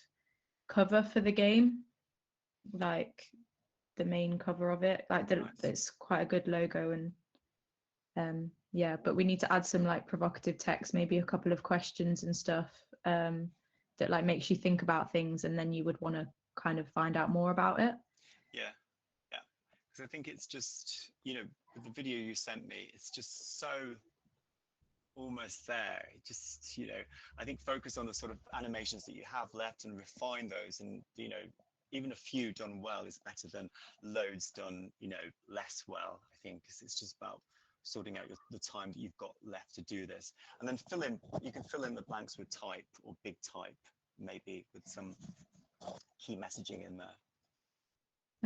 cover for the game, like the main cover of it. Like it's quite a good logo, and yeah, but we need to add some like provocative text, maybe a couple of questions and stuff that like makes you think about things, and then you would want to kind of find out more about it. Yeah, yeah, because I think it's just, you know, with the video you sent me, it's just so almost there. It just, you know, I think focus on the sort of animations that you have left and refine those, and, you know, even a few done well is better than loads done, you know, less well, I think, because it's just about sorting out the time that you've got left to do this, and then you can fill in the blanks with type or big type, maybe with some key messaging in there.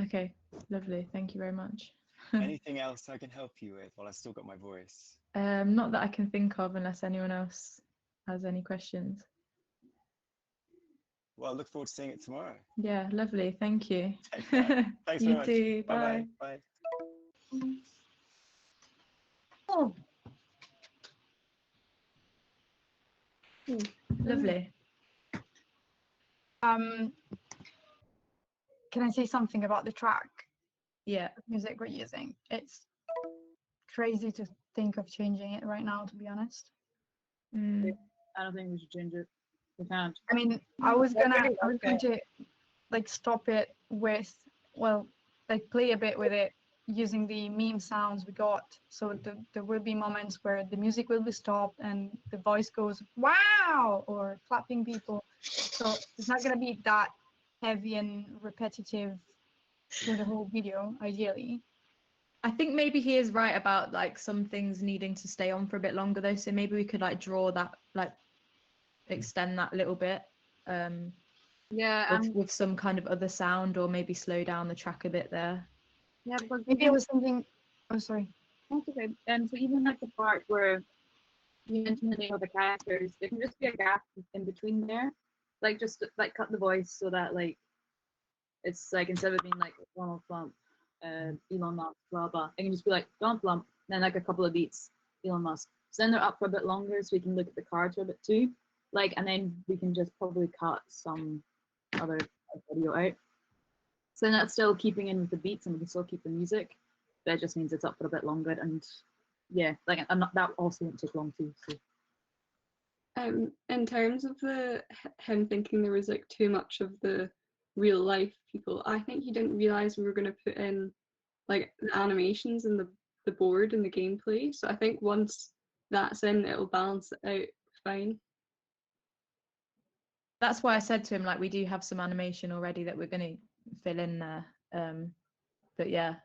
Okay, lovely, thank you very much. Anything else I can help you with while I've still got my voice? Not that I can think of, unless anyone else has any questions. Well, I look forward to seeing it tomorrow. Yeah, lovely, thank you. Take care. Thanks very You much. too, Bye-bye. bye. Bye. Oh. Lovely. Can I say something about the track? Yeah. Music we're using. It's crazy to think of changing it right now, to be honest. I don't think we should change it. We can't. I mean, I was going to like stop it with, well, like play a bit with it using the meme sounds we got. So there will be moments where the music will be stopped and the voice goes, wow, or clapping people. So it's not going to be that heavy and repetitive for the whole video, ideally. I think maybe he is right about like some things needing to stay on for a bit longer though. So maybe we could like draw that, like extend that a little bit. Yeah. With some kind of other sound, or maybe slow down the track a bit there. Yeah, but maybe I was thinking, oh, sorry. That's okay. So even like the part where you mentioned the name of the characters, there can just be a gap in between there. Like just like cut the voice so that like it's like instead of it being like Donald Trump, Elon Musk, blah blah, it can just be like Donald Trump, then like a couple of beats, Elon Musk. So then they're up for a bit longer, so we can look at the cards for a bit too. Like, and then we can just probably cut some other video out. So then that's still keeping in with the beats, and we can still keep the music. That just means it's up for a bit longer, and yeah, like that also won't take long too. So. In terms of him thinking there was like too much of the real life people, I think he didn't realize we were going to put in like the animations and the board and the gameplay. So I think once that's in, it'll balance it out fine. That's why I said to him, like, we do have some animation already that we're going to fill in there. But yeah,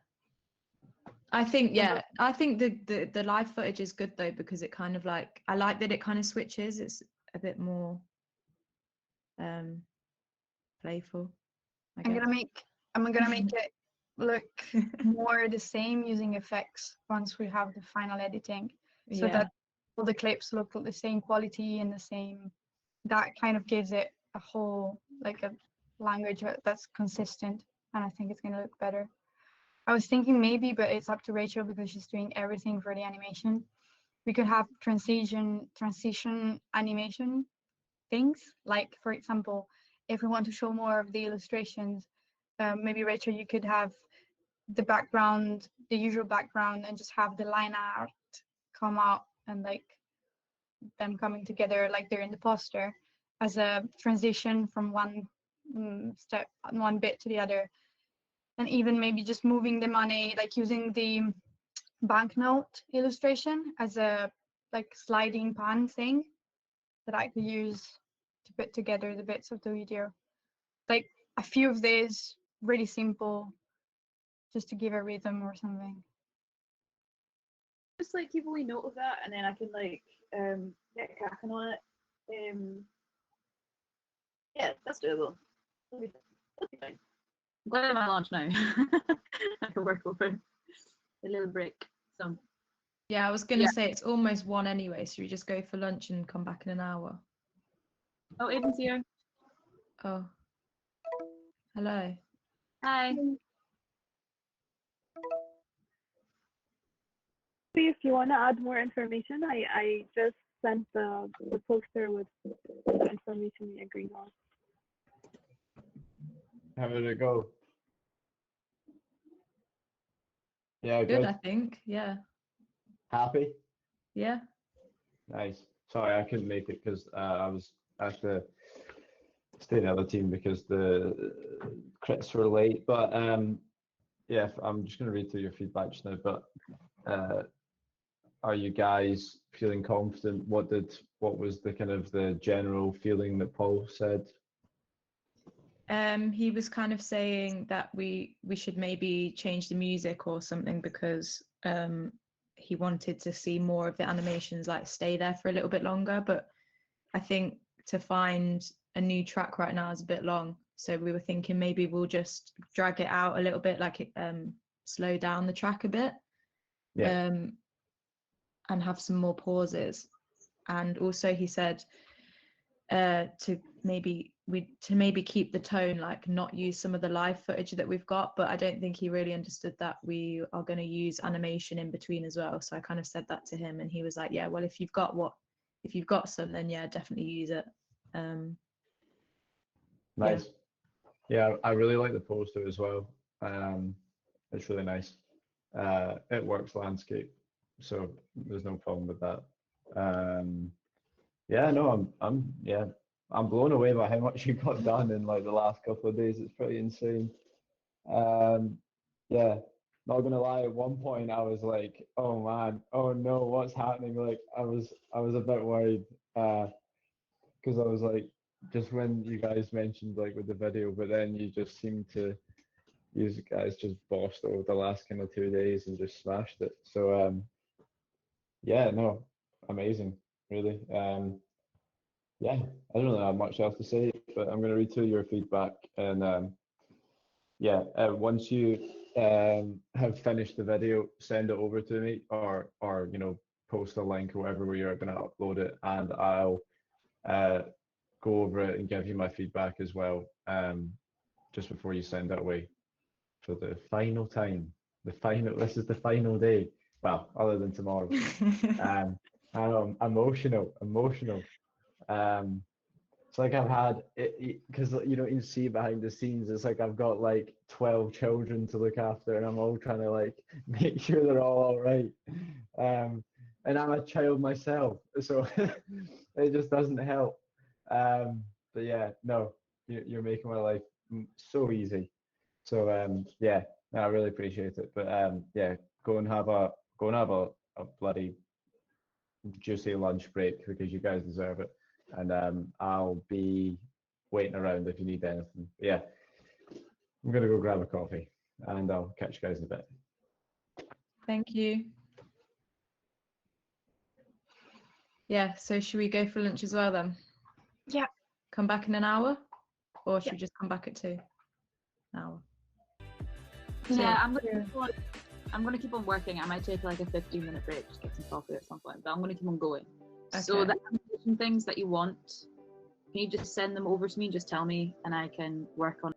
I think the live footage is good though, because it kind of like, I like that it kind of switches. It's a bit more playful. I'm gonna make it look more the same using effects once we have the final editing, so that all the clips look the same quality and the same. That kind of gives it a whole, like a language that's consistent, and I think it's gonna look better. I was thinking maybe, but it's up to Rachel because she's doing everything for the animation. We could have transition animation things, like for example, if we want to show more of the illustrations, maybe Rachel, you could have the background, the usual background, and just have the line art come out and like them coming together like they're in the poster as a transition from one bit to the other. And even maybe just moving the money, like using the banknote illustration as a like sliding pan thing that I could use to put together the bits of the video. Like a few of these, really simple, just to give a rhythm or something. Just like keep a wee note of that, and then I can like get cracking on it. Yeah, that's doable. That'll be fine. I'm glad I'm at lunch now. I can work over a little break. So yeah, I was gonna say it's almost 1 anyway, so we just go for lunch and come back in an hour. Oh, Aiden's here. Oh, hello. Hi. If you want to add more information, I just sent the poster with the information we agreed on. How did it go? Yeah, Good, good. I think. Yeah. Happy? Yeah. Nice. Sorry, I couldn't make it because I was at the stay in the other team because the crits were late. But yeah, I'm just going to read through your feedback just now. But are you guys feeling confident? What was the kind of the general feeling that Paul said? He was kind of saying that we should maybe change the music or something because he wanted to see more of the animations like stay there for a little bit longer. But I think to find a new track right now is a bit long. So we were thinking maybe we'll just drag it out a little bit, like slow down the track a bit. Yeah. And have some more pauses. And also he said to maybe keep the tone, like not use some of the live footage that we've got, but I don't think he really understood that we are going to use animation in between as well. So I kind of said that to him and he was like, yeah, well, if you've got some, then yeah, definitely use it. Nice. Yeah, I really like the poster as well. It's really nice. It works landscape, so there's no problem with that. Yeah, no, I'm blown away by how much you got done in like the last couple of days. It's pretty insane. Yeah, not gonna lie, at one point I was like, oh man, oh no, what's happening? Like I was a bit worried because I was like, just when you guys mentioned like with the video, but then you just seemed to, you guys just bossed over the last kind of 2 days and just smashed it. So yeah, no, amazing, really. Yeah, I don't really have much else to say, but I'm going to read through your feedback and yeah, once you have finished the video, send it over to me or you know, post a link or whatever where you're going to upload it, and I'll go over it and give you my feedback as well, just before you send it away for the final time. This is the final day. Well, other than tomorrow. I know, I'm emotional. It's like I've had it because you know, you see behind the scenes, it's like I've got like 12 children to look after and I'm all trying to like make sure they're all right. And I'm a child myself, so it just doesn't help. But yeah, no, you're making my life so easy. So yeah, no, I really appreciate it. But yeah, go and have a bloody juicy lunch break because you guys deserve it. And I'll be waiting around if you need anything. But yeah, I'm gonna go grab a coffee and I'll catch you guys in a bit. Thank you. Yeah, so should we go for lunch as well then? Yeah. Come back in an hour? Or should we just come back at 2 hour? Yeah, I'm gonna keep on working. I might take like a 15-minute break, just get some coffee at some point, but I'm gonna keep on going. Okay. So the animation things that you want, can you just send them over to me? Just tell me, and I can work on